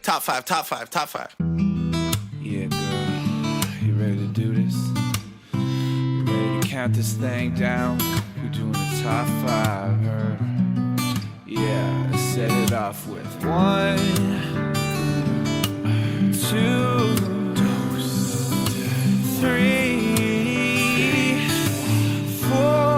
Top five. Yeah, girl. You ready to do this? You ready to count this thing down? We're doing the top five, her. Yeah, let's set it off with 1, 2, 3, 4.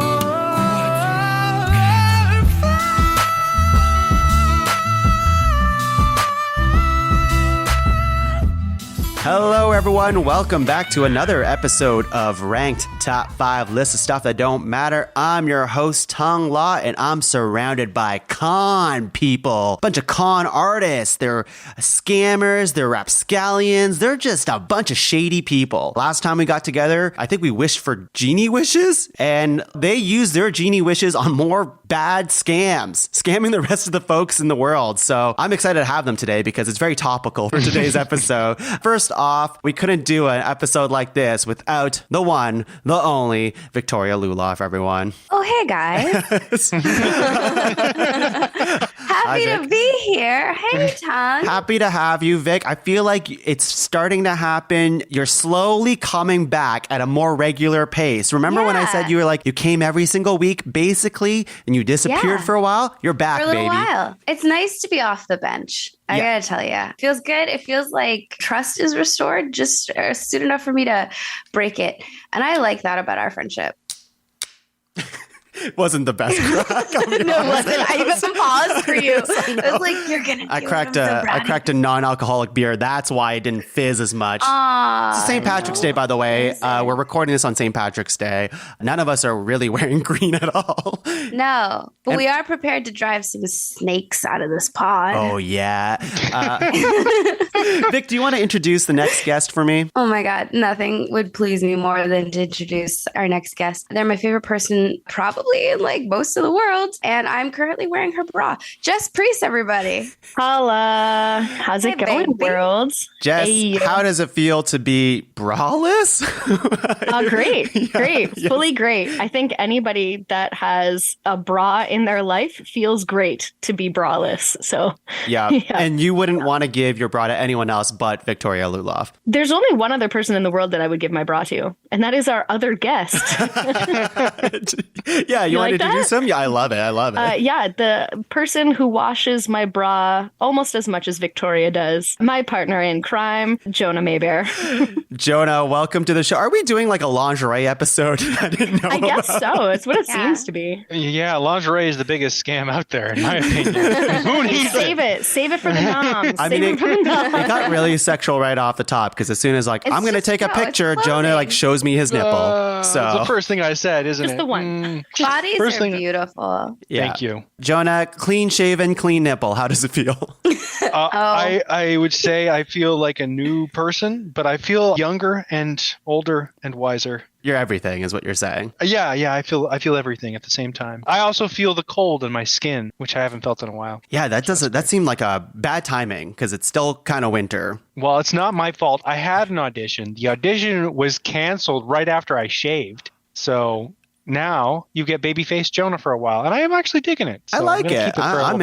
Hello, everyone. Welcome back to another episode of Ranked Top 5 List of Stuff That Don't Matter. I'm your host, Tuong Law, and I'm surrounded by con people. Bunch of con artists. They're scammers. They're rapscallions. They're just a bunch of shady people. Last time we got together, I think we wished for genie wishes, and they used their genie wishes on more bad scams, scamming the rest of the folks in the world. So I'm excited to have them today because it's very topical for today's episode. First off, we couldn't do an episode like this without the one, the only Victoria Luloff, everyone. Oh, hey, guys. Happy to be here. Hey, Tom. Happy to have you, Vic. I feel like it's starting to happen. You're slowly coming back at a more regular pace. Remember when I said you were like, you came every single week, basically, and you disappeared for a while? You're back, for a little baby. while. It's nice to be off the bench. I gotta tell you, feels good. It feels like trust is restored, just soon enough for me to break it. And I like that about our friendship. Wasn't the best crack. No, it wasn't. I even paused for you. I was like, you're gonna. I cracked a non-alcoholic beer. That's why it didn't fizz as much. It's St. Patrick's Day, by the way. We're recording this on St. Patrick's Day. None of us are really wearing green at all. No, but we are prepared to drive some snakes out of this pod. Oh yeah. Vic, do you want to introduce the next guest for me? Oh my God, nothing would please me more than to introduce our next guest. They're my favorite person, probably in like most of the world, and I'm currently wearing her bra. Jess Priest, everybody. Holla. How's it going, baby. world? Jess, how does it feel to be braless? Great. Yeah. Fully great. I think anybody that has a bra in their life feels great to be braless. So Yeah. And you wouldn't want to give your bra to anyone else but Victoria Luloff. There's only one other person in the world that I would give my bra to, and that is our other guest. Yeah, you want like to introduce that? him? Yeah, I love it. The person who washes my bra almost as much as Victoria does. My partner in crime, Jonah Maybear. Jonah, welcome to the show. Are we doing like a lingerie episode? I didn't know. I guess so. It's what it seems to be. Yeah, lingerie is the biggest scam out there, in my opinion. Who needs Save it for the noms. I mean, it got really sexual right off the top because as soon as like, I'm going to take a picture, Jonah like shows me his nipple. So it's the first thing I said, isn't Just it? the one. Bodies are beautiful. Yeah. Thank you. Jonah, clean shaven, clean nipple. How does it feel? I would say I feel like a new person, but I feel younger and older and wiser. You're everything is what you're saying. Yeah, I feel everything at the same time. I also feel the cold in my skin, which I haven't felt in a while. Yeah, that seemed like a bad timing because it's still kind of winter. Well, it's not my fault. I had an audition. The audition was canceled right after I shaved. So now you get babyface Jonah for a while, and I am actually digging it. So I like it. I'm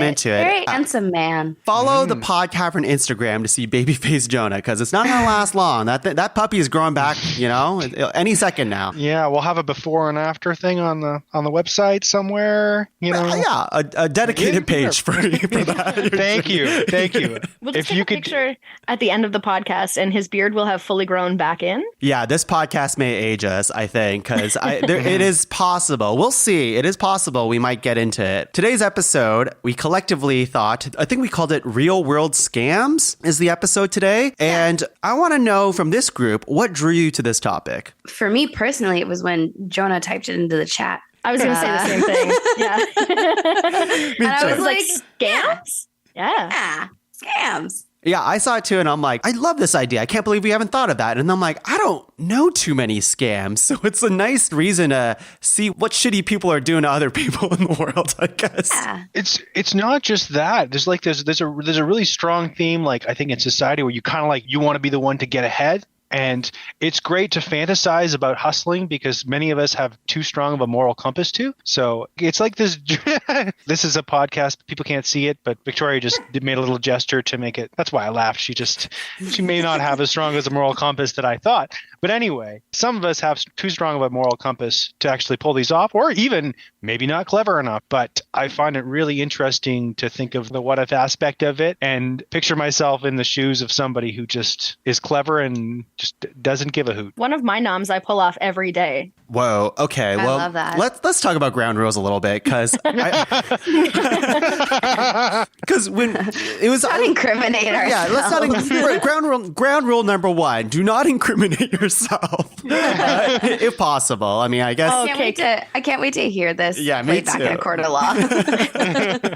into it. Very handsome man. Follow the Pod Cavern Instagram to see babyface Jonah because it's not gonna last long. That puppy is growing back, any second now. Yeah, we'll have a before and after thing on the website somewhere. Yeah, a dedicated page for that. Thank you. We'll just take a picture at the end of the podcast, and his beard will have fully grown back in. Yeah, this podcast may age us, I think, because it is possible. We'll see. It is possible we might get into it. Today's episode, we collectively thought, I think we called it Real World Scams is the episode today. And I want to know from this group, what drew you to this topic? For me personally, it was when Jonah typed it into the chat. I was going to say the same thing. Yeah. Me and too. I was like, scams? Yeah. Scams. Yeah, I saw it too, and I'm like, I love this idea. I can't believe we haven't thought of that. And I'm like, I don't know too many scams, so it's a nice reason to see what shitty people are doing to other people in the world, I guess. Yeah. It's not just that. There's a really strong theme, like I think in society where you kind of like you want to be the one to get ahead. And it's great to fantasize about hustling because many of us have too strong of a moral compass too. So it's like this. This is a podcast. People can't see it, but Victoria just made a little gesture to make it. That's why I laughed. She may not have as strong as a moral compass that I thought. But anyway, some of us have too strong of a moral compass to actually pull these off, or even maybe not clever enough. But I find it really interesting to think of the what if aspect of it and picture myself in the shoes of somebody who just is clever and just doesn't give a hoot. One of my noms I pull off every day. Whoa. Okay. Well, love that. let's talk about ground rules a little bit because when it was Not incriminate ourselves. yeah, let's not ground rule number 1: do not incriminate yourself if possible. I mean, I guess. I can't wait to hear this. Yeah, me played back too. in a court of law.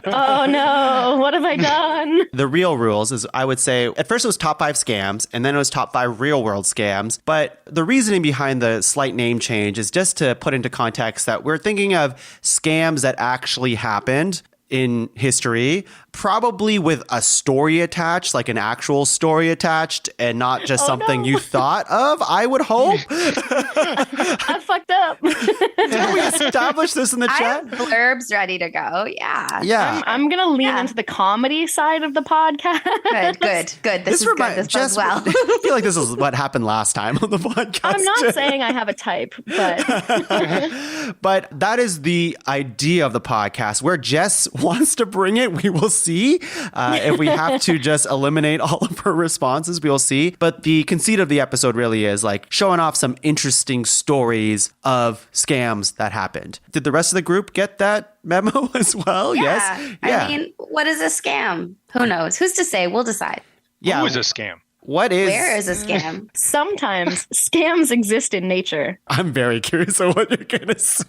Oh no, what have I done? The real rules is, I would say, at first it was top 5 scams, and then it was top 5 real world scams. But the reasoning behind the slight name change is just to put into context that we're thinking of scams that actually happened in history, probably with a story attached, like an actual story attached, and not just something you thought of, I would hope. I fucked up. Did we establish this in the I chat? have blurbs ready to go. Yeah. Yeah. I'm gonna lean into the comedy side of the podcast. Good. This is good. This Jess, bodes well. I feel like this is what happened last time on the podcast. I'm not saying I have a type, but But that is the idea of the podcast. Where Jess wants to bring it, we will see. If we have to just eliminate all of her responses, we will see. But the conceit of the episode really is like showing off some interesting stories of scams that happened. Did the rest of the group get that memo as well? Yes. Yeah. I mean, what is a scam? Who knows? Who's to say? We'll decide. Yeah. Who is a scam? What is? Where is a scam? sometimes scams exist in nature. I'm very curious of what you're going to say.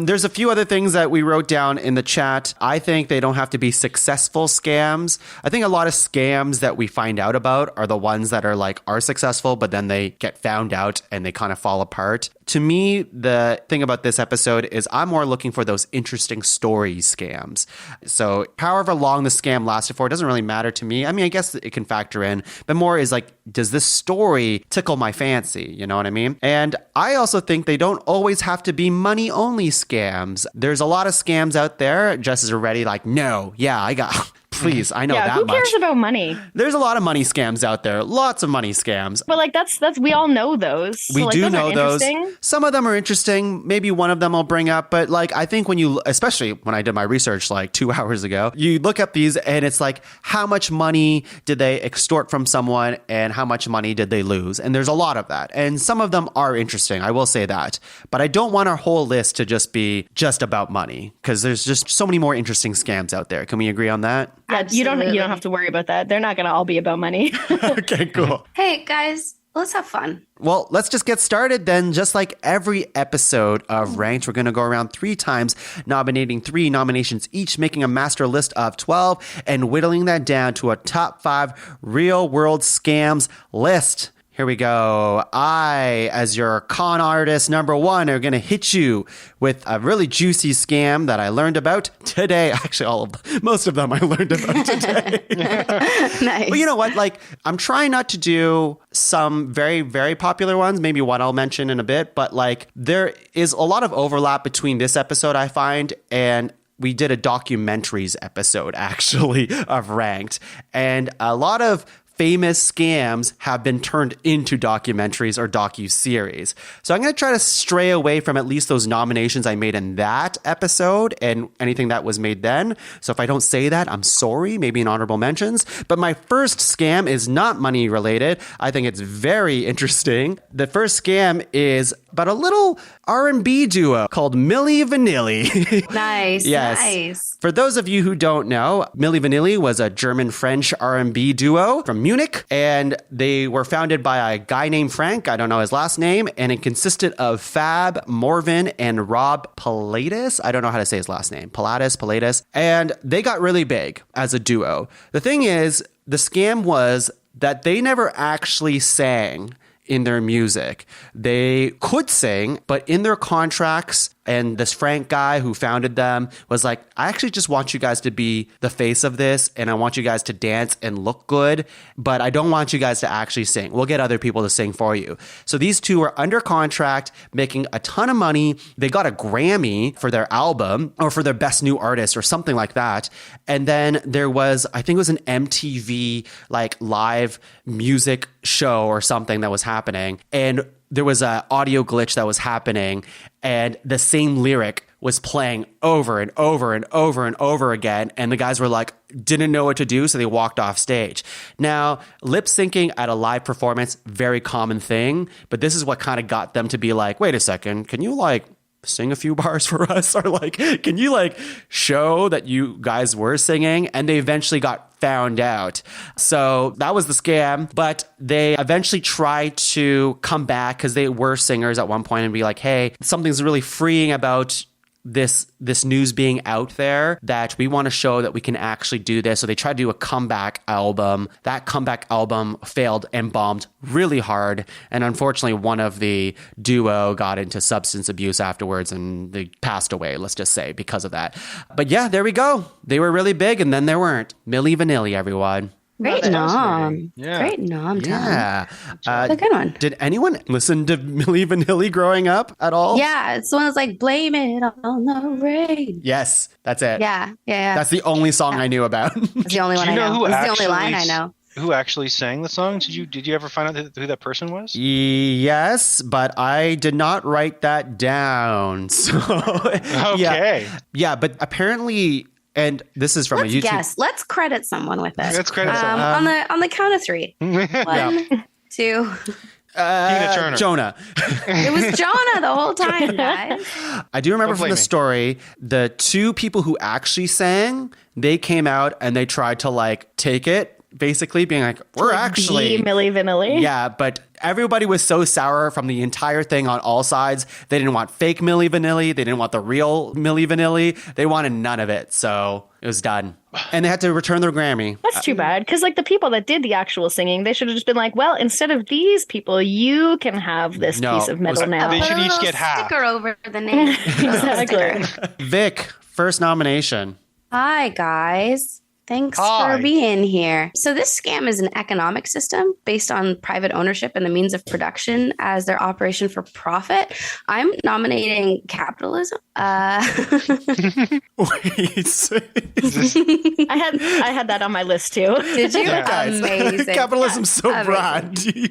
There's a few other things that we wrote down in the chat. I think they don't have to be successful scams. I think a lot of scams that we find out about are the ones that are successful, but then they get found out and they kind of fall apart. To me, the thing about this episode is I'm more looking for those interesting story scams. So however long the scam lasted for, it doesn't really matter to me. I mean, I guess it can factor in, but more is like, does this story tickle my fancy? You know what I mean? And I also think they don't always have to be money only scams. There's a lot of scams out there. Jess is already like, no, yeah, I got... Please, I know that who much. cares about money? There's a lot of money scams out there. Lots of money scams. But like that's we all know those. We do those know are those. interesting. Some of them are interesting. Maybe one of them I'll bring up. But like, I think when you, especially when I did my research like 2 hours ago, you look up these and it's like, how much money did they extort from someone and how much money did they lose? And there's a lot of that. And some of them are interesting. I will say that. But I don't want our whole list to just be just about money because there's just so many more interesting scams out there. Can we agree on that? Yeah, you don't have to worry about that. They're not going to all be about money. Okay, cool. Hey, guys, let's have fun. Well, let's just get started then. Just like every episode of Ranked, we're going to go around 3 times, nominating 3 nominations each, making a master list of 12 and whittling that down to a top 5 real world scams list. Here we go. I, as your con artist number 1, are going to hit you with a really juicy scam that I learned about today. Actually, most of them I learned about today. Nice. But you know what? Like, I'm trying not to do some very, very popular ones. Maybe one I'll mention in a bit. But like, there is a lot of overlap between this episode, I find, and we did a documentaries episode, actually, of Ranked. And a lot of famous scams have been turned into documentaries or docu-series. So I'm going to try to stray away from at least those nominations I made in that episode and anything that was made then. So if I don't say that, I'm sorry, maybe in honorable mentions. But my first scam is not money related. I think it's very interesting. The first scam is about a little R&B duo called Milli Vanilli. Nice. Yes. Nice. For those of you who don't know, Milli Vanilli was a German-French R&B duo from Munich, and they were founded by a guy named Frank. I don't know his last name, and it consisted of Fab Morvan and Rob Pilatus. I don't know how to say his last name. Pilatus. And they got really big as a duo. The thing is, the scam was that they never actually sang in their music. They could sing, but in their contracts, And this Frank guy who founded them was like, I actually just want you guys to be the face of this, and I want you guys to dance and look good, but I don't want you guys to actually sing. We'll get other people to sing for you. So these two were under contract, making a ton of money. They got a Grammy for their album or for their best new artist or something like that. And then there was, I think it was an MTV like live music show or something that was happening. And there was an audio glitch that was happening, and the same lyric was playing over and over and over and over again. And the guys were like, didn't know what to do, so they walked off stage. Now, lip syncing at a live performance, very common thing, but this is what kind of got them to be like, wait a second, can you like sing a few bars for us? Or like, can you like show that you guys were singing? And they eventually got found out. So that was the scam, but they eventually tried to come back because they were singers at one point and be like, hey, something's really freeing about this news being out there that we want to show that we can actually do this. So they tried to do a comeback album. That comeback album failed and bombed really hard. And unfortunately, one of the duo got into substance abuse afterwards and they passed away, let's just say, because of that. But yeah, there we go. They were really big and then they weren't. Milli Vanilli, everyone. Great nom. Yeah. Great nom, Tom. Yeah. That's a good one. Did anyone listen to Milli Vanilli growing up at all? Yeah, it's the one that's like, blame it on the rain. Yes, that's it. Yeah. That's the only song I knew about. It's the only one Do I you know know. who It's the actually only line I know. Who actually sang the song? Did you ever find out who that person was? Yes, but I did not write that down. So Okay. Yeah, but apparently, and this is from Let's a YouTube. guess. Let's credit someone with it. Let's credit someone. On the count of three. One, two. Tina Turner. Jonah. It was Jonah the whole time, guys. I do remember Don't from blame the me. story, the two people who actually sang, they came out and they tried to like take it, basically being like, we're actually Milli Vanilli. Yeah, but everybody was so sour from the entire thing on all sides. They didn't want fake Milli Vanilli. They didn't want the real Milli Vanilli. They wanted none of it. So it was done. And they had to return their Grammy. That's too bad. Because like the people that did the actual singing, they should have just been like, well, instead of these people, you can have this No, piece of it was- metal now. They Put should a each little get half. sticker over the name. Exactly. Vic, first nomination. Hi, guys. Thanks Hi. for being here. So this scam is an economic system based on private ownership and the means of production as their operation for profit. I'm nominating capitalism. Wait. I had that on my list too. Did you? Yeah. Guys, Amazing. capitalism's so Amazing. broad.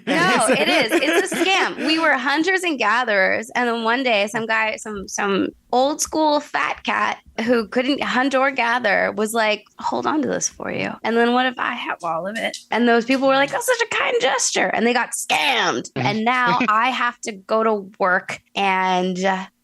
No, it is. It's a scam. We were hunters and gatherers, and then one day, some guy, some old school fat cat who couldn't hunt or gather was like, "Hold on to this for you." And then what if I have all of it? And those people were like, "That's such a kind gesture," and they got scammed. And now I have to go to work and.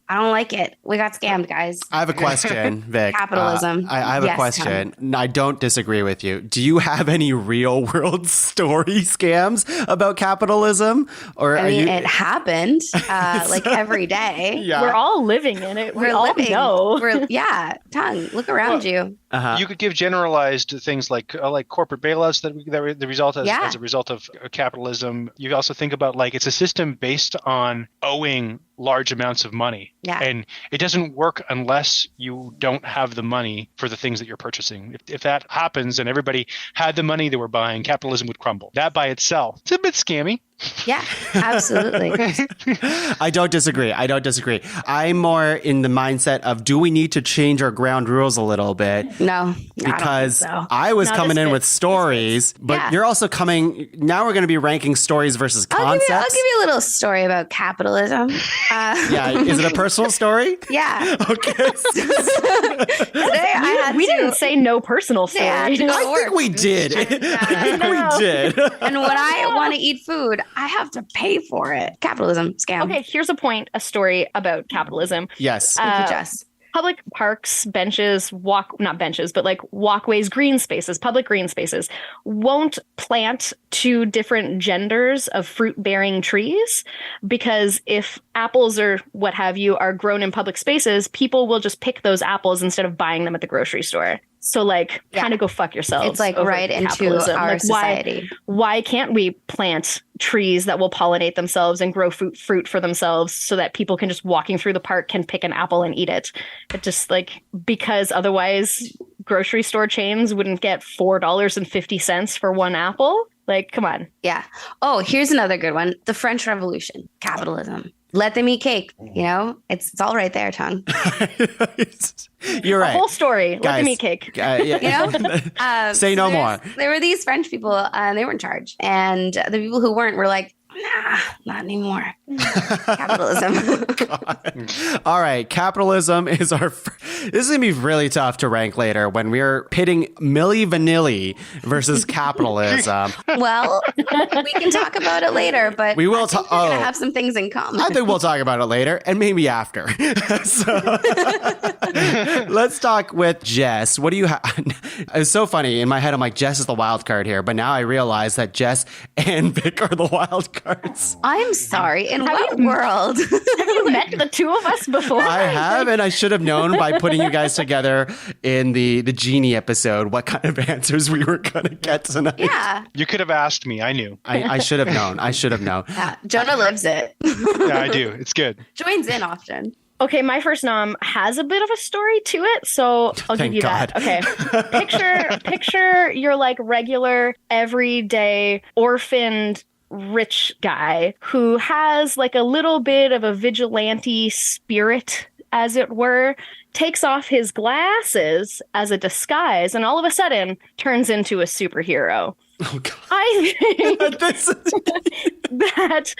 I don't like it. We got scammed, guys. I have a question, Vic. Capitalism. I have a Yes, question. I don't disagree with you. Do you have any real world story scams about capitalism? Or I are mean, you? it happened like every day. Yeah. We're all living in it. We're all living. know. Yeah, tongue. Look around you. Uh-huh. You could give generalized things like corporate bailouts that were the result Yeah. as a result of capitalism. You also think about like it's a system based on owing large amounts of money. Yeah. And it doesn't work unless you don't have the money for the things that you're purchasing. If that happens and everybody had the money they were buying, capitalism would crumble. That by itself, it's a bit scammy. Yeah, absolutely. I don't disagree. I'm more in the mindset of, do we need to change our ground rules a little bit? No, Because I don't think so. I was No, coming this in fits. with stories, but Yeah. you're also coming. Now we're going to be ranking stories versus I'll concepts. give you a little story about capitalism. Yeah, is it a personal story? Yeah. Okay. Today I had We to, didn't say no personal story. Yeah, I had to go to I think work. we did. I think No. we did. And when I want to eat food, I have to pay for it. Capitalism scam. Okay, here's a story about capitalism. Yes. Thank you, Jess. Public parks, benches, not benches, but like walkways, green spaces, public green spaces won't plant two different genders of fruit-bearing trees because if apples or what have you are grown in public spaces, people will just pick those apples instead of buying them at the grocery store. So like kind of go fuck yourselves. It's like over right into capitalism. our Like, society. Why can't we plant trees that will pollinate themselves and grow fruit for themselves so that people can just walking through the park can pick an apple and eat it? It just like, because otherwise grocery store chains wouldn't get $4.50 for one apple. Like, come on. Yeah. Oh, here's another good one. The French Revolution, capitalism. Let them eat cake. You know, it's all right there, Tongue. You're right. The whole story. Let Guys, them eat cake. Yeah. You know? Say no more. There were these French people, and they were in charge. And the people who weren't were like, nah, not anymore. Capitalism. All right, capitalism is our. This is gonna be really tough to rank later when we're pitting Milli Vanilli versus capitalism. Well, we can talk about it later, but We will I think talk- we're gonna oh. have some things in common. I think we'll talk about it later and maybe after. So let's talk with Jess. What do you have? It's so funny. In my head, I'm like, Jess is the wild card here. But now I realize that Jess and Vic are the wild cards. I'm sorry. In what world? Have you met the two of us before? I have, and I should have known by putting you guys together in the Genie episode what kind of answers we were going to get tonight. Yeah. You could have asked me. I knew. I should have known. I should have known. Yeah. Jonah lives it. Yeah, I do. It's good. Joins in often. Okay, my first nom has a bit of a story to it, so I'll Thank give you God. that. Okay. Picture your like regular, everyday, orphaned rich guy who has like a little bit of a vigilante spirit, as it were, takes off his glasses as a disguise, and all of a sudden turns into a superhero. Oh, God. I think This is- that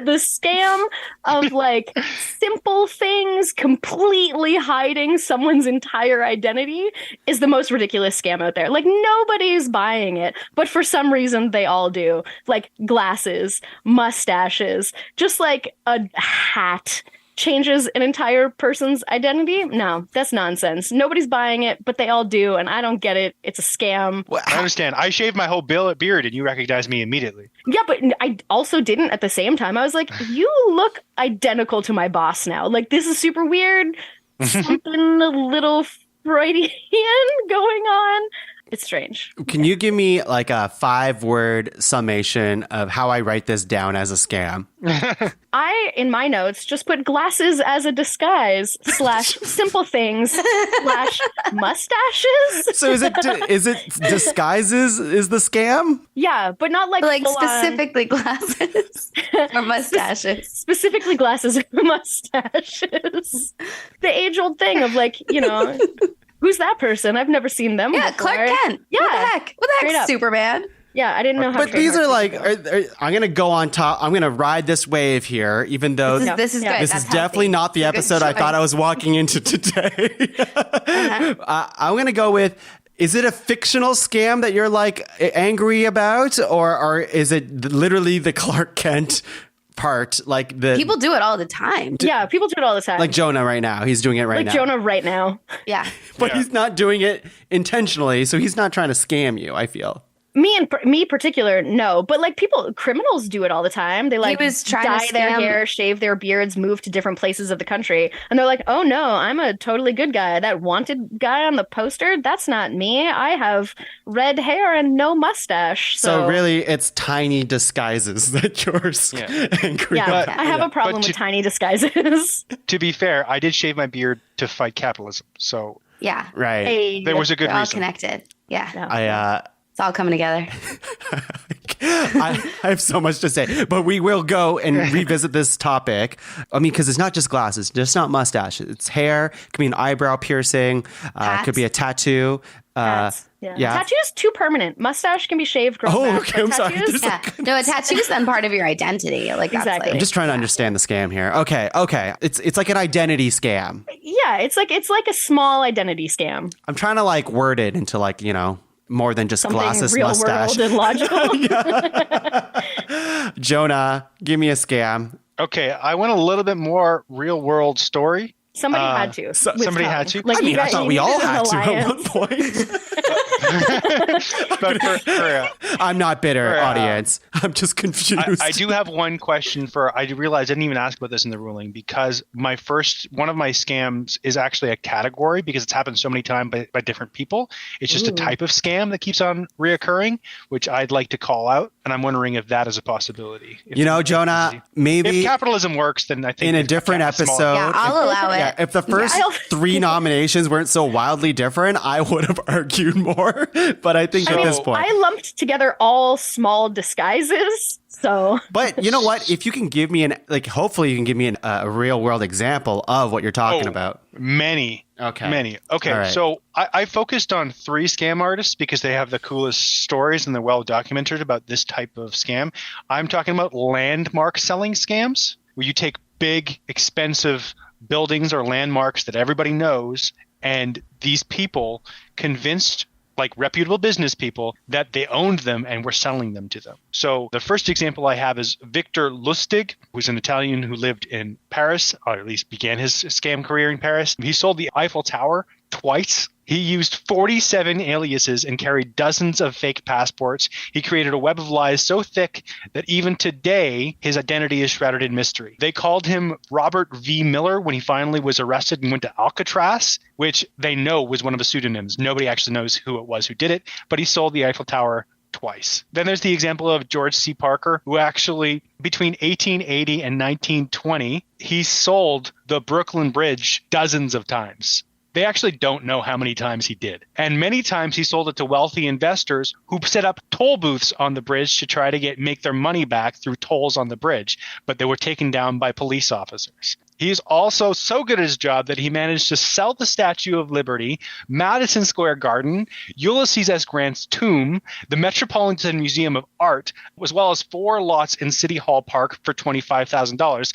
the scam of like simple things completely hiding someone's entire identity is the most ridiculous scam out there. Like nobody's buying it, but for some reason they all do. Like glasses, mustaches, just like a hat changes an entire person's identity. No, that's nonsense. Nobody's buying it, but they all do, and I don't get it. It's a scam. I understand. I shaved my whole beard and you recognized me immediately. Yeah, but I also didn't at the same time. I was like, you look identical to my boss now. Like, this is super weird. Something a little Freudian going on. It's strange. Can you give me like a 5-word summation of how I write this down as a scam? I, in my notes, just put glasses as a disguise / simple things / mustaches. So is it disguises is the scam? Yeah, but not like Like full-on- specifically glasses or mustaches. specifically glasses and mustaches. The age-old thing of like, you know, who's that person? I've never seen them Yeah, before. Clark Kent. Yeah. What the heck? What the Straight heck, up. Superman? Yeah, I didn't know how. But these are trademark like, I'm going to go on top. I'm going to ride this wave here, even though This is Yeah. good. this That's is definitely healthy. not the It's a good episode I thought I choice. was walking into today. I'm going to go with, is it a fictional scam that you're like angry about? Or is it literally the Clark Kent part? Like the People do it all the time. Yeah, people do it all the time. like Jonah right now. He's doing it right like now. Jonah right now. Yeah. But Yeah. he's not doing it intentionally, so he's not trying to scam you, I feel. Me particular, no. But like criminals do it all the time. They like was trying to dye their scam- hair, shave their beards, move to different places of the country, and they're like, "Oh no, I'm a totally good guy. That wanted guy on the poster, that's not me. I have red hair and no mustache." So really, it's tiny disguises that you're angry yeah, about. I have a problem But with to- tiny disguises. To be fair, I did shave my beard to fight capitalism. So Yeah. Right. Hey, there was a good They're all reason. connected. Yeah. Yeah. It's all coming together. I have so much to say, but we will go and revisit this topic. I mean, because it's not just glasses, just not mustaches. It's hair. It could be an eyebrow piercing. It could be a tattoo. Tats. Yeah. Tattoos too permanent. Mustache can be shaved. Grown Oh, back, okay, but I'm sorry. tattoos- This- Yeah. No, a tattoo's then part of your identity. Like that's Exactly. like, I'm just trying to understand the scam here. Okay. It's like an identity scam. Yeah, it's like a small identity scam. I'm trying to like word it into like, more than just Something glasses, real mustache. world and logical. Jonah, give me a scam. Okay, I went a little bit more real world story. Somebody had to. So- with somebody Tuong. had to? Like, I mean, you I guys- thought you we all needed an had to at alliance. one point. But I'm not bitter, For, audience. I'm just confused. I do have one question I realized I didn't even ask about this in the ruling because one of my scams is actually a category because it's happened so many times by different people. It's just a type of scam that keeps on reoccurring, which I'd like to call out. And I'm wondering if that is a possibility. Jonah, maybe if capitalism works, then I think in a different episode. Yeah, I'll allow it. Yeah, if the first I'll- 3 nominations weren't so wildly different, I would have argued more. But I think at this point. I lumped together all small disguises. So, But you know what? If you can give me hopefully you can give me a real world example of what you're talking about. Many. Okay. Many. Okay. All right. So I focused on 3 scam artists because they have the coolest stories and they're well documented about this type of scam. I'm talking about landmark selling scams where you take big, expensive buildings or landmarks that everybody knows, and these people convinced reputable business people that they owned them and were selling them to them. So the first example I have is Victor Lustig, who's an Italian who lived in Paris, or at least began his scam career in Paris. He sold the Eiffel Tower twice. He used 47 aliases and carried dozens of fake passports. He created a web of lies so thick that even today, his identity is shrouded in mystery. They called him Robert V. Miller when he finally was arrested and went to Alcatraz, which they know was one of his pseudonyms. Nobody actually knows who it was who did it, but he sold the Eiffel Tower twice. Then there's the example of George C. Parker, who actually, between 1880 and 1920, he sold the Brooklyn Bridge dozens of times. They actually don't know how many times he did. And many times he sold it to wealthy investors who set up toll booths on the bridge to try to make their money back through tolls on the bridge, but they were taken down by police officers. He's also so good at his job that he managed to sell the Statue of Liberty, Madison Square Garden, Ulysses S. Grant's tomb, the Metropolitan Museum of Art, as well as 4 lots in City Hall Park for $25,000.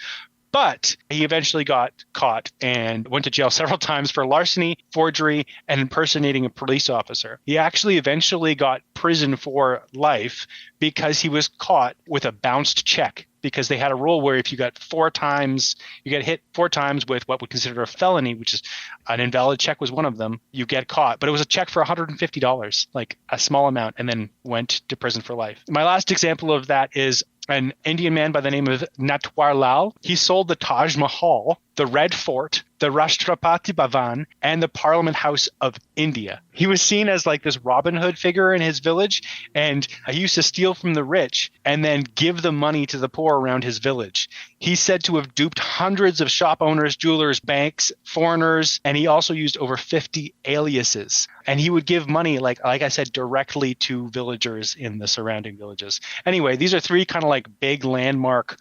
But he eventually got caught and went to jail several times for larceny, forgery, and impersonating a police officer. He actually eventually got prison for life because he was caught with a bounced check, because they had a rule where if you got 4 times, you get hit 4 times with what we consider a felony, which is an invalid check was one of them, you get caught. But it was a check for $150, like a small amount, and then went to prison for life. My last example of that is an Indian man by the name of Natwar Lal. He sold the Taj Mahal, the Red Fort, the Rashtrapati Bhavan, and the Parliament House of India. He was seen as this Robin Hood figure in his village, and he used to steal from the rich and then give the money to the poor around his village. He's said to have duped hundreds of shop owners, jewelers, banks, foreigners, and he also used over 50 aliases. And he would give money, like I said, directly to villagers in the surrounding villages. Anyway, these are 3 kind of big landmark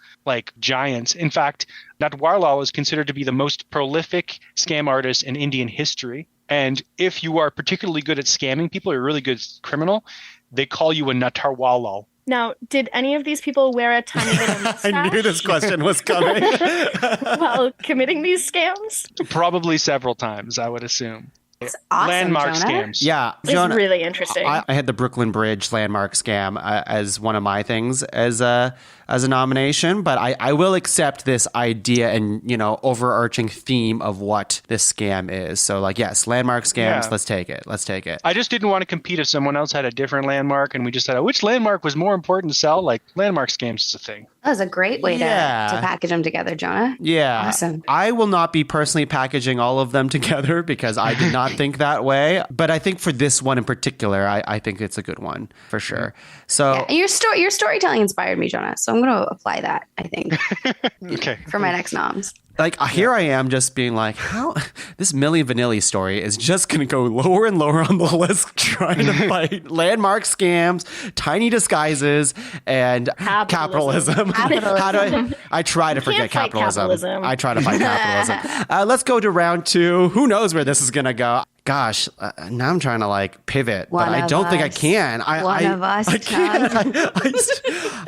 giants. In fact, Natwarlal is considered to be the most prolific scam artist in Indian history. And if you are particularly good at scamming people, you're a really good criminal, they call you a Natarwalal. now, did any of these people wear a tiny little mustache I knew this question was coming. while committing these scams? Probably several times, I would assume. It's awesome, Landmark Jonah. scams. Yeah. It's Jonah, really interesting. I had the Brooklyn Bridge landmark scam as one of my things as a nomination, but I will accept this idea and overarching theme of what this scam is. So yes, landmark scams. Yeah. Let's take it. I just didn't want to compete if someone else had a different landmark and we just said, which landmark was more important to sell? Landmark scams is a thing. That was a great way to package them together, Jonah. Yeah. Awesome. I will not be personally packaging all of them together because I did not think that way. But I think for this one in particular, I think it's a good one for sure. So Yeah, and your storytelling inspired me, Jonah. So I'm going to apply that, I think, Okay. for my next noms. here I am just being how this Milli Vanilli story is just going to go lower and lower on the list, trying to fight landmark scams, tiny disguises, and capitalism. How do I try to forget fight capitalism. I try to fight capitalism. Let's go to round 2. Who knows where this is going to go? Gosh, now I'm trying to pivot, but I don't think I can. One of us, I can't.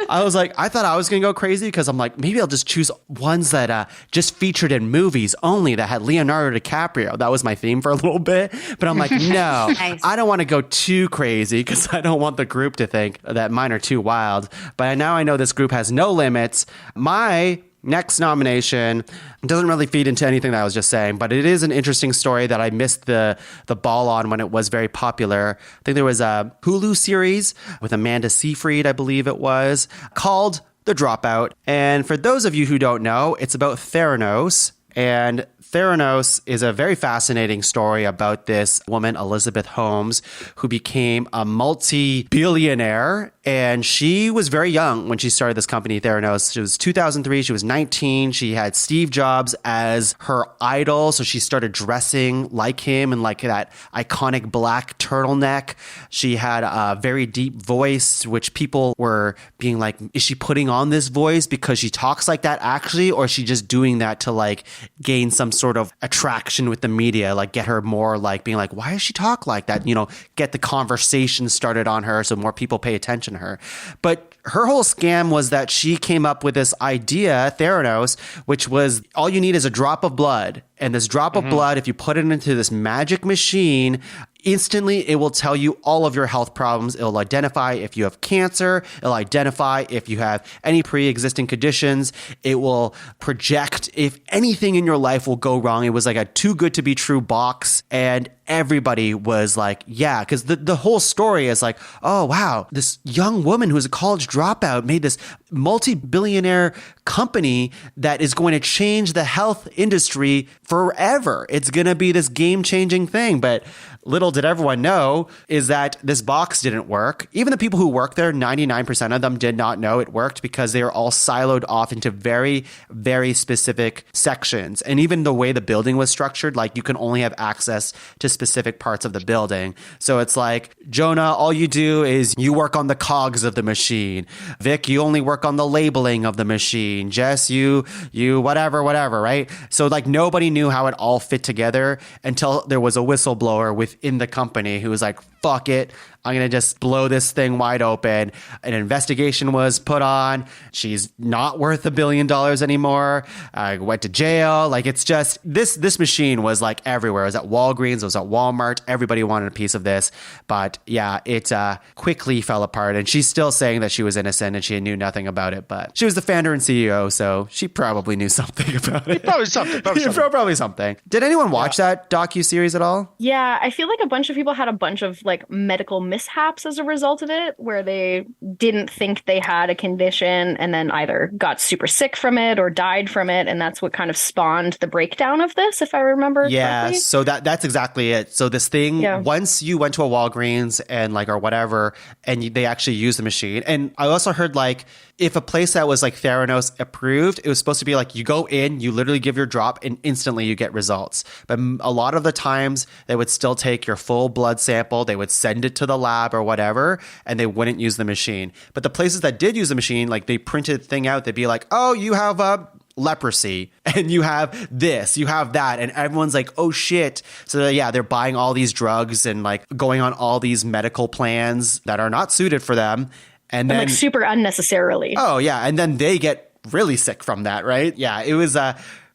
I was I thought I was going to go crazy because I'm maybe I'll just choose ones that just featured in movies only that had Leonardo DiCaprio. That was my theme for a little bit, but I'm no, Nice. I don't want to go too crazy because I don't want the group to think that mine are too wild. But now I know this group has no limits. My Next nomination doesn't really feed into anything that I was just saying, but it is an interesting story that I missed the ball on when it was very popular. I think there was a Hulu series with Amanda Seyfried, I believe it was, called The Dropout. And for those of you who don't know, it's about Theranos. And Theranos is a very fascinating story about this woman, Elizabeth Holmes, who became a multi-billionaire. And she was very young when she started this company, Theranos. She was 2003. She was 19. She had Steve Jobs as her idol. So she started dressing like him in like that iconic black turtleneck. She had a very deep voice, which people were being like, is she putting on this voice because she talks like that actually? Or is she just doing that to like gain some sort of attraction with the media, like get her more like being like, why does she talk like that? You know, get the conversation started on her so more people pay attention to her. But her whole scam was that she came up with this idea, Theranos, which was all you need is a drop of blood. And this drop of blood, if you put it into this magic machine, instantly it will tell you all of your health problems. It'll identify if you have cancer. It'll identify if you have any pre-existing conditions. It will project if anything in your life will go wrong. It was like a too good to be true box. And everybody was like, yeah, because the whole story is like, oh, wow, this young woman who's a college dropout made this multi-billionaire company that is going to change the health industry forever. It's going to be this game-changing thing. But little did everyone know is that this box didn't work. Even the people who work there, 99% of them did not know it worked because they were all siloed off into very, very specific sections. And even the way the building was structured, like you can only have access to specific parts of the building. So it's like, Jonah, all you do is you work on the cogs of the machine. Vic, you only work on the labeling of the machine. Jess, you whatever, right? So like nobody knew how it all fit together until there was a whistleblower within the company who was like, fuck it, I'm going to just blow this thing wide open. An investigation was put on. She's not worth $1 billion anymore. I went to jail. Like it's just, this machine was like everywhere. It was at Walgreens. It was at Walmart. Everybody wanted a piece of this. But yeah, it quickly fell apart. And she's still saying that she was innocent and she knew nothing about it. But she was the founder and CEO, so she probably knew something about it. Probably something. Probably something. Did anyone watch that docuseries at all? Yeah, I feel like a bunch of people had a bunch of like medical mishaps as a result of it, where they didn't think they had a condition and then either got super sick from it or died from it. And that's what kind of spawned the breakdown of this, if I remember correctly. So that's exactly it. So this thing, once you went to a Walgreens and like, or whatever, and they actually used the machine. And I also heard like, if a place that was like Theranos approved, it was supposed to be like you go in, you literally give your drop and instantly you get results. But a lot of the times they would still take your full blood sample. They would send it to the lab or whatever, and they wouldn't use the machine. But the places that did use the machine, like they printed the thing out, they'd be like, oh, you have leprosy and you have this, you have that. And everyone's like, oh shit. So yeah, they're buying all these drugs and like going on all these medical plans that are not suited for them. And then like super unnecessarily. Oh yeah. And then they get really sick from that, right? Yeah. It was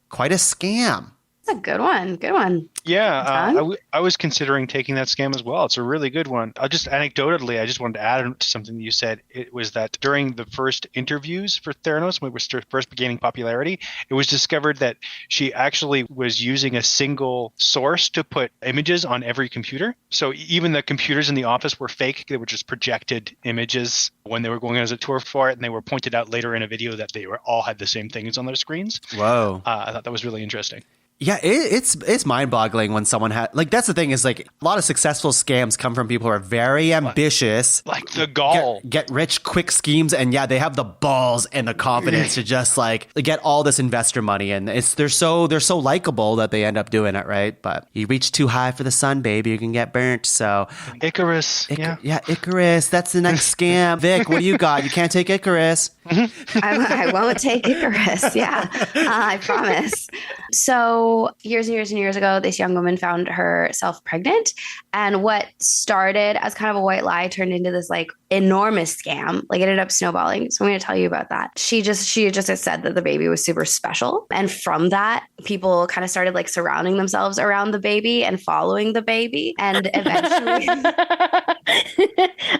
quite a scam. That's a good one. Good one. Yeah, I was considering taking that scam as well. It's a really good one. I just anecdotally, I just wanted to add to something you said. It was that during the first interviews for Theranos, when it was first gaining popularity, it was discovered that she actually was using a single source to put images on every computer. So even the computers in the office were fake. They were just projected images when they were going as a tour for it, and they were pointed out later in a video that they were all had the same things on their screens. Whoa. I thought that was really interesting. Yeah, it's mind-boggling when someone has like that's the thing is like a lot of successful scams come from people who are very ambitious, like the gall, get rich quick schemes, and yeah, they have the balls and the confidence to just like get all this investor money, and they're so likable that they end up doing it, right? But you reach too high for the sun, baby, you can get burnt. So Icarus, Icarus, that's the next scam. Vic, what do you got? You can't take Icarus. I won't take Icarus. Yeah, I promise. So years and years and years ago, this young woman found herself pregnant. And what started as kind of a white lie turned into this like enormous scam. Like it ended up snowballing. So I'm going to tell you about that. She just said that the baby was super special. And from that, people kind of started like surrounding themselves around the baby and following the baby. And eventually,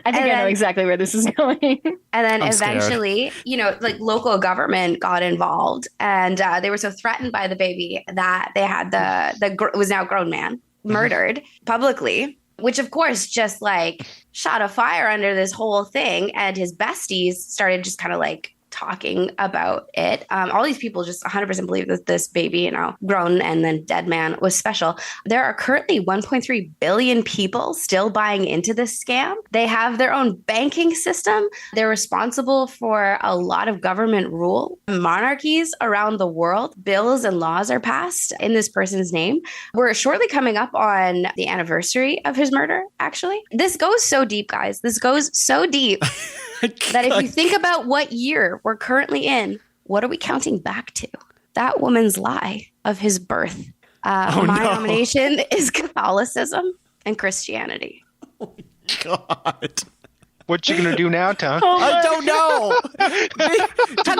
I think I know exactly where this is going. And then I'm scared. eventually, like local government got involved, and they were so threatened by the baby that they had was now grown man murdered publicly, which of course just like shot a fire under this whole thing. And his besties started just kind of like talking about it. All these people just 100% believe that this baby, grown and then dead man was special. There are currently 1.3 billion people still buying into this scam. They have their own banking system. They're responsible for a lot of government rule. Monarchies around the world, bills and laws are passed in this person's name. We're shortly coming up on the anniversary of his murder, actually. This goes so deep, guys. This goes so deep. That if you think about what year we're currently in, what are we counting back to? That woman's lie of his birth. My nomination is Catholicism and Christianity. Oh, God. What you gonna do now, Tom? I don't know.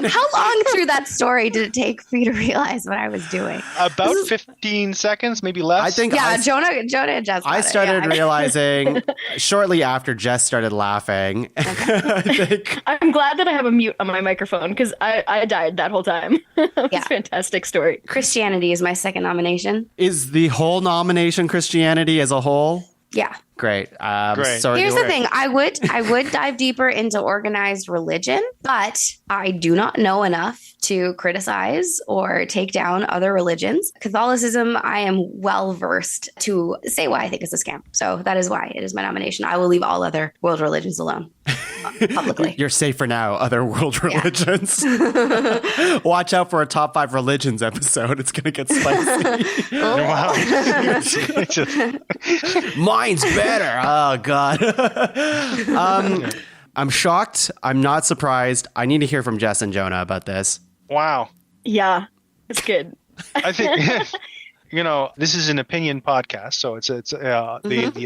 How long through that story did it take for you to realize what I was doing? About 15 seconds, maybe less. I think Jonah and Jess. I started realizing shortly after Jess started laughing. Okay. I'm glad that I have a mute on my microphone because I died that whole time. It's a fantastic story. Christianity is my second nomination. Is the whole nomination Christianity as a whole? Yeah. Great. Great. Sorry Here's the thing. I would dive deeper into organized religion, but I do not know enough to criticize or take down other religions. Catholicism, I am well versed to say why I think it's a scam. So that is why it is my nomination. I will leave all other world religions alone publicly. You're safe for now, other world religions. Watch out for a top 5 religions episode. It's going to get spicy. Wow. Mine's better. Oh, God. I'm shocked. I'm not surprised. I need to hear from Jess and Jonah about this. Wow. Yeah, it's good. I think this is an opinion podcast, so it's the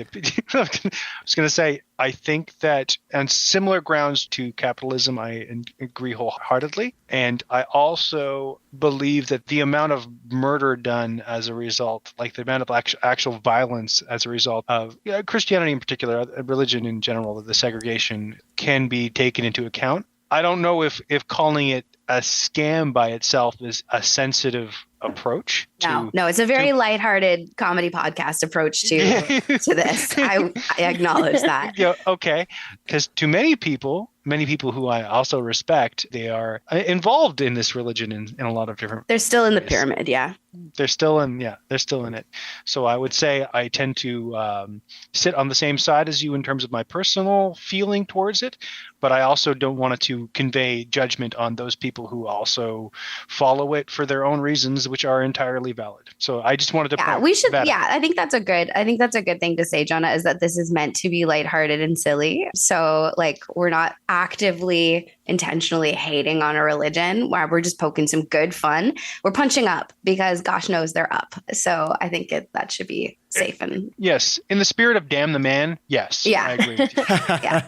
opinion. I was going to say, I think that on similar grounds to capitalism, I agree wholeheartedly, and I also believe that the amount of murder done as a result, like the amount of actual violence as a result of Christianity in particular, religion in general, the segregation can be taken into account. I don't know if calling it a scam by itself is a sensitive approach. No, it's a very lighthearted comedy podcast approach to this. I acknowledge that. Yeah, okay. Because to many people who I also respect, they are involved in this religion in a lot of different. They're still in the pyramid, yeah. They're still in it. So I would say I tend to sit on the same side as you in terms of my personal feeling towards it, but I also don't want to convey judgment on those people who also follow it for their own reasons, which are entirely valid. So I just wanted to point that out. I think that's a good thing to say, Jonah, is that this is meant to be lighthearted and silly. So like we're not actively intentionally hating on a religion, where we're just poking some good fun. We're punching up because gosh knows they're up. So I think that should be safe. And yes, in the spirit of damn the man, yes. Yeah. I agree with you. Yeah.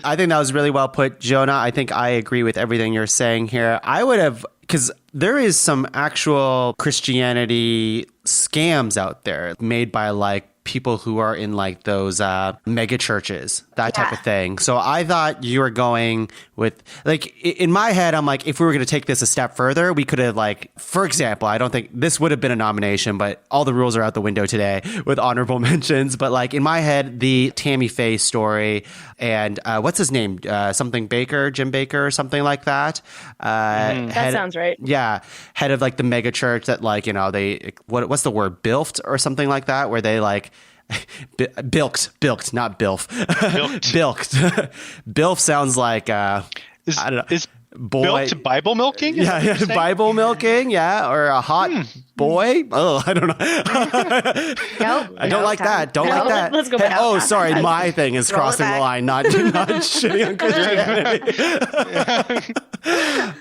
I think that was really well put, Jonah. I think I agree with everything you're saying here. I would have, because there is some actual Christianity scams out there made by like people who are in like those mega churches, that type of thing. So I thought you were going with, like, in my head, I'm like, if we were going to take this a step further, we could have, like, for example, I don't think this would have been a nomination, but all the rules are out the window today with honorable mentions. But like in my head, the Tammy Faye story and what's his name? Something Baker, Jim Baker or something like that. That sounds right. Yeah. Head of like the mega church that like, they, what's the word? Bilfed or something like that, where they like, bilked, not bilf. Bilked. Bilf sounds like I don't know. Is boy built Bible milking? Yeah, Bible milking, yeah, or a hot boy. Oh, I don't know. I don't like that. Don't like that. Let's go back. Oh, sorry, my thing is Roll it crossing the back. line, not shitting on Christianity.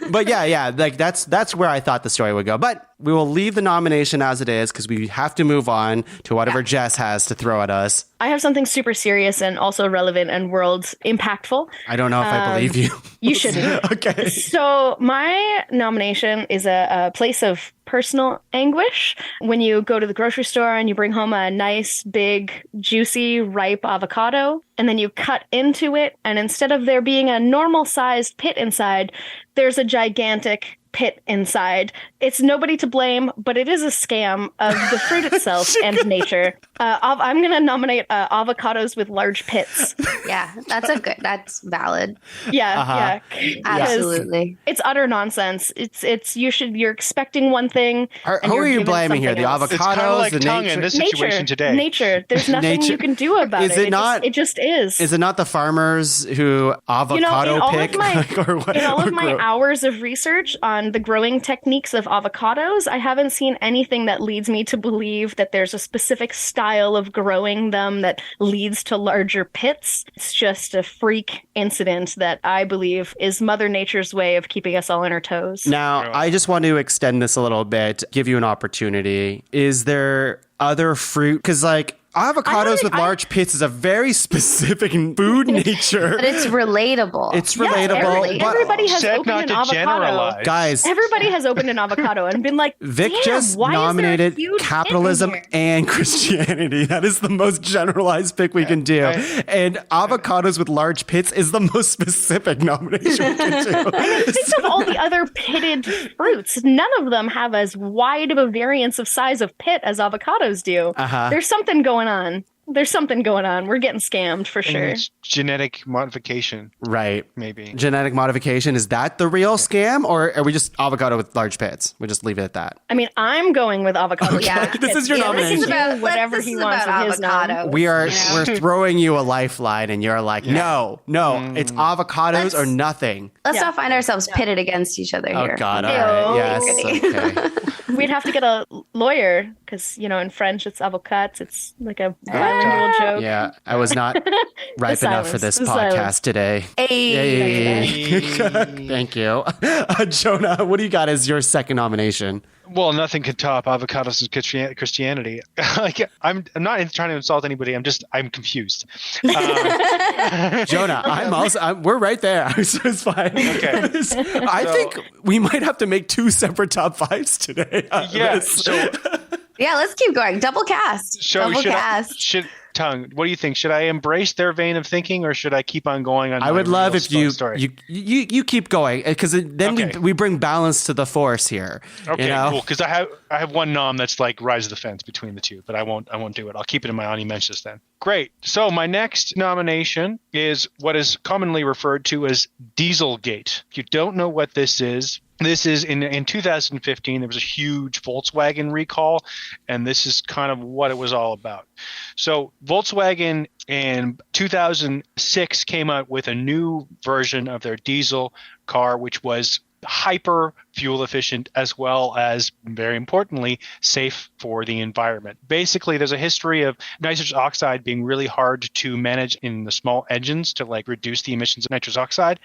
But yeah, like that's where I thought the story would go. But we will leave the nomination as it is because we have to move on to whatever Jess has to throw at us. I have something super serious and also relevant and world impactful. I don't know if I believe you. You shouldn't. Okay. So my nomination is a place of personal anguish. When you go to the grocery store and you bring home a nice, big, juicy, ripe avocado, and then you cut into it, and instead of there being a normal-sized pit inside, there's a gigantic pit inside. It's nobody to blame, but it is a scam of the fruit itself and nature. I'm going to nominate avocados with large pits. Yeah, that's valid. Yeah. Absolutely. It's utter nonsense. You're expecting one thing. Who are you blaming here? The avocados? It's kind of avocados, like the tongue nature? in this situation today. Nature. There's nothing you can do about it. It just is. Is it not the farmers who avocado pick? In all of my hours of research on the growing techniques of avocados, I haven't seen anything that leads me to believe that there's a specific style of growing them that leads to larger pits. It's just a freak incident that I believe is Mother Nature's way of keeping us all on our toes. Now, I just want to extend this a little bit, give you an opportunity. Is there other fruit? Because avocados with large pits is a very specific food nature. But it's relatable. It's relatable. Everybody has Said opened not an to avocado. generalize. Guys, Everybody has opened an avocado and been like, Vic damn, just why nominated is there a huge capitalism pit in here? and Christianity. That is the most generalized pick we can do. And avocados with large pits is the most specific nomination we can do. Think of all the other pitted fruits. None of them have as wide of a variance of size of pit as avocados do. There's something going on. We're getting scammed for sure. And it's genetic modification. Right. Maybe. Genetic modification. Is that the real scam? Or are we just avocado with large pits? We just leave it at that. I mean, I'm going with avocado. Okay. Yeah. This is your nomination. This is about Whatever he wants with his avocado. We're throwing you a lifeline and you're like, no, it's avocados or nothing. Let's not find ourselves pitted against each other here. Oh God. All right. Yes. Okay. We'd have to get a lawyer because, in French, it's avocat. It's like a bilingual joke. Yeah. I was not ripe enough for this podcast today. Hey. Thank you. Jonah, what do you got as your second nomination? Well, nothing could top avocados and Christianity. I'm not trying to insult anybody. I'm confused. Jonah, we're right there. It's fine. Okay. I think we might have to make two separate top fives today. Yeah, let's keep going. Double cast. Double cast. Tongue, what do you think? Should I embrace their vein of thinking, or should I keep on going on? I would love if you keep going, because then we bring balance to the force here. Okay, cool. Because I have one nom that's like rise of the fence between the two, but I won't do it. I'll keep it in my honorary mentions then. Great. So my next nomination is what is commonly referred to as Dieselgate. If you don't know what this is in 2015, there was a huge Volkswagen recall, and this is kind of what it was all about. So Volkswagen in 2006 came out with a new version of their diesel car, which was hyper fuel efficient as well as, very importantly, safe for the environment. Basically, there's a history of nitrous oxide being really hard to manage in the small engines to reduce the emissions of nitrous oxide.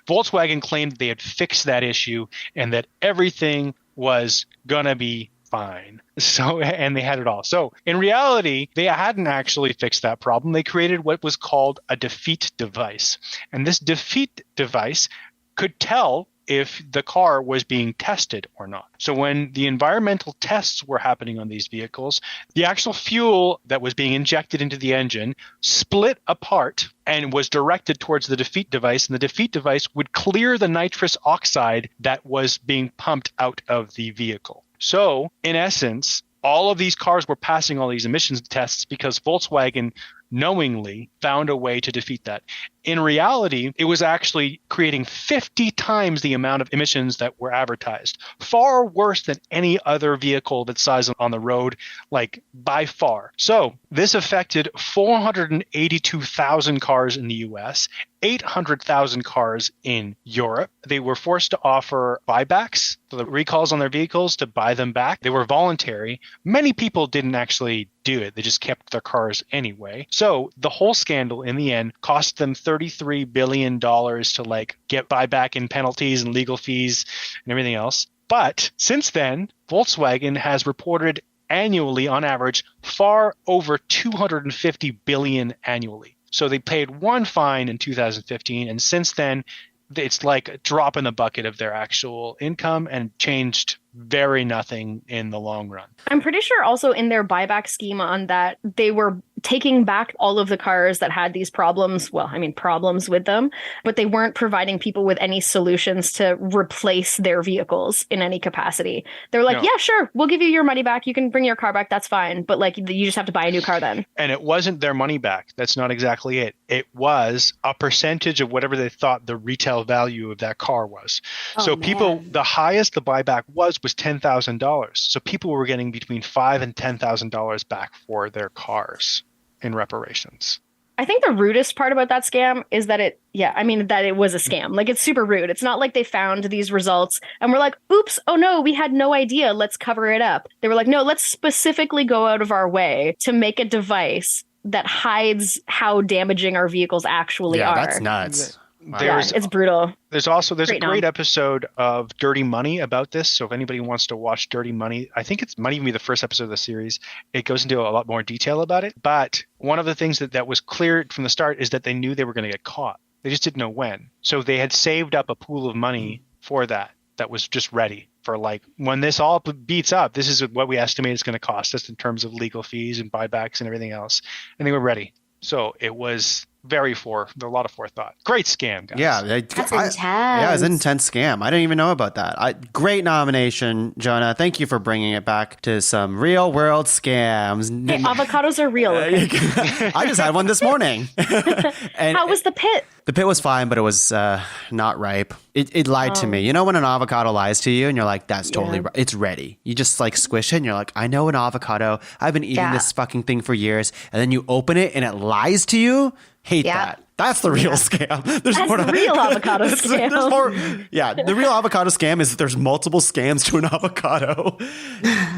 Volkswagen claimed that they had fixed that issue and that everything was gonna be fine. And they had it all. So in reality, they hadn't actually fixed that problem. They created what was called a defeat device. And this defeat device could tell if the car was being tested or not. So when the environmental tests were happening on these vehicles, the actual fuel that was being injected into the engine split apart and was directed towards the defeat device, and the defeat device would clear the nitrous oxide that was being pumped out of the vehicle. So in essence, all of these cars were passing all these emissions tests because Volkswagen knowingly found a way to defeat that. In reality, it was actually creating 50 times the amount of emissions that were advertised. Far worse than any other vehicle that size on the road, by far. So this affected 482,000 cars in the US, 800,000 cars in Europe. They were forced to offer buybacks, so the recalls on their vehicles, to buy them back. They were voluntary. Many people didn't actually do it. They just kept their cars anyway. So the whole scandal in the end cost them $33 billion to get buyback and penalties and legal fees and everything else. But since then, Volkswagen has reported annually, on average, far over 250 billion annually. So they paid one fine in 2015, and since then, it's like a drop in the bucket of their actual income and changed very nothing in the long run. I'm pretty sure also in their buyback scheme on that, they were taking back all of the cars that had these problems. Well, I mean, problems with them, but they weren't providing people with any solutions to replace their vehicles in any capacity. They're like, yeah, sure, we'll give you your money back. You can bring your car back. That's fine. But like, you just have to buy a new car then. And it wasn't their money back. That's not exactly it. It was a percentage of whatever they thought the retail value of that car was. So people, the highest the buyback was $10,000. So people were getting between $5,000 and $10,000 back for their cars in reparations. I think the rudest part about that scam is that it was a scam. Like, it's super rude. It's not like they found these results and were like, oops, oh no, we had no idea. Let's cover it up. They were like, no, let's specifically go out of our way to make a device that hides how damaging our vehicles actually are. Yeah, that's nuts. It's brutal. There's a great episode of Dirty Money about this. So if anybody wants to watch Dirty Money, I think it might even be the first episode of the series. It goes into a lot more detail about it. But one of the things that was clear from the start is that they knew they were going to get caught. They just didn't know when. So they had saved up a pool of money for that was just ready for, like, when this all beats up, this is what we estimate it's going to cost us in terms of legal fees and buybacks and everything else. And they were ready. So it was a lot of forethought. Great scam, guys. Yeah, that's intense. Yeah, it's an intense scam. I didn't even know about that. Great nomination, Jonah. Thank you for bringing it back to some real world scams. Hey, avocados are real. Okay? I just had one this morning. And how was the pit? The pit was fine, but it was not ripe. It lied to me. You know when an avocado lies to you and you're like, that's totally right. It's ready. You just like squish it and you're like, I know an avocado. I've been eating this fucking thing for years. And then you open it and it lies to you. Hate that. That's the real scam. That's the real avocado scam. The real avocado scam is that there's multiple scams to an avocado.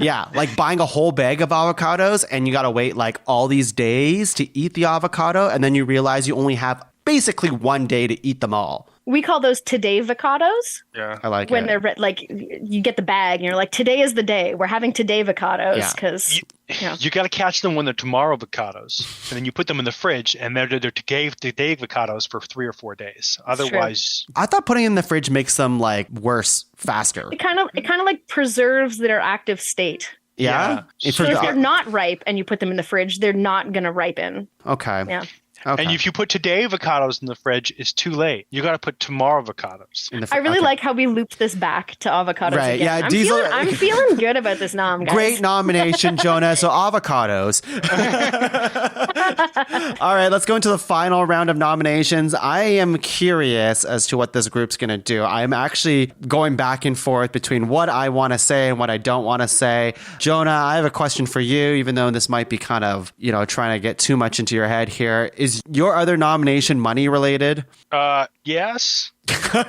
Yeah, like buying a whole bag of avocados and you got to wait like all these days to eat the avocado. And then you realize you only have basically one day to eat them all. We call those today avocados. Yeah, I like when it. They're like, you get the bag and you're like, today is the day. We're having today avocados because you got to catch them when they're tomorrow avocados, and then you put them in the fridge, and they're today avocados for 3 or 4 days. Otherwise, I thought putting in the fridge makes them like worse faster. It kind of like preserves their active state. Yeah. So if they're not ripe and you put them in the fridge, they're not going to ripen. Okay. Yeah. Okay. And if you put today avocados in the fridge, it's too late. You got to put tomorrow avocados in the fridge. I really like how we looped this back to avocados. Right? Again. Yeah, I'm feeling good about this nom, guys. Great nomination, Jonah. So avocados. All right, let's go into the final round of nominations. I am curious as to what this group's going to do. I'm actually going back and forth between what I want to say and what I don't want to say. Jonah, I have a question for you, even though this might be kind of, trying to get too much into your head here. Is your other nomination money related? Yes. Well,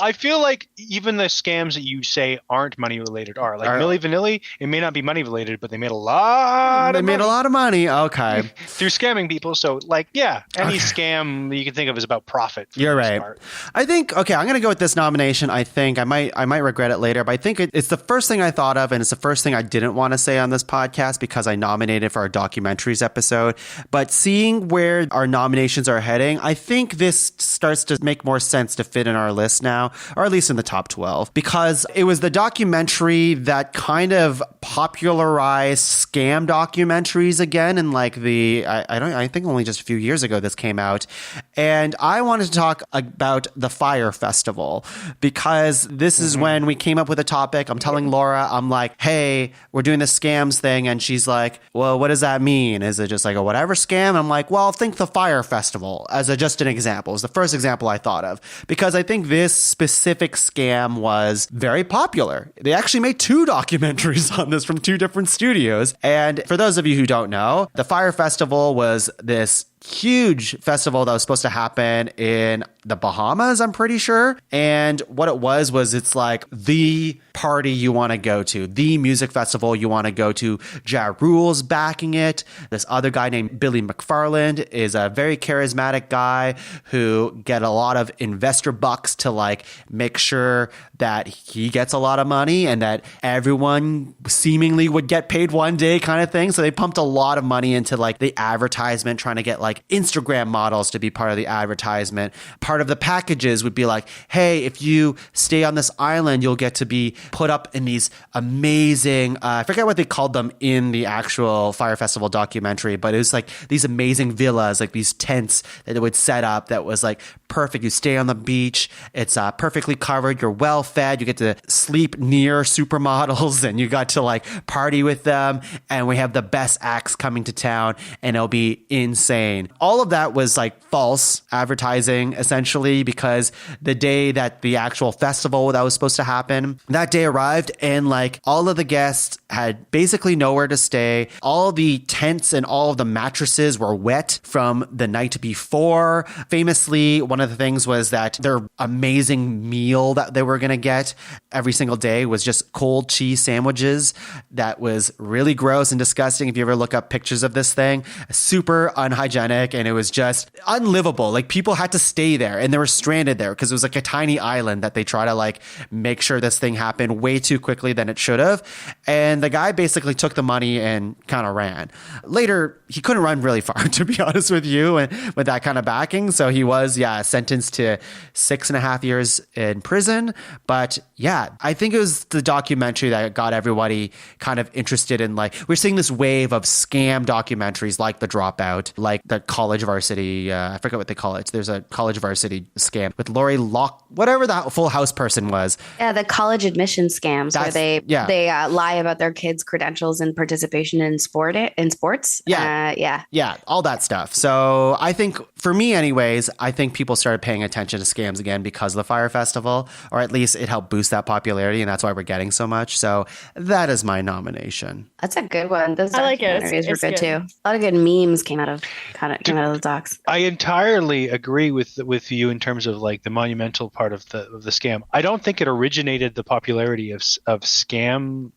I feel like even the scams that you say aren't money related are. Like Milli Vanilli, it may not be money related, but they made a lot of money. Okay. Through scamming people. So any scam that you can think of is about profit. You're right. Start. I think, I'm going to go with this nomination. I think I might regret it later, but I think it's the first thing I thought of, and it's the first thing I didn't want to say on this podcast because I nominated for our documentaries episode. But seeing where our nominations are heading, I think this starts to make more sense to fit in our list now, or at least in the top 12, because it was the documentary that kind of popularized scam documentaries again in like I think only just a few years ago this came out. And I wanted to talk about the Fyre Festival because this is when we came up with a topic. I'm telling Laura, I'm like, hey, we're doing this scams thing. And she's like, well, what does that mean? Is it just like a whatever scam? And I'm like, well, think the Fyre Festival as just an example. It's the first example I thought of because I think this specific scam was very popular. They actually made 2 documentaries on this from 2 different studios. And for those of you who don't know, the Fyre Festival was this huge festival that was supposed to happen in the Bahamas, I'm pretty sure. And what it was it's like the party you want to go to, the music festival you want to go to. Ja Rule's backing it. This other guy named Billy McFarland is a very charismatic guy who get a lot of investor bucks to like make sure that he gets a lot of money and that everyone seemingly would get paid one day kind of thing. So they pumped a lot of money into like the advertisement, trying to get like Instagram models to be part of the advertisement. Part of the packages would be like, hey, if you stay on this island, you'll get to be put up in these amazing, I forget what they called them in the actual Fire Festival documentary, but it was like these amazing villas, like these tents that they would set up that was like perfect. You stay on the beach. It's perfectly covered. You're well fed. You get to sleep near supermodels and you got to like party with them. And we have the best acts coming to town and it'll be insane. All of that was like false advertising essentially, because the day that the actual festival that was supposed to happen, that day arrived and like all of the guests had basically nowhere to stay. All the tents and all of the mattresses were wet from the night before. Famously, one of the things was that their amazing meal that they were going to get every single day was just cold cheese sandwiches. That was really gross and disgusting. If you ever look up pictures of this thing, super unhygienic, and it was just unlivable. Like people had to stay there and they were stranded there because it was like a tiny island that they try to like make sure this thing happened way too quickly than it should have. And the guy basically took the money and kind of ran. Later, he couldn't run really far, to be honest with you, and with that kind of backing. So he was, sentenced to 6.5 years in prison. But yeah, I think it was the documentary that got everybody kind of interested in, like, we're seeing this wave of scam documentaries like The Dropout, like the College Varsity, I forget what they call it. There's a College Varsity scam with Lori Lock, whatever that Full House person was. Yeah, the college admission scams where they lie about their kids' credentials and participation in sports. Yeah, all that stuff. So I think, for me anyways, I think people started paying attention to scams again because of the Fire Festival, or at least it helped boost that popularity, and that's why we're getting so much. So that is my nomination. That's a good one. Those I like it. documentaries were good too. A lot of good memes came out of those docs. I entirely agree with you in terms of like the monumental part of the scam. I don't think it originated the popularity of scam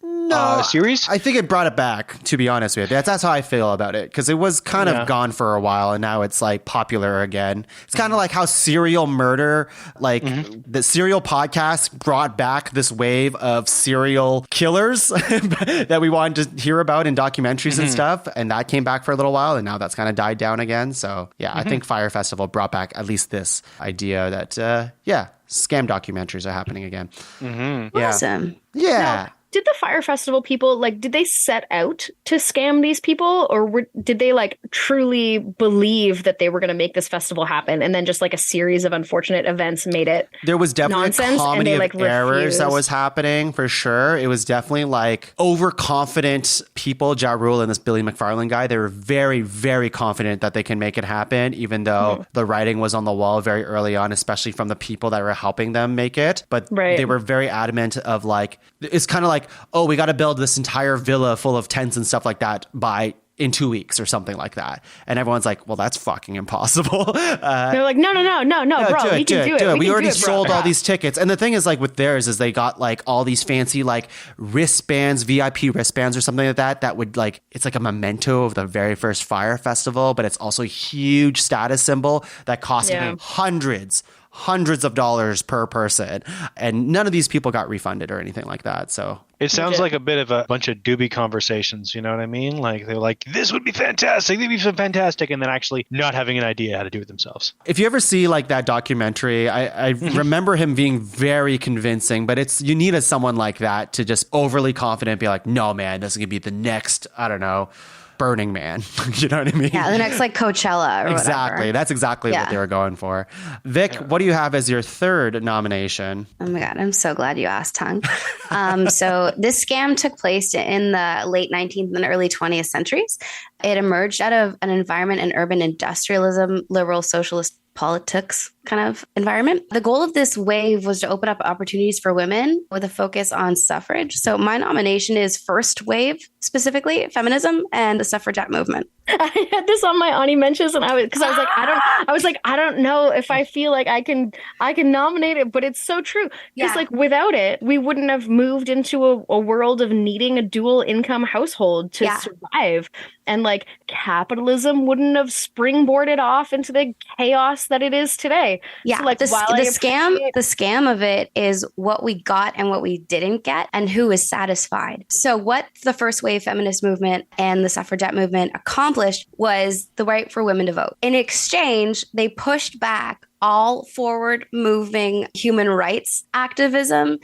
series. I think it brought it back, to be honest with you. That's how I feel about it, because it was kind of gone for a while and now it's like popular again. It's kind of like how serial murder, like the serial podcast brought back this wave of serial killers that we wanted to hear about in documentaries and stuff, and that came back for a little while and now that's kind of died down again. So yeah, I think Fire Festival brought back at least this idea that scam documentaries are happening again. Awesome. Yeah. Now, did the Fire Festival people, like, did they set out to scam these people, or did they like truly believe that they were going to make this festival happen, and then just like a series of unfortunate events made it There was definitely nonsense, a comedy and they, of errors that refused? was happening for sure. It was definitely like overconfident people. Ja Rule and this Billy McFarland guy, they were very, very confident that they can make it happen, even though the writing was on the wall very early on, especially from the people that were helping them make it. But they were very adamant of like, it's kind of like, oh, we got to build this entire villa full of tents and stuff like that in 2 weeks or something like that. And everyone's like, well, that's fucking impossible. They're like, no, bro, we can do it. We already sold all these tickets. And the thing is, like, with theirs is they got like all these fancy like wristbands, VIP wristbands or something like that, that would like, it's like a memento of the very first Fire Festival, but it's also a huge status symbol that cost hundreds of dollars per person, and none of these people got refunded or anything like that. So it sounds like a bit of a bunch of doobie conversations, you know what I mean? Like they're like, this would be fantastic, they'd be so fantastic, and then actually not having an idea how to do it themselves. If you ever see like that documentary, I remember him being very convincing, but you need someone like that to just overly confident be like, no man, this is gonna be the next, I don't know, Burning Man. You know what I mean? Yeah, the next like Coachella or exactly. whatever. That's exactly what they were going for. Vic, what do you have as your third nomination? Oh my God, I'm so glad you asked, Tung. So this scam took place in the late 19th and early 20th centuries. It emerged out of an environment in urban industrialism, liberal socialist politics. kind of environment. The goal of this wave was to open up opportunities for women with a focus on suffrage. So my nomination is first wave, specifically feminism and the suffragette movement. I had this on my Ani Mentions, and I was I don't know if I feel like I can nominate it, but it's so true. Because like without it, we wouldn't have moved into a world of needing a dual income household to survive. And like capitalism wouldn't have springboarded off into the chaos that it is today. Yeah, so, like the scam of it is what we got and what we didn't get, and who is satisfied. So what the first wave feminist movement and the suffragette movement accomplished was the right for women to vote. In exchange, they pushed back all forward moving human rights activism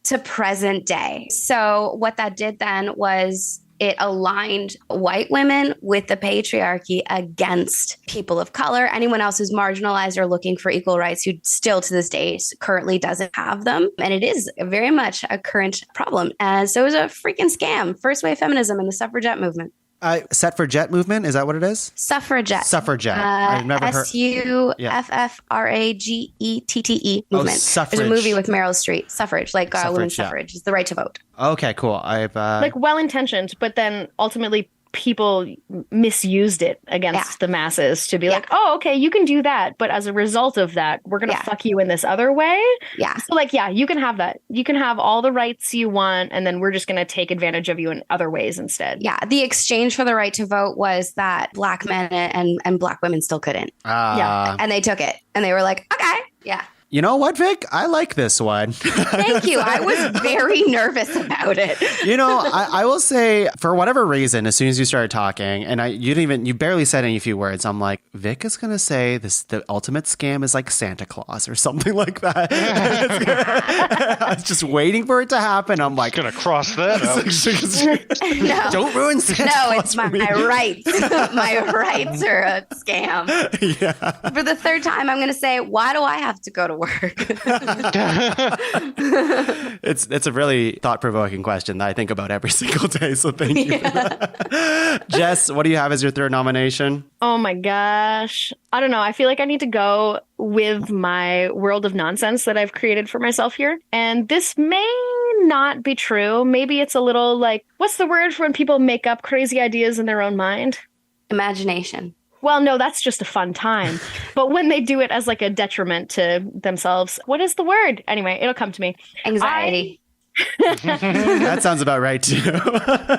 to present day. So what that did then was it aligned white women with the patriarchy against people of color, anyone else who's marginalized or looking for equal rights who still to this day currently doesn't have them. And it is very much a current problem. And so it was a freaking scam. First wave feminism and the suffragette movement. Suffragette movement, is that what it is? Suffragette. Suffragette. I've never heard. SUFFRAGETTE movement. Suffrage. There's a movie with Meryl Streep. Suffrage, like women's suffrage. It's the right to vote. Okay, cool. I've like well-intentioned, but then ultimately people misused it against the masses to be like, oh, okay, you can do that. But as a result of that, we're going to fuck you in this other way. Yeah. So like, you can have that. You can have all the rights you want. And then we're just going to take advantage of you in other ways instead. Yeah. The exchange for the right to vote was that Black men and Black women still couldn't. And they took it and they were like, okay. Yeah. You know what, Vic? I like this one. Thank you. I was very nervous about it. You know, I will say, for whatever reason, as soon as you started talking, and you barely said any few words, I'm like, Vic is going to say the ultimate scam is like Santa Claus or something like that. I was just waiting for it to happen. I'm like, going to cross that out. No. Don't ruin Santa Claus. No, it's my rights. My rights are a scam. Yeah. For the third time, I'm going to say, why do I have to go to work? It's a really thought-provoking question that I think about every single day, so thank you for that. Jess, what do you have as your third nomination? Oh my gosh. I don't know. I feel like I need to go with my world of nonsense that I've created for myself here. And this may not be true. Maybe it's a little like, what's the word for when people make up crazy ideas in their own mind? Imagination. Well, no, that's just a fun time. But when they do it as like a detriment to themselves, what is the word? Anyway, it'll come to me. Anxiety. That sounds about right, too.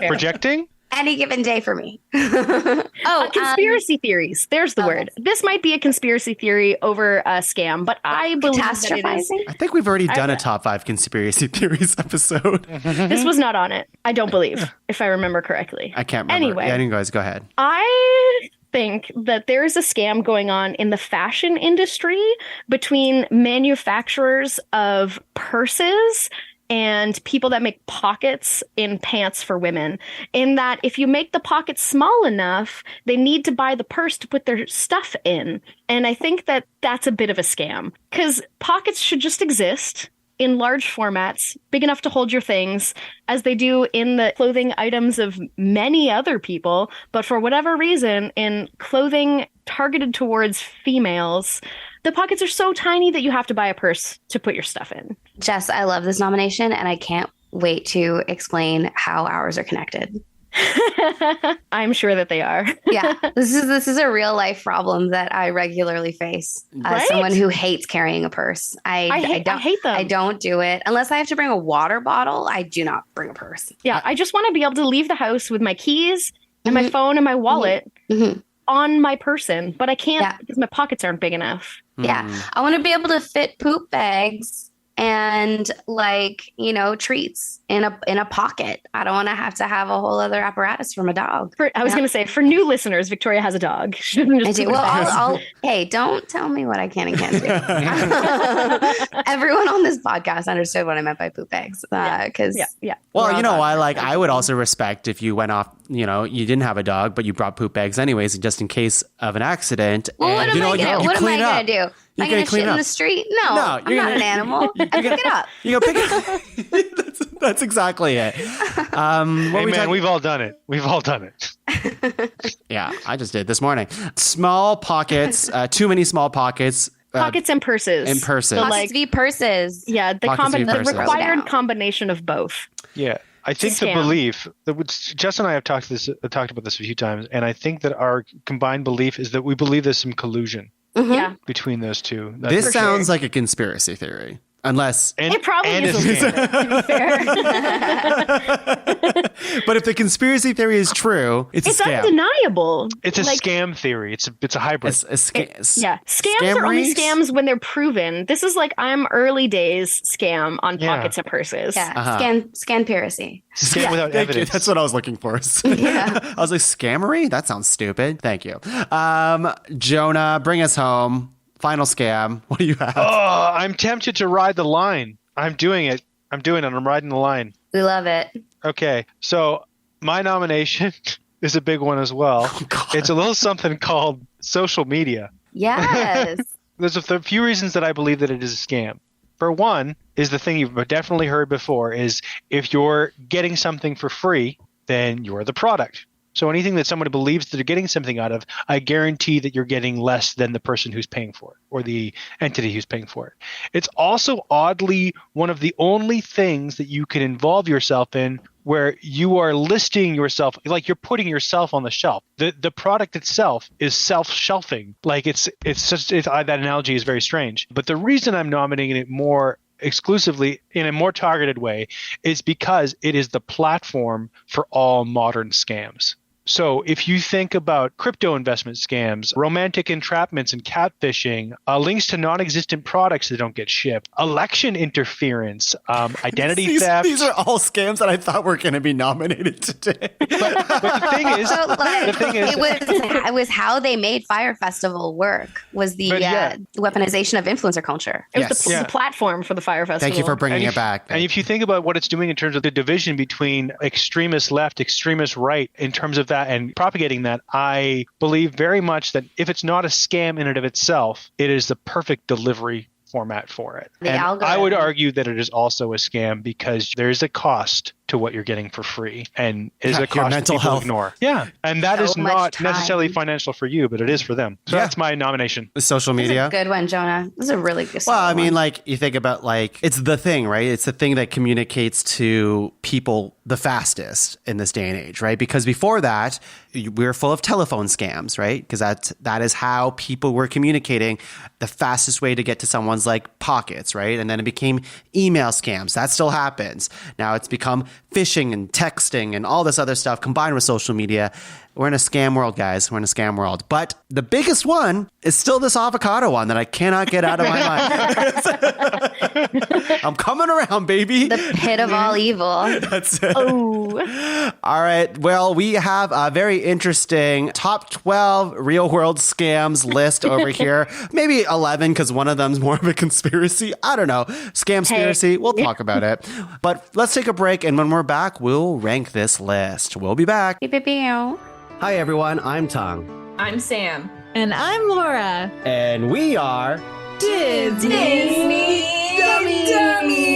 Projecting? Any given day for me. Conspiracy theories. There's the word. This might be a conspiracy theory over a scam, but I believe that it is. I think we've already done a top 5 conspiracy theories episode. This was not on it. I don't believe, if I remember correctly. I can't remember. Anyway. Anyways, go ahead. I think that there is a scam going on in the fashion industry between manufacturers of purses and people that make pockets in pants for women, in that if you make the pockets small enough, they need to buy the purse to put their stuff in. And I think that that's a bit of a scam, because pockets should just exist in large formats, big enough to hold your things, as they do in the clothing items of many other people. But for whatever reason, in clothing targeted towards females, the pockets are so tiny that you have to buy a purse to put your stuff in. Jess, I love this nomination, and I can't wait to explain how ours are connected. I'm sure that they are. Yeah, this is a real life problem that I regularly face. Right? Someone who hates carrying a purse. I hate them. I don't do it unless I have to bring a water bottle. I do not bring a purse. Yeah, I just want to be able to leave the house with my keys and my phone and my wallet on my person, but I can't because my pockets aren't big enough. Yeah, I want to be able to fit poop bags and treats in a pocket. I don't want to have a whole other apparatus from a dog. I was going to say, for new listeners, Victoria has a dog. I do. Well, hey, don't tell me what I can and can't do. Everyone on this podcast understood what I meant by poop bags. Well, I would also respect if you went off, you didn't have a dog, but you brought poop bags anyways, just in case of an accident. Well, what am I going to do? Am I going to shit in the street? No, I'm not an animal. I pick it up. You go pick it up. That's exactly it. We've all done it. We've all done it. Yeah, I just did this morning. Small pockets, too many small pockets. Pockets and purses. And purses. So, Pockets v purses. yeah, the Pockets v the purses. required combination of both. Yeah. I think the scam. belief that Jess and I have talked about this a few times, and I think that our combined belief is that we believe there's some collusion Yeah. between those two. That's This for sounds sure. like a conspiracy theory. Unless, It probably and is a a scam. to be fair. but if the conspiracy theory is true, it's a It's scam. undeniable. It's a Like, scam theory. It's a hybrid. It's a scam. Yeah, scams are only Scammeries? scams when they're proven. This is like I'm early days scam on Yeah. pockets and purses. Yeah. Uh-huh. Scan piracy. Scam without Thank you. evidence. That's what I was looking for. Yeah. I was like, scammery? That sounds stupid. Thank you. Jonah, bring us home. Final scam. What do you have? Oh, I'm tempted to ride the line. I'm doing it. I'm riding the line. We love it. Okay, so my nomination is a big one as well. Oh, God. It's a little something called social media. Yes. There's a few reasons that I believe that it is a scam. For one, is the thing you've definitely heard before, is if you're getting something for free, then you're the product. So anything that somebody believes that they're getting something out of, I guarantee that you're getting less than the person who's paying for it or the entity who's paying for it. It's also oddly one of the only things that you can involve yourself in where you are listing yourself, like you're putting yourself on the shelf. The product itself is self-shelfing. Like that analogy is very strange. But the reason I'm nominating it more exclusively in a more targeted way is because it is the platform for all modern scams. So if you think about crypto investment scams, romantic entrapments and catfishing, links to non-existent products that don't get shipped, election interference, identity theft. These are all scams that I thought were going to be nominated today. But the thing is, So, like, the thing is, it was how they made Fire Festival work. Was the But yeah. weaponization of influencer culture. It was Yes. the platform for the Fire Festival. Thank you for bringing And it back. And if you think about what it's doing in terms of the division between extremist left, extremist right, in terms of that and propagating that, I believe very much that if it's not a scam in and of itself, it is the perfect delivery format for it. The And I would algorithm. argue that it is also a scam because there is a cost to what you're getting for free, and is Yeah, a your cost that mental people health. ignore. Yeah, and that So is much not time. necessarily financial for you, but it is for them. So Yeah. that's my nomination. Social This is media. a good one, Jonah. This is a really good Well, I mean, one. like, you think about, like, it's the thing, right? It's the thing that communicates to people the fastest in this day and age, right? Because before that, we were full of telephone scams, right? Because that is how people were communicating, the fastest way to get to someone's, like, pockets, right? And then it became email scams. That still happens. Now it's become phishing and texting and all this other stuff combined with social media. We're in a scam world, guys. We're in a scam world. But the biggest one is still this avocado one that I cannot get out of my mind. I'm coming around, baby. the pit of all evil. That's it. Oh, All right. Well, we have a very interesting top 12 real world scams list over here. Maybe 11 because one of them's more of a conspiracy. I don't know. Scamspiracy. We'll talk about it. But let's take a break. And when we're back, we'll rank this list. We'll be back. Beep, beep, beep. Hi, everyone. I'm Tuong. I'm Sam. And I'm Laura. And we are Disney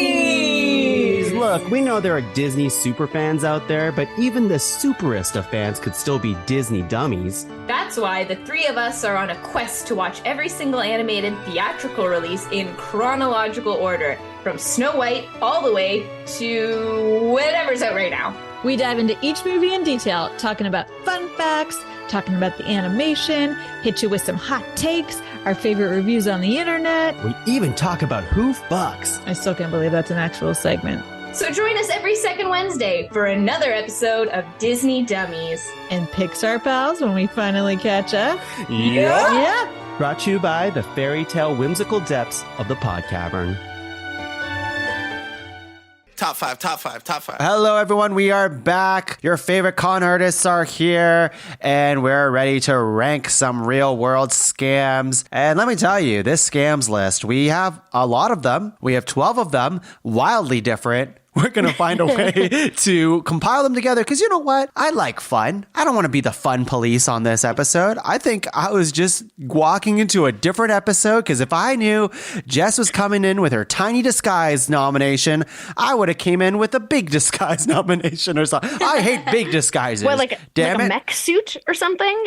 Dummies. Look, we know there are Disney superfans out there, but even the superest of fans could still be Disney dummies. That's why the three of us are on a quest to watch every single animated theatrical release in chronological order, from Snow White all the way to whatever's out right now. We dive into each movie in detail, talking about fun facts, talking about the animation, hit you with some hot takes, our favorite reviews on the internet. We even talk about who fucks. I still can't believe that's an actual segment. So join us every second Wednesday for another episode of Disney Dummies. And Pixar pals when we finally catch up. Yeah. Brought to you by the fairy tale whimsical depths of the pod cavern. Top five, top five, top five. Hello, everyone. We are back. Your favorite con artists are here, and we're ready to rank some real world scams. And let me tell you, this scams list, we have a lot of them. We have 12 of them, wildly different, We're going to find a way to compile them together because you know what? I like fun. I don't want to be the fun police on this episode. I think I was just walking into a different episode because if I knew Jess was coming in with her tiny disguise nomination, I would have came in with a big disguise nomination or something. I hate big disguises. What, like Damn a it. mech suit or something?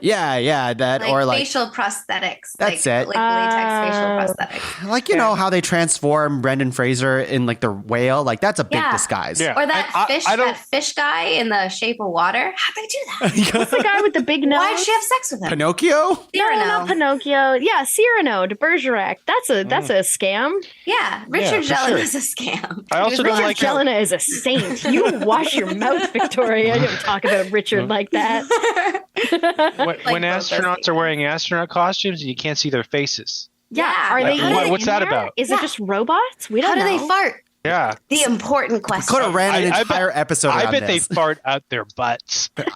Yeah, that Like or like facial prosthetics. That's like, it. Like latex facial prosthetics. like you know how they transform Brendan Fraser in like the whale, like that's a big Yeah. disguise. Yeah. Or that I don't- that fish guy in The Shape of Water. How'd they do that? What's the guy with the big nose? Why'd she have sex with him? Pinocchio? No, Cyrano. not Pinocchio. Yeah, Cyrano de Bergerac. That's a scam. Yeah, Richard for Jelena sure. is a scam. I also don't Richard like how- Jelena is a saint. You wash your mouth, Victoria. You don't talk about Richard like that. when both those astronauts are wearing astronaut costumes and you can't see their faces. Yeah, Yeah, are like, they? how do even they- what's that in there? about? Is Yeah. it just robots? We How don't do know. they fart? Yeah. The important question. Could have ran an I entire episode I around bet this. they fart out their butts. Prove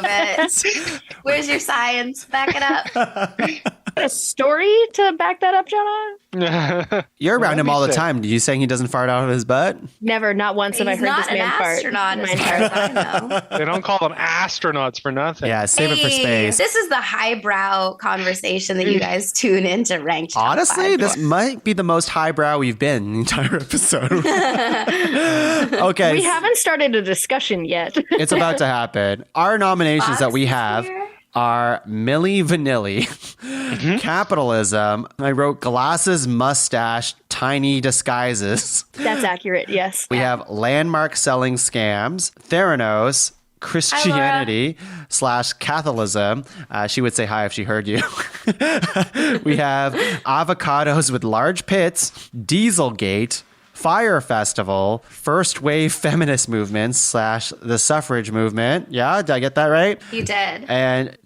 it. Where's your science? Back it up. A story to back that up, Jonah? You're around him all the sick. time. Are you saying he doesn't fart out of his butt? Never, not once have I He's heard not this an man fart. astronaut in as my far entire as I know. They don't call them astronauts for nothing. Yeah, save it for Hey, space. This is the highbrow conversation that you guys tune in to Ranked Top Honestly, 5 this for. might be the most highbrow we've been in the entire episode. Okay, We haven't started a discussion yet. it's about to happen. Our nominations that we Fox is have here. are Milli Vanilli, Capitalism. I wrote Glasses, Mustache, Tiny Disguises. That's accurate, yes. We have Landmark Selling Scams, Theranos, Christianity / Catholicism. She would say hi if she heard you. We have Avocados with Large Pits, Dieselgate, Fire Festival, First Wave Feminist Movement / the Suffrage Movement. Yeah, did I get that right? You did. And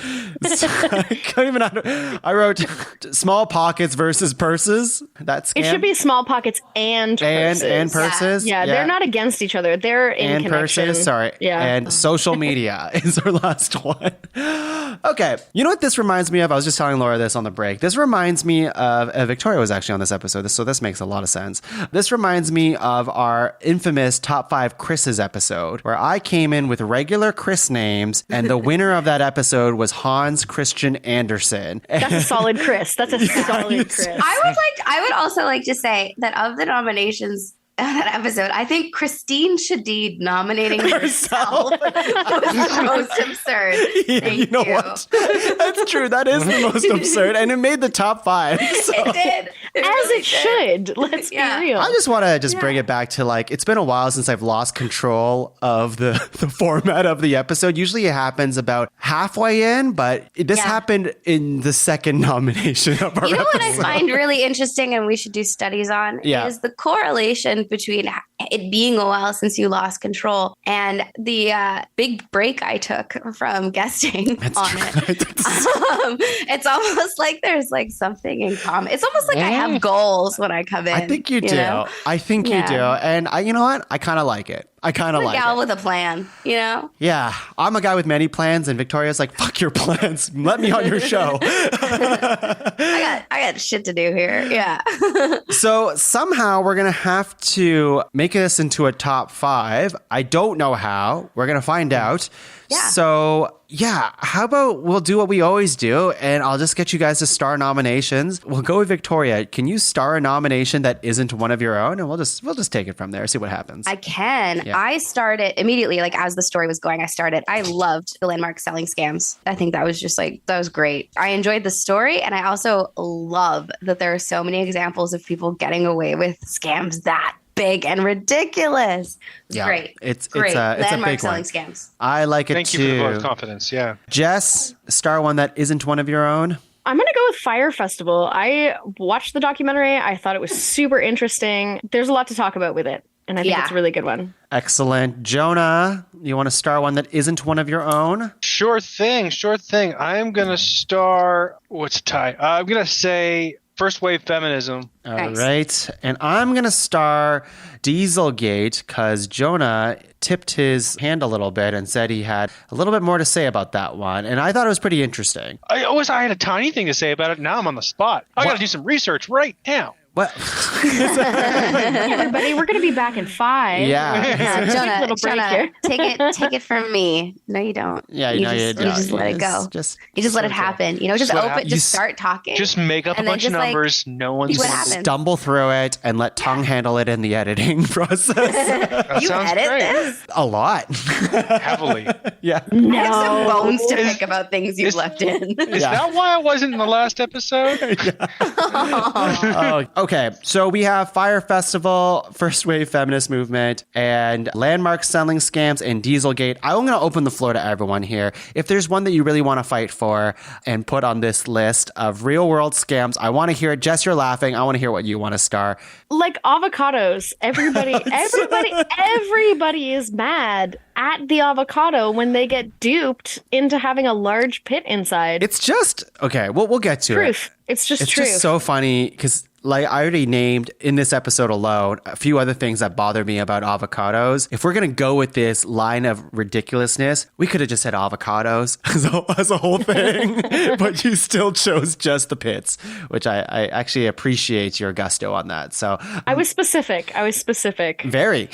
I can't even. I wrote Small Pockets versus Purses. That's It should be small pockets and purses. and purses. Yeah, they're not against each other. They're in and connection. purses. Sorry. Yeah. And social media is our last one. Okay. You know what this reminds me of? I was just telling Laura this on the break. This reminds me of Victoria was actually on this episode, so this makes a lot of sense. This reminds me of our infamous Top 5 Chris's episode, where I came in with regular Chris names, and the winner of that episode was Hans Christian Andersen. That's a solid Chris. That's a solid Chris. I would also like to say that of the nominations of that episode, I think Christine Shadid nominating herself was the most absurd. Yeah, Thank you know what? That's true. That is the most absurd, and it made the top 5. So. It did. As really it should. Let's Yeah. be real. I just want to bring it back to like, it's been a while since I've lost control of the format of the episode. Usually it happens about halfway in, but this Yeah. happened in the second nomination of our You know what I episode. find really interesting and we should do studies on Yeah. is the correlation between it being a while since you lost control and the big break I took from guesting on it. It's almost like there's like something in common. It's almost like I have goals when I come in. I think you do. know? I think you Yeah. do. And you know what? I kind of like it. I kind of I'm a like gal it. with a plan, you know? Yeah, I'm a guy with many plans, and Victoria's like, fuck your plans. Let me on your show. I got shit to do here. Yeah. So somehow we're going to have to make this into a top 5. I don't know how. We're going to find out. Yeah. So yeah, how about we'll do what we always do, and I'll just get you guys to star nominations. We'll go with Victoria. Can you star a nomination that isn't one of your own? And we'll just take it from there, see what happens. I can. Yeah. I started immediately, like as the story was going, I loved the Landmark Selling Scams. I think that was that was great. I enjoyed the story. And I also love that there are so many examples of people getting away with scams that big and ridiculous. It's Yeah, great. it's great. a Landmark big Selling one. Scams. I like it Thank too. you for the vote of confidence. Yeah. Jess, star one that isn't one of your own. I'm going to go with Fire Festival. I watched the documentary. I thought it was super interesting. There's a lot to talk about with it. And I think Yeah. it's a really good one. Excellent. Jonah, you want to star one that isn't one of your own? Sure thing. I'm going to star, what's a tie? I'm going to say First Wave Feminism. All Nice. right. And I'm going to star Dieselgate because Jonah tipped his hand a little bit and said he had a little bit more to say about that one. And I thought it was pretty interesting. I had a tiny thing to say about it. Now I'm on the spot. I got to do some research right now. What? Hey, everybody, we're going to be back in 5. Yeah. Take a little break here. take it from me. No, you don't. Yeah, you know just, you you don't. just let it go. You just let it happen. You know, just open, just start talking. Just make up a bunch of numbers. No one's what happens. Stumble through it and let Tuong handle it in the editing process. That You sounds edit great. this? A lot. Heavily. Yeah. I have some bones to pick about things you've left in. Is that why I wasn't in the last episode? Oh, okay, so we have Fire Festival, First Wave Feminist Movement, and Landmark Selling Scams and Dieselgate. I'm going to open the floor to everyone here. If there's one that you really want to fight for and put on this list of real world scams, I want to hear it. Jess, you're laughing. I want to hear what you want to star. Like avocados. Everybody is mad at the avocado when they get duped into having a large pit inside. It's just, okay, we'll get to truth. it. It's just It's truth. just so funny because, like, I already named in this episode alone a few other things that bother me about avocados. If we're going to go with this line of ridiculousness, we could have just said avocados as a whole thing, but you still chose just the pits, which I actually appreciate your gusto on that. So I was specific. very.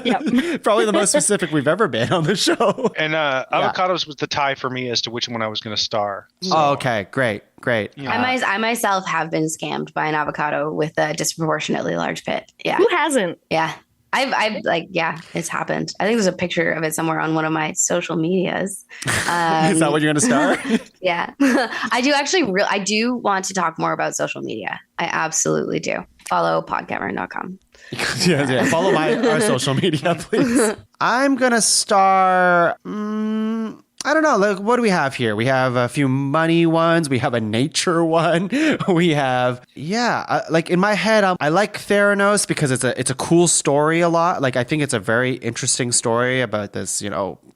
Yep. Probably the most specific we've ever been on the show. And avocados was the tie for me as to which one I was going to star. So, Oh, okay. Great. I myself have been scammed by an avocado with a disproportionately large pit. Yeah. Who hasn't? Yeah. I've like, yeah, it's happened. I think there's a picture of it somewhere on one of my social medias. Is that what you're going to star? Yeah. I do want to talk more about social media. I absolutely do. Follow podcatburn.com. Yeah. Follow our social media, please. I'm going to star... I don't know. Like, what do we have here? We have a few money ones. We have a nature one. We have, like in my head, I like Theranos because it's a cool story a lot. Like, I think it's a very interesting story about this,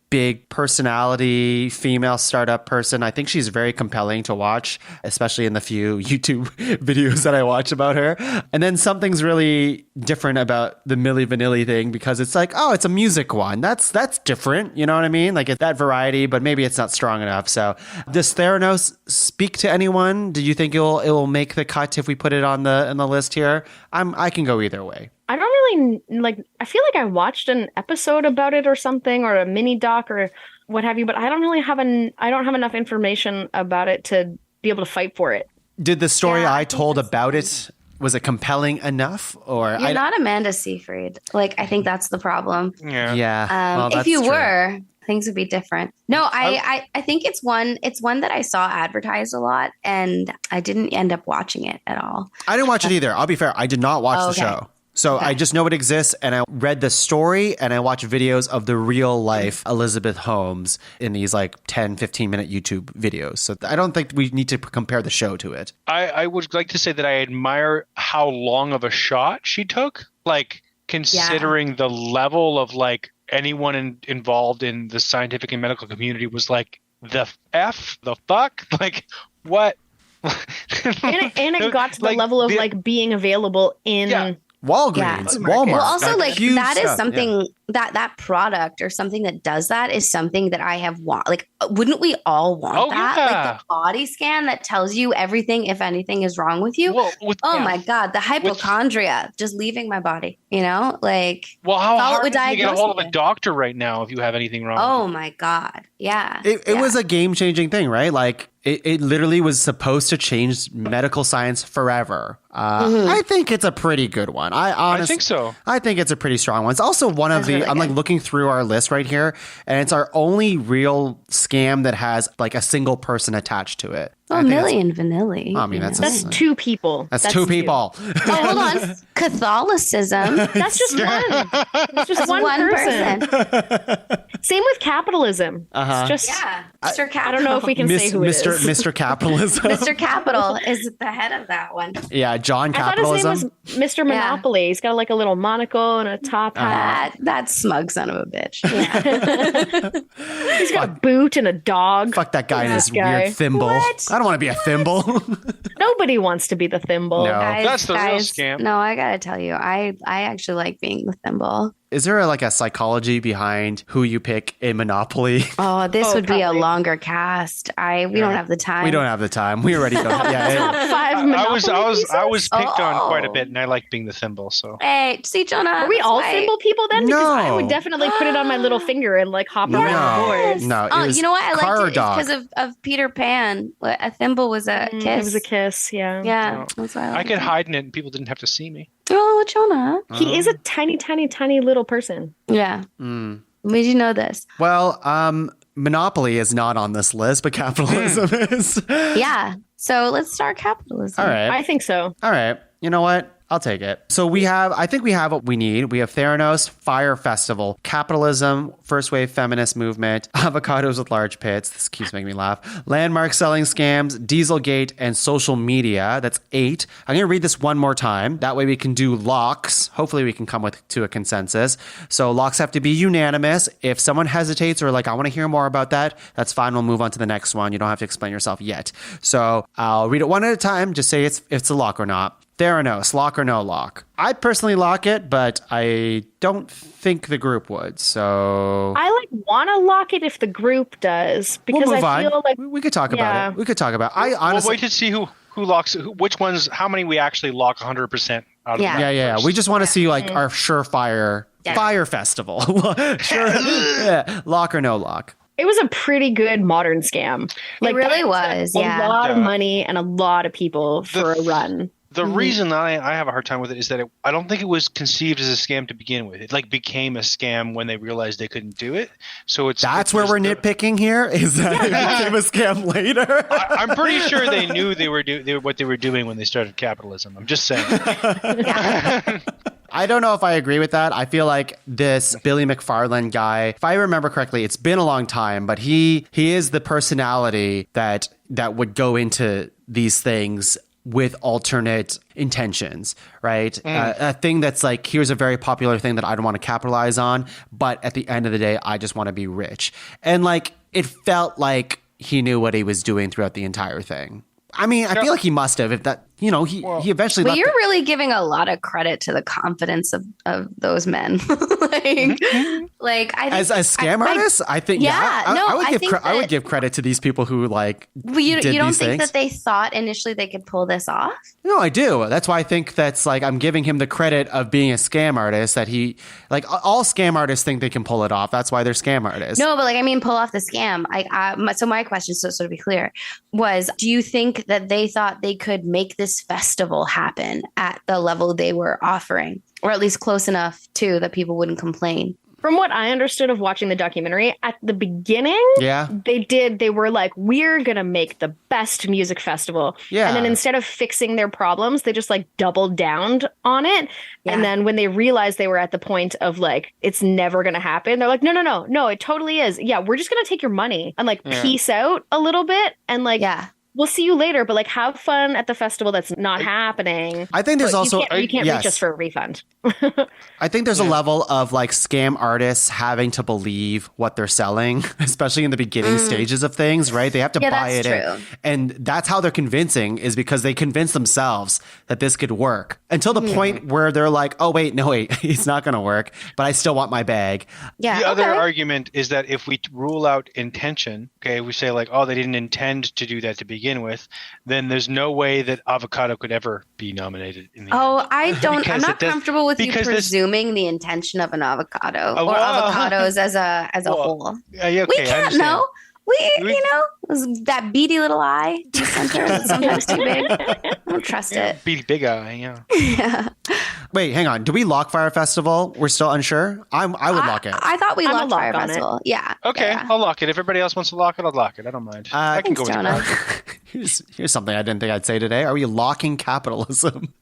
big personality female startup person. I think she's very compelling to watch, especially in the few YouTube videos that I watch about her. And then something's really different about the Milli Vanilli thing because it's like, oh, it's a music one. That's different. You know what I mean? Like it's that variety, but maybe it's not strong enough. So does Theranos speak to anyone? Do you think it will make the cut if we put it on the list here? I can go either way. I don't really I feel like I watched an episode about it or something, or a mini doc or what have you, but I don't really have enough information about it to be able to fight for it. Did the story I told about it, was it compelling enough? Or You're not Amanda Seyfried. Like, I think that's the problem. Yeah. Well, if you true. were, things would be different. No, I think it's one that I saw advertised a lot and I didn't end up watching it at all. I didn't watch it either. I'll be fair. I did not watch the show. So I just know it exists, and I read the story, and I watched videos of the real life Elizabeth Holmes in these like 10, 15-minute YouTube videos. So I don't think we need to compare the show to it. I would like to say that I admire how long of a shot she took, like considering the level of like anyone involved in the scientific and medical community was like, the fuck? Like, what? and it got to the level of like being available in... Walgreens, Walmart. Well, also like that is something that product or something that does that is something that I have like, wouldn't we all want that? Yeah. Like the body scan that tells you everything, if anything is wrong with you. Well, my God, the hypochondria just leaving my body, like. Well, how hard is it to get a hold of me. a doctor right now if you have anything wrong? Oh my God. Yeah. It was a game-changing thing, right? Like it literally was supposed to change medical science forever. I think it's a pretty good one. I think so. I think it's a pretty strong one. It's also one of the, I'm like looking through our list right here, and it's our only real scam that has like a single person attached to it. Oh, Milli and Vanilli. I mean, that's two people. That's two people. Oh, hold on. Catholicism. That's just one. It's just one person. Same with capitalism. It's just Mr. Capital. I don't know if we can say who it is. Mr. Capitalism. Mr. Capital is the head of that one. Yeah, John I thought Capitalism. his name was Mr. Monopoly. He's got like a little monocle and a top hat. That smug son of a bitch. Yeah. He's got a boot and a dog. Fuck that guy and his weird thimble. What? I don't want to be a thimble. Nobody wants to be the thimble. No. That's the real scam. No, I gotta tell you, I actually like being the thimble. Is there a psychology behind who you pick in Monopoly? Oh, this would be a probably. longer cast. We don't have the time. We don't have the time. We already don't. Top 5 I Monopoly was picked on quite a Oh. bit, and I like being the thimble. So Hey, see, Jonah. Are we all thimble people then? Because I No. would definitely put it on my little finger and hop around the board. No. Oh, It was you know what? I car or liked it dog? because of Peter Pan. A thimble was a kiss. It was a kiss, yeah. Yeah, No. that's why I I liked could it. hide in it, and people didn't have to see me. Oh, Jonah. He is a tiny, tiny, tiny little person. Yeah. Mm. Did you know this? Well, Monopoly is not on this list, but capitalism is. Yeah. So let's start capitalism. All right. I think so. All right. You know what? I'll take it. So I think we have what we need. We have Theranos, Fire Festival, capitalism, first wave feminist movement, avocados with large pits. This keeps making me laugh. Landmark selling scams, Dieselgate, and social media. That's 8. I'm going to read this one more time. That way we can do locks. Hopefully we can come to a consensus. So locks have to be unanimous. If someone hesitates or I want to hear more about that, that's fine. We'll move on to the next one. You don't have to explain yourself yet. So I'll read it one at a time. Just say if it's a lock or not. Theranos, lock or no lock? I personally lock it, but I don't think the group would. So I want to lock it if the group does because we'll move I feel on. like We could talk Yeah. about it. We could talk about it. I honestly, We'll wait to see who locks which ones. How many we actually lock 100% out of. Yeah. yeah. We just want to see our surefire fire festival. Sure, yeah. Lock or no lock. it was a pretty good modern scam. It really was. A Yeah. lot of Yeah. money and a lot of people for a run. The reason I have a hard time with it is that I don't think it was conceived as a scam to begin with. It became a scam when they realized they couldn't do it. So That's where we're nitpicking here. Is that it became a scam later? I'm pretty sure they knew what they were doing when they started capitalism. I'm just saying. I don't know if I agree with that. I feel like this Billy McFarland guy, if I remember correctly, it's been a long time, but he is the personality that would go into these things with alternate intentions, right? A thing that's here's a very popular thing that I don't want to capitalize on, but at the end of the day, I just want to be rich. And it felt like he knew what he was doing throughout the entire thing. I mean, I feel like he must have. If that, he eventually. But left you're really giving a lot of credit to the confidence of those men. I think as scam artists, I think I would give credit to these people who you did don't these think things. that they thought initially they could pull this off? No, I do. That's why I think that's I'm giving him the credit of being a scam artist. That he all scam artists think they can pull it off. That's why they're scam artists. No, but pull off the scam. So my question, so to be clear, was: do you think that they thought they could make this festival happen at the level they were offering, or at least close enough to that people wouldn't complain? From what I understood of watching the documentary, at the beginning, they were like, we're going to make the best music festival. Yeah. And then instead of fixing their problems, they just doubled down on it. Yeah. And then when they realized they were at the point of it's never going to happen, they're like, no, it totally is. Yeah, we're just going to take your money and peace out a little bit. And we'll see you later, but have fun at the festival that's not happening. I think there's also you can't reach us for a refund. I think there's a level of scam artists having to believe what they're selling, especially in the beginning stages of things, right? They have to buy it in. And that's how they're convincing, is because they convince themselves that this could work until the point where they're like, oh, wait, it's not going to work, but I still want my bag. Yeah. The other argument is that if we rule out intention, we say they didn't intend to do that to begin with, then there's no way that avocado could ever be nominated in the end. I'm not comfortable with you presuming the intention of an avocado or avocados as a whole. Okay, we can't know. We that beady little eye in the center is sometimes too big. I don't trust it. Beady big eye, yeah. Yeah. Wait, hang on. Do we lock Fire Festival? We're still unsure? I would lock it. I thought we I'm a locked lock Fire on Festival. Yeah. Okay, Yeah. I'll lock it. If everybody else wants to lock it, I'll lock it. I don't mind. I can Thanks, go with Jonah. you. Here's something I didn't think I'd say today. Are we locking capitalism?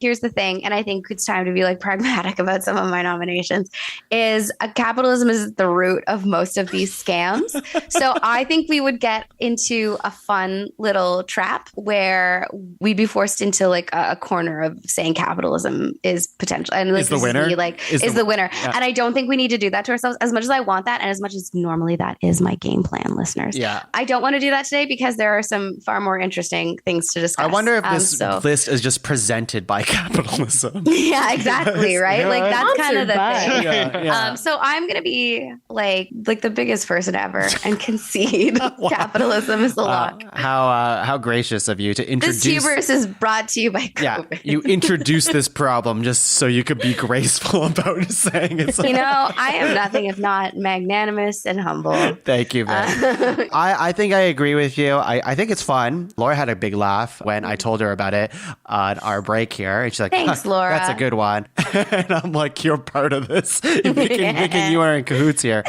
here's the thing, and I think it's time to be like pragmatic about some of my nominations, is capitalism is the root of most of these scams. So I think we would get into a fun little trap where we'd be forced into like a corner of saying capitalism is potential and like, is the winner. Is the winner. Yeah. And I don't think we need to do that to ourselves as much as I want that. And as much as normally that is my game plan, listeners. Yeah. I don't want to do that today because there are some far more interesting things to discuss. I wonder if this list is just presented by capitalism. Yeah, exactly. Right. Like that's kind of the thing. Yeah. So I'm going to be like the biggest person ever and concede capitalism is the lock. How gracious of you to introduce. This hubris is brought to you by COVID. Yeah, you introduced this problem just so you could be graceful about saying it. You know, I am nothing if not magnanimous and humble. Thank you, man. I think I agree with you. I think it's fun. Laura had a big laugh when I told her about it on our break here. And she's like, thanks, Laura. That's a good one. And I'm like, you're part of this. Vic, you are in cahoots here.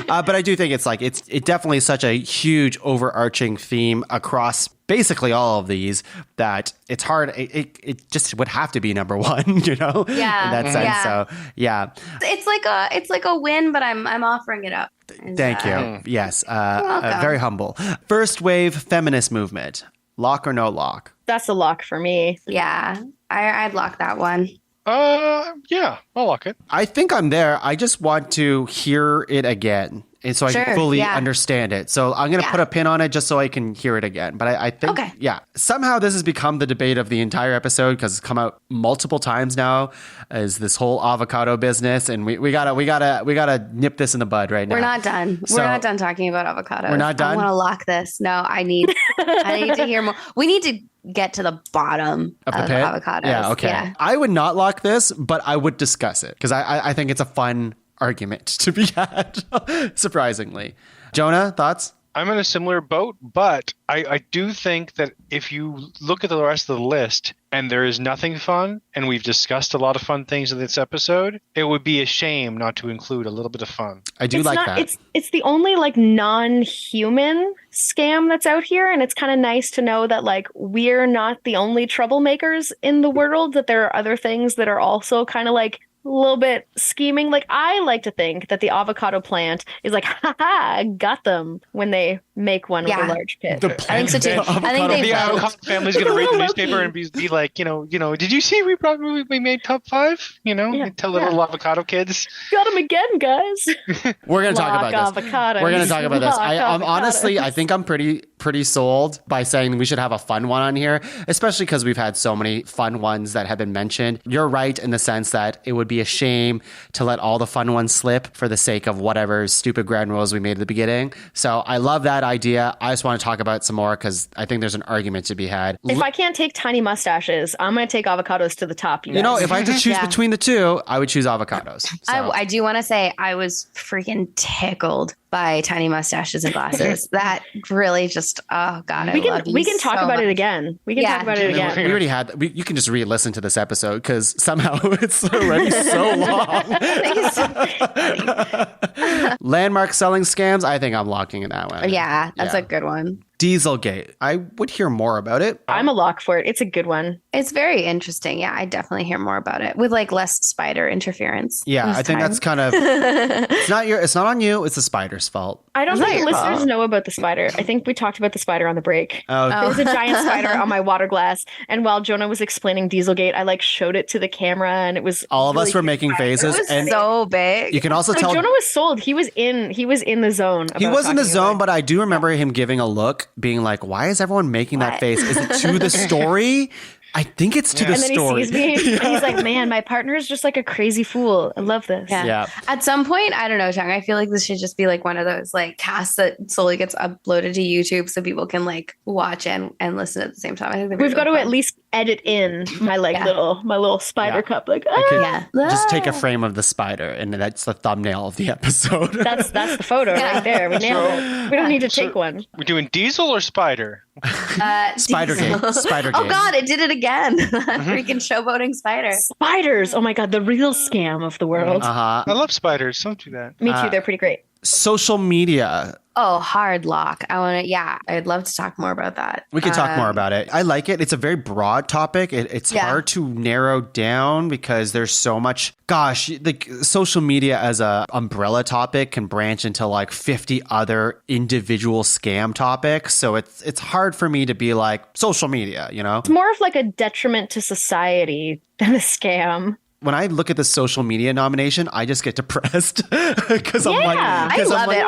But I do think it's definitely such a huge overarching theme across basically all of these that it's hard. It just would have to be number one, you know? Yeah. In that sense. Yeah. So yeah. It's like a win, but I'm offering it up. Thank you. Yes. Very humble. First wave feminist movement. Lock or no lock? That's a lock for me. Yeah. I'd lock that one. Yeah, I'll lock it. I think I'm there. I just want to hear it again. And so I can fully understand it. So I'm going to put a pin on it just so I can hear it again. But I think, somehow this has become the debate of the entire episode because it's come out multiple times now as this whole avocado business. And we gotta nip this in the bud right now. We're not done. We're not done talking about avocados. We're not done? I want to lock this. No, I need to hear more. We need to get to the bottom of the pit? avocados. Yeah, okay. Yeah. I would not lock this, but I would discuss it because I think it's a fun argument to be had, surprisingly. Jonah, thoughts? I'm in a similar boat, but I do think that if you look at the rest of the list and there is nothing fun, and we've discussed a lot of fun things in this episode, it would be a shame not to include a little bit of fun. I do that. It's the only like non-human scam that's out here, and it's kind of nice to know that like we're not the only troublemakers in the world, that there are other things that are also kind of like a little bit scheming. Like I like to think that the avocado plant is like, haha, got them when they make one with a large pit. I think so too. I think the avocado family's gonna read the newspaper and be like, you know, did you see we made top 5? You know, tell the little avocado kids. Got them again, guys. We're gonna talk about this. Avocados. We're gonna talk about this. I'm honestly, I avocados. think I'm pretty sold by saying we should have a fun one on here, especially because we've had so many fun ones that have been mentioned. You're right in the sense that it would be a shame to let all the fun ones slip for the sake of whatever stupid ground rules we made at the beginning. So I love that idea. I just want to talk about it some more because I think there's an argument to be had. If I can't take tiny mustaches, I'm going to take avocados to the top. You know, if I had to choose between the two, I would choose avocados. So. I do want to say I was freaking tickled by tiny mustaches and glasses. That really just, oh God, we can talk about it again. We can talk about it again. We already had, you can just re-listen to this episode because somehow it's already so long. Landmark selling scams, I think I'm locking in that one. Yeah, that's a good one. Dieselgate. I would hear more about it. I'm a lock for it. It's a good one. It's very interesting. Yeah, I definitely hear more about it with like less spider interference. Yeah, I think that's kind of it's not on you, it's the spider's fault. I don't think listeners know about the spider. I think we talked about the spider on the break. There's a giant spider on my water glass, and while Jonah was explaining Dieselgate, I like showed it to the camera, and it was all of us were making faces. It was and so big. You can also tell Jonah was sold. He was in the zone. He was in the zone, but I do remember him giving a look, being like, "Why is everyone making that face? Is it to the story?" I think it's to the story. And then he sees me, and he's like, "Man, my partner is just like a crazy fool. I love this." Yeah. At some point, I don't know, Tuong, I feel like this should just be like one of those like casts that slowly gets uploaded to YouTube so people can like watch and listen at the same time. I think we've got to at least edit in my like little spider cup. Like, just take a frame of the spider, and that's the thumbnail of the episode. That's the photo right there. We nailed it. We don't need to take one. We're doing diesel or spider? Spidergate. Oh God, it did it again. Freaking showboating spider. Spiders. Oh my God, the real scam of the world. Uh-huh. I love spiders. Don't do that. Me too. They're pretty great. social media. Oh, hard lock. I'd love to talk more about that. We can talk more about it. I like it. It's a very broad topic. It's hard to narrow down because there's so much. Gosh, like social media as a umbrella topic can branch into like 50 other individual scam topics. So it's hard for me to be like social media, you know? It's more of like a detriment to society than a scam. When I look at the social media nomination, I just get depressed because I'm like, I love it.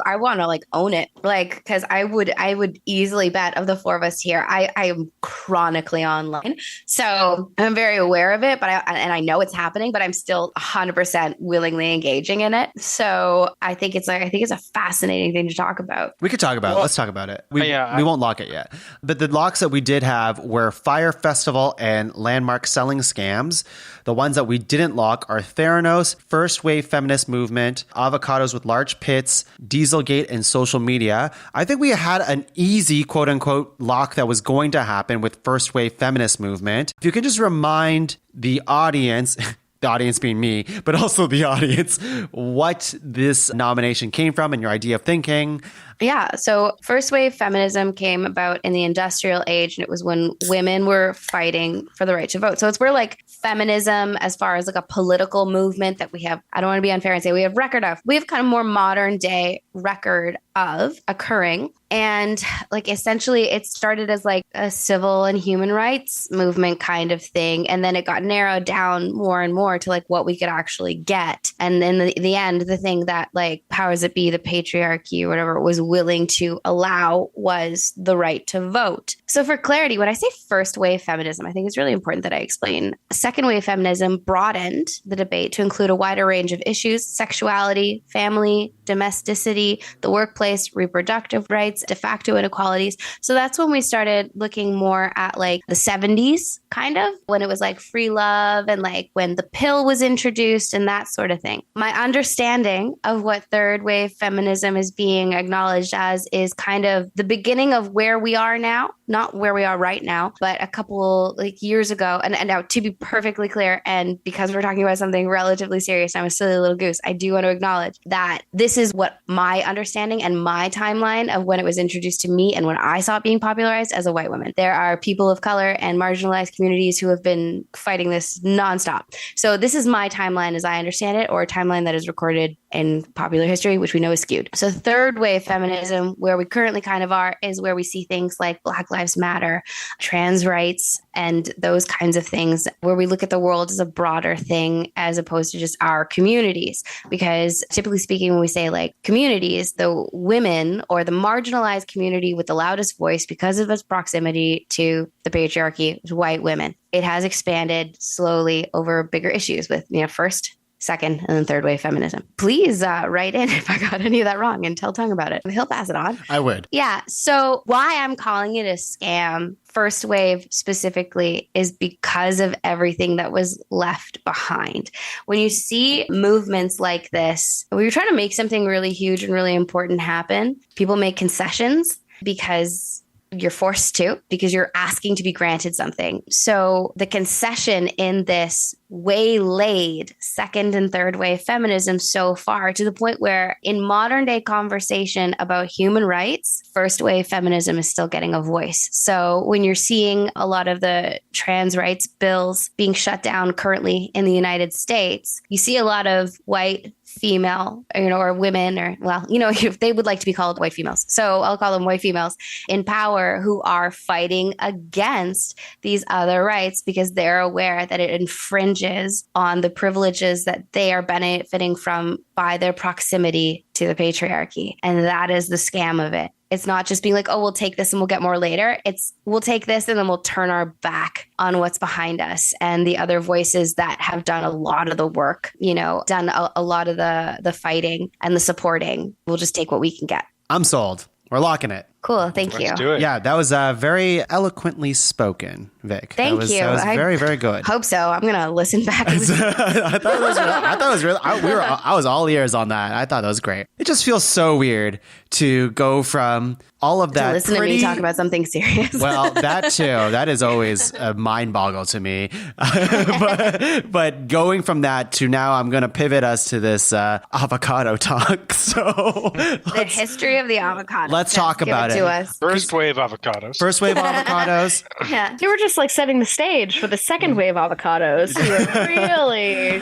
I want to like own it. Like, because I would easily bet of the four of us here, I am chronically online. So I'm very aware of it, but I know it's happening, but I'm still 100% willingly engaging in it. So I think it's a fascinating thing to talk about. We could talk about it. Let's talk about it. We won't lock it yet. But the locks that we did have were Fire Festival and landmark selling scams. The ones that we didn't lock are Theranos, First Wave Feminist Movement, Avocados with Large Pits, Dieselgate, and social media. I think we had an easy, quote unquote, lock that was going to happen with First Wave Feminist Movement. If you could just remind the audience, the audience being me, but also the audience, what this nomination came from and your idea of thinking. Yeah. So first wave feminism came about in the industrial age, and it was when women were fighting for the right to vote. So it's where like feminism, as far as like a political movement that we have, I don't want to be unfair and say we have kind of more modern day record of occurring. And like essentially it started as like a civil and human rights movement kind of thing. And then it got narrowed down more and more to like what we could actually get. And then the end, the thing that like powers that be, the patriarchy or whatever, was willing to allow was the right to vote. So for clarity, when I say first wave feminism, I think it's really important that I explain. Second wave feminism broadened the debate to include a wider range of issues: sexuality, family, domesticity, the workplace, reproductive rights, de facto inequalities. So that's when we started looking more at like the 70s, kind of, when it was like free love and like when the pill was introduced and that sort of thing. My understanding of what third wave feminism is being acknowledged as is kind of the beginning of where we are now, not where we are right now, but a couple like years ago. And now, to be perfectly clear, and because we're talking about something relatively serious, I'm a silly little goose, I do want to acknowledge that this is what my understanding and my timeline of when it was introduced to me and when I saw it being popularized as a white woman. There are people of color and marginalized communities who have been fighting this nonstop. So this is my timeline as I understand it, or a timeline that is recorded in popular history, which we know is skewed. So third wave feminism, where we currently kind of are, is where we see things like Black Lives Matter, trans rights, and those kinds of things, where we look at the world as a broader thing as opposed to just our communities. Because typically speaking, when we say like communities, the women or the marginalized community with the loudest voice, because of its proximity to the patriarchy, is white women. It has expanded slowly over bigger issues with, first, second, and then third wave feminism. Please write in if I got any of that wrong and tell Tuong about it. He'll pass it on. I would. Yeah. So why I'm calling it a scam, first wave specifically, is because of everything that was left behind. When you see movements like this, where you're trying to make something really huge and really important happen, people make concessions because you're forced to, because you're asking to be granted something. So the concession in this waylaid second and third wave feminism so far, to the point where in modern day conversation about human rights, first wave feminism is still getting a voice. So when you're seeing a lot of the trans rights bills being shut down currently in the United States, you see a lot of white female, or women, or, if they would like to be called white females. So I'll call them white females in power, who are fighting against these other rights because they're aware that it infringes on the privileges that they are benefiting from by their proximity to the patriarchy. And that is the scam of it. It's not just being like, oh, we'll take this and we'll get more later. It's we'll take this and then we'll turn our back on what's behind us and the other voices that have done a lot of the work, done a lot of the fighting and the supporting. We'll just take what we can get. I'm sold. We're locking it. Cool. Thank you. Let's do it. Yeah, that was very eloquently spoken, Vic. Thank you. That was very, very good. Hope so. I'm going to listen back. I thought it was really, I was all ears on that. I thought that was great. It just feels so weird to go from all of that. Listen to me talk about something serious. Well, that too. That is always a mind boggle to me. but going from that to now, I'm going to pivot us to this avocado talk. So the history of the avocado. Let's talk about it. To us. First wave avocados. Yeah. They were just like setting the stage for the second wave avocados. You were really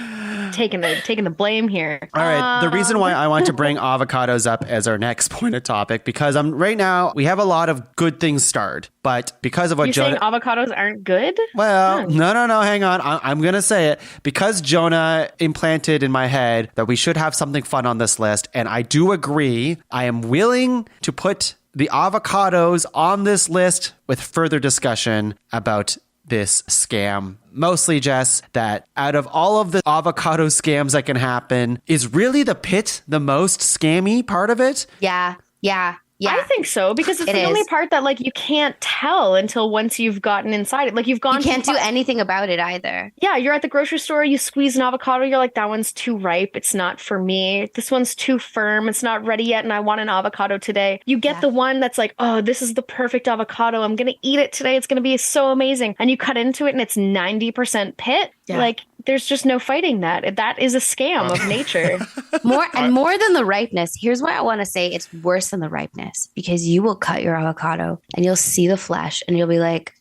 taking the blame here. All right. The reason why I want to bring avocados up as our next point of topic, because right now we have a lot of good things starred, but because of what You're Jonah... saying avocados aren't good? Well, no, hang on. I'm going to say it. Because Jonah implanted in my head that we should have something fun on this list, and I do agree, I am willing to put the avocados on this list with further discussion about this scam. Mostly, Jess, that out of all of the avocado scams that can happen, is really the pit the most scammy part of it? Yeah. I think so, because it's the only part that like you can't tell until once you've gotten inside it. Like you can't do anything about it either. Yeah, you're at the grocery store, you squeeze an avocado, you're like, that one's too ripe, it's not for me. This one's too firm, it's not ready yet, and I want an avocado today. You get the one that's like, oh, this is the perfect avocado, I'm gonna eat it today, it's gonna be so amazing. And you cut into it and it's 90% pit. Yeah. Like there's just no fighting that. That is a scam of nature. More than the ripeness. Here's why I want to say it's worse than the ripeness, because you will cut your avocado and you'll see the flesh and you'll be like,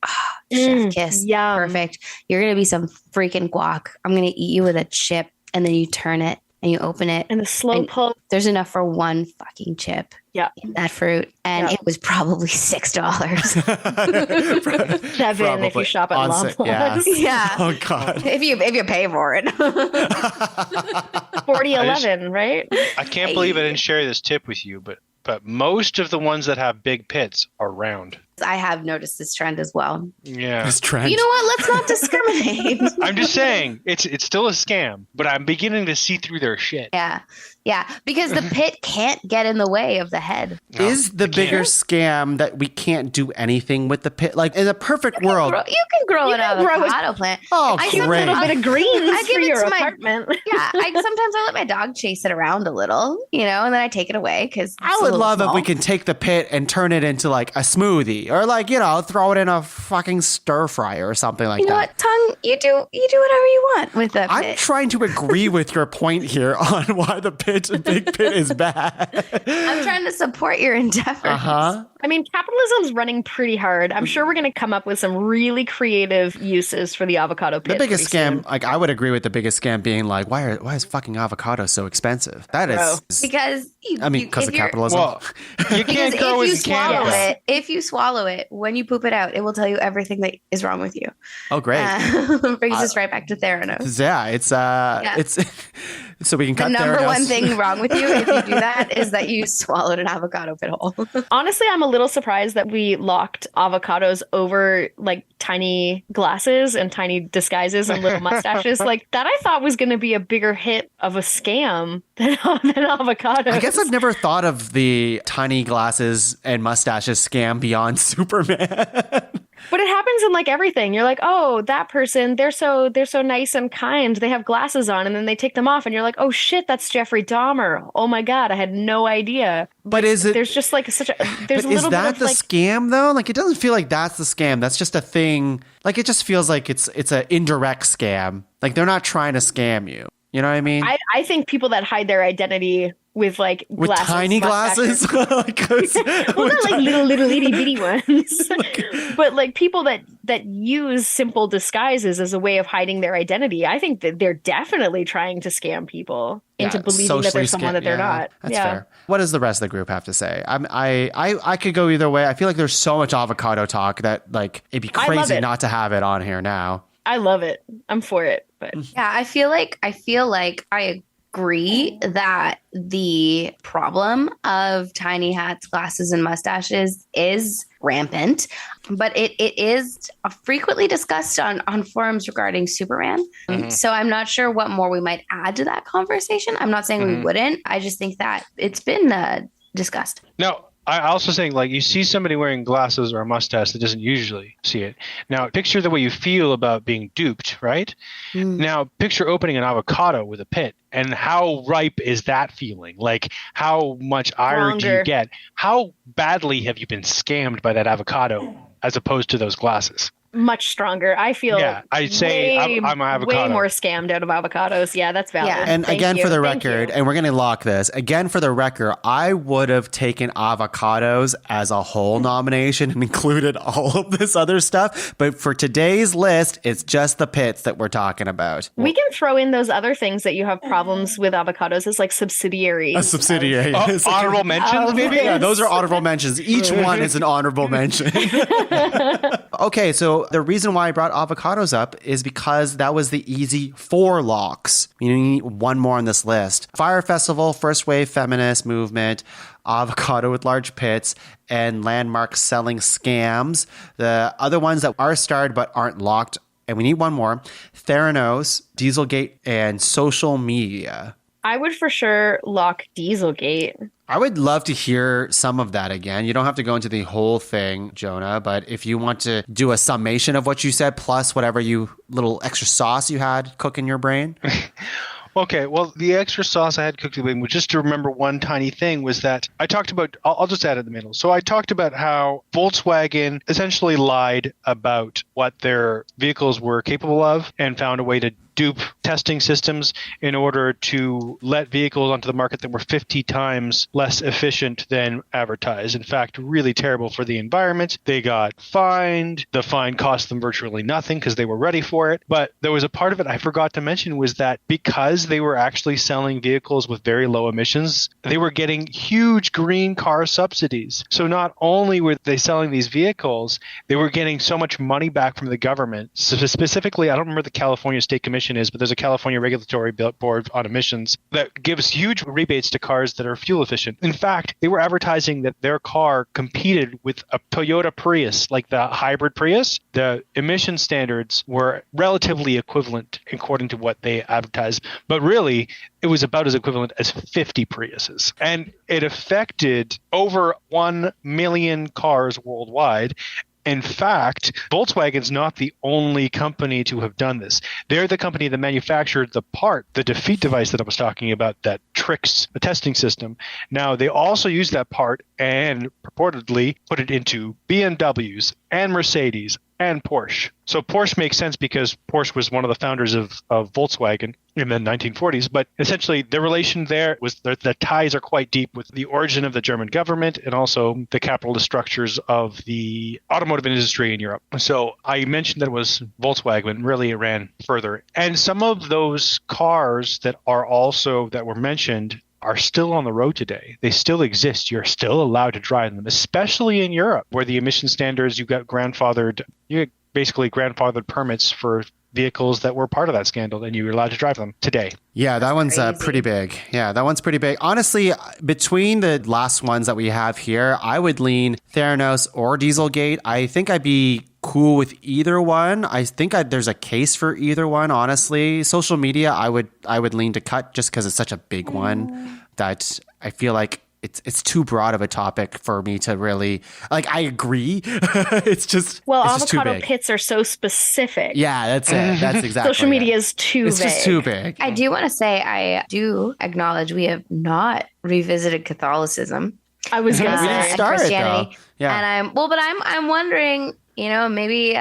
chef kiss. Yum. Perfect. You're going to be some freaking guac. I'm going to eat you with a chip. And then you turn it and you open it. And the slow pull. There's enough for one fucking chip. Yeah. In that fruit. And it was probably $6. 7 if you shop at Luloff. Yeah. Oh God. If you pay for it. 40-11, right? I can't believe I didn't share this tip with you, but most of the ones that have big pits are round. I have noticed this trend as well. Yeah. This trend. You know what? Let's not discriminate. I'm just saying, it's still a scam, but I'm beginning to see through their shit. Yeah. Yeah. Because the pit can't get in the way of the head. No, is the bigger scam that we can't do anything with the pit? Like in a perfect world. You can grow an avocado plant. Oh, a little bit of greens for your apartment. Sometimes I let my dog chase it around a little, and then I take it away because I would love if we can take the pit and turn it into like a smoothie or like, throw it in a fucking stir fry or something like that. You know what, Tongue? You do whatever you want with that pit. I'm trying to agree with your point here on why the big pit is bad. I'm trying to support your endeavors. Uh-huh. I mean, capitalism's running pretty hard. I'm sure we're going to come up with some really creative uses for the avocado pit. The biggest scam, I would agree with the biggest scam being like, why is fucking avocado so expensive? That is because because of capitalism. Well, you can't grow if you swallow it, when you poop it out, it will tell you everything that is wrong with you. Oh, great! Brings us right back to Theranos. Yeah, it's so we can cut the number Theranos. one thing wrong with you if you do that is that you swallowed an avocado pit hole. Honestly, I'm a little surprised that we locked avocados over like tiny glasses and tiny disguises and little mustaches. Like that I thought was going to be a bigger hit of a scam than avocados. I guess I've never thought of the tiny glasses and mustaches scam beyond Superman. But it happens in like everything. You're like, oh, that person, they're so nice and kind. They have glasses on and then they take them off and you're like, oh shit, that's Jeffrey Dahmer. Oh my God, I had no idea. But is it? There's just like Is that the scam though? Like it doesn't feel like that's the scam. That's just a thing. Like it just feels like it's an indirect scam. Like they're not trying to scam you. You know what I mean? I think people that hide their identity with like with glasses, tiny glasses, well, not like little itty bitty ones, but like people that use simple disguises as a way of hiding their identity. I think that they're definitely trying to scam people into believing that they're someone that they're not. That's fair. What does the rest of the group have to say? I could go either way. I feel like there's so much avocado talk that like it'd be crazy not to have it on here now. I love it. I'm for it. But yeah, I feel like I agree that the problem of tiny hats, glasses, and mustaches is rampant, but it is frequently discussed on forums regarding Superman. Mm-hmm. So I'm not sure what more we might add to that conversation. I'm not saying we wouldn't. I just think that it's been discussed. No. I also saying, like, you see somebody wearing glasses or a mustache that doesn't usually see it. Now, picture the way you feel about being duped, right? Now, picture opening an avocado with a pit. And how ripe is that feeling? Like, how much ire do you get? How badly have you been scammed by that avocado as opposed to those glasses? Much stronger. I feel I'd say I'm an avocado. Way more scammed out of avocados. Yeah, that's valid. Yeah. And Thank again, you. for the Thank record, you. and we're going to lock this, again, for the record, I would have taken avocados as a whole nomination and included all of this other stuff. But for today's list, it's just the pits that we're talking about. We can throw in those other things that you have problems with avocados as like subsidiaries. A subsidiary. Honorable mentions, maybe? Yeah, those are honorable mentions. Each one is an honorable mention. Okay, so the reason why I brought avocados up is because that was the easy 4 locks. You need one more on this list. Fire Festival, First Wave Feminist Movement, Avocado with Large Pits, and Landmark Selling Scams. The other ones that are starred but aren't locked, and we need one more, Theranos, Dieselgate, and social media. I would for sure lock Dieselgate. I would love to hear some of that again. You don't have to go into the whole thing, Jonah, but if you want to do a summation of what you said, plus whatever little extra sauce you had cook in your brain. Okay, well, the extra sauce I had cooked in the was just to remember one tiny thing was that I talked about, I'll just add it in the middle. So I talked about how Volkswagen essentially lied about what their vehicles were capable of and found a way to dupe testing systems in order to let vehicles onto the market that were 50 times less efficient than advertised. In fact, really terrible for the environment. They got fined. The fine cost them virtually nothing because they were ready for it. But there was a part of it I forgot to mention was that because they were actually selling vehicles with very low emissions, they were getting huge green car subsidies. So not only were they selling these vehicles, they were getting so much money back from the government. So specifically, I don't remember the California State Commission is, but there's a California regulatory board on emissions that gives huge rebates to cars that are fuel efficient. In fact, they were advertising that their car competed with a Toyota Prius, like the hybrid Prius. The emission standards were relatively equivalent according to what they advertised, but really it was about as equivalent as 50 Priuses. And it affected over 1 million cars worldwide. In fact, Volkswagen's not the only company to have done this. They're the company that manufactured the part, the defeat device that I was talking about that tricks the testing system. Now, they also use that part and purportedly put it into BMWs and Mercedes and Porsche. So Porsche makes sense because Porsche was one of the founders of Volkswagen in the 1940s. But essentially, the relation there was the ties are quite deep with the origin of the German government and also the capitalist structures of the automotive industry in Europe. So I mentioned that it was Volkswagen, really it ran further. And some of those cars that were mentioned are still on the road today. They still exist. You're still allowed to drive them, especially in Europe, where the emission standards, you basically grandfathered permits for vehicles that were part of that scandal, and you were allowed to drive them today. Yeah, that one's pretty big. Yeah, that one's pretty big. Honestly, between the last ones that we have here, I would lean Theranos or Dieselgate. I think I'd be cool with either one. I think there's a case for either one, honestly. Social media, I would lean to cut just because it's such a big one that I feel like it's too broad of a topic for me to really like. I agree. it's just avocado pits are so specific. Yeah, that's it. That's exactly. Social media is too It's vague. just too big. I do want to say I do acknowledge we have not revisited Catholicism. I was going to We didn't say. start it, Christianity. though. Yeah. And I'm wondering, maybe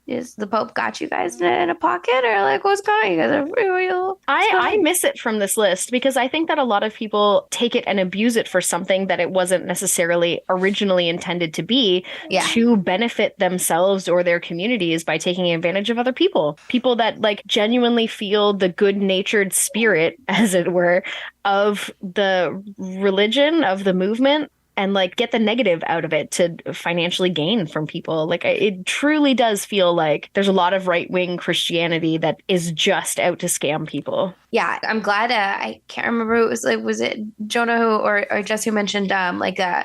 is the Pope got you guys in a pocket, or like what's going on? You guys are real. I miss it from this list because I think that a lot of people take it and abuse it for something that it wasn't necessarily originally intended to be, to benefit themselves or their communities by taking advantage of other people that like genuinely feel the good-natured spirit, as it were, of the religion, of the movement, and like get the negative out of it to financially gain from people. Like it truly does feel like there's a lot of right-wing Christianity that is just out to scam people. Yeah, I'm glad. I can't remember. It was it Jonah or Jess who mentioned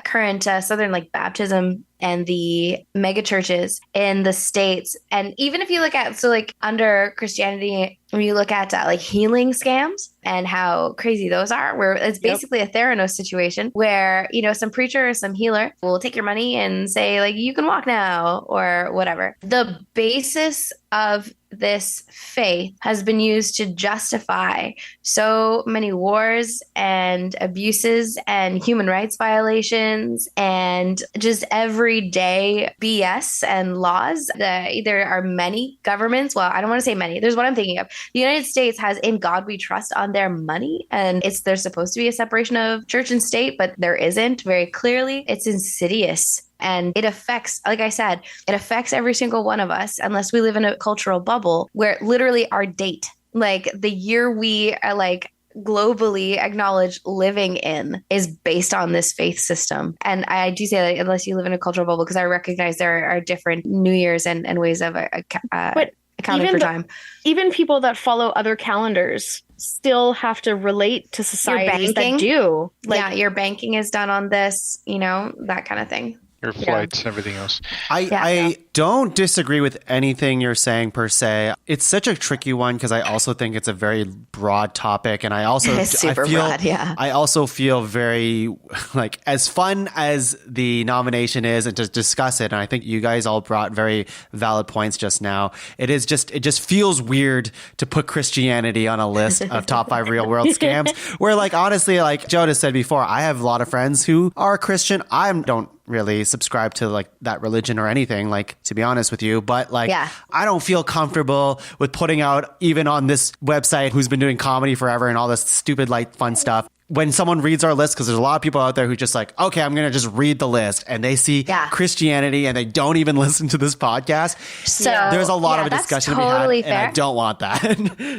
current Southern like baptism and the mega churches in the States. And even if you look at, so like under Christianity, when you look at like healing scams and how crazy those are, where it's basically a Theranos situation where, you know, some preacher or some healer will take your money and say like, you can walk now or whatever. The basis of this faith has been used to justify so many wars and abuses and human rights violations and just everyday BS and laws. There are many governments. Well, I don't want to say many. There's what I'm thinking of. The United States has "In God We Trust" on their money, and there's supposed to be a separation of church and state, but there isn't very clearly. It's insidious. And it affects, like I said, it affects every single one of us unless we live in a cultural bubble where literally our date, like the year we are like globally acknowledged living in, is based on this faith system. And I do say that unless you live in a cultural bubble, because I recognize there are different New Year's and ways of accounting for time. Even people that follow other calendars still have to relate to societies that do. Like, your banking is done on this, you know, that kind of thing. Your flights, everything else. I don't disagree with anything you're saying per se. It's such a tricky one because I also think it's a very broad topic, and I also I also feel very like, as fun as the nomination is and to discuss it, and I think you guys all brought very valid points just now. It just feels weird to put Christianity on a list of top 5 real world scams. Where, like, honestly, like Jonah said before, I have a lot of friends who are Christian. I don't really subscribe to like that religion or anything, like, to be honest with you, but like, I don't feel comfortable with putting out, even on this website who's been doing comedy forever and all this stupid like fun stuff, when someone reads our list, because there's a lot of people out there who just like, okay, I'm going to just read the list, and they see Christianity and they don't even listen to this podcast. So there's a lot of a discussion totally to be had, and I don't want that.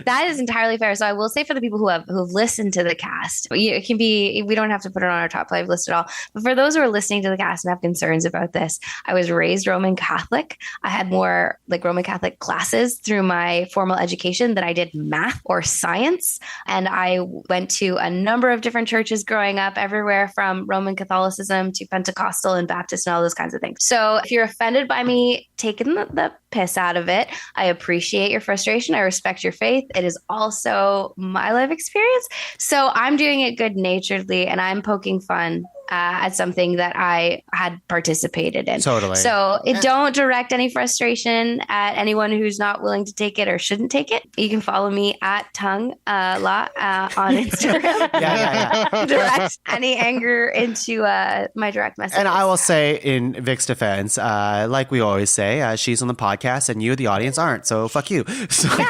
That is entirely fair. So I will say, for the people who've listened to the cast, it can be, we don't have to put it on our top 5 list at all. But for those who are listening to the cast and have concerns about this, I was raised Roman Catholic. I had more like Roman Catholic classes through my formal education than I did math or science. And I went to a number of different churches growing up, everywhere from Roman Catholicism to Pentecostal and Baptist and all those kinds of things. So if you're offended by me taking the piss out of it, I appreciate your frustration. I respect your faith. It is also my life experience. So I'm doing it good naturedly, and I'm poking fun at something that I had participated in. Totally. So don't direct any frustration at anyone who's not willing to take it or shouldn't take it. You can follow me at Tuong La on Instagram. Direct any anger into my direct message. And I will say, in Vic's defense, like we always say, she's on the podcast and you, the audience, aren't. So fuck you. So fuck you.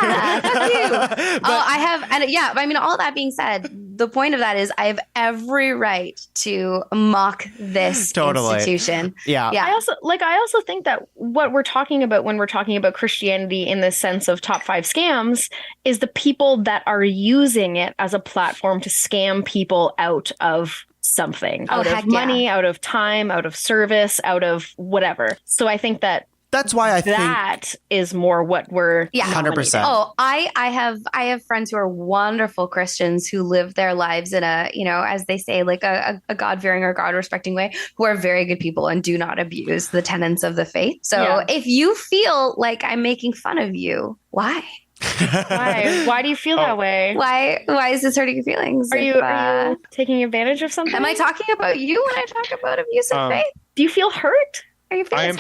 I have, and I mean, all that being said, the point of that is I have every right to mock this institution. Yeah. I also think that what we're talking about when we're talking about Christianity in the sense of top 5 scams is the people that are using it as a platform to scam people out of something, out of money, out of time, out of service, out of whatever. So I think that's why I think that is more what we're 100%. Oh, I have friends who are wonderful Christians who live their lives in a, you know, as they say, like a God-fearing or God-respecting way, who are very good people and do not abuse the tenets of the faith. So if you feel like I'm making fun of you, why? Why do you feel that way? Why is this hurting your feelings? Are you taking advantage of something? Am I talking about you when I talk about abuse of faith? Do you feel hurt? Are you feeling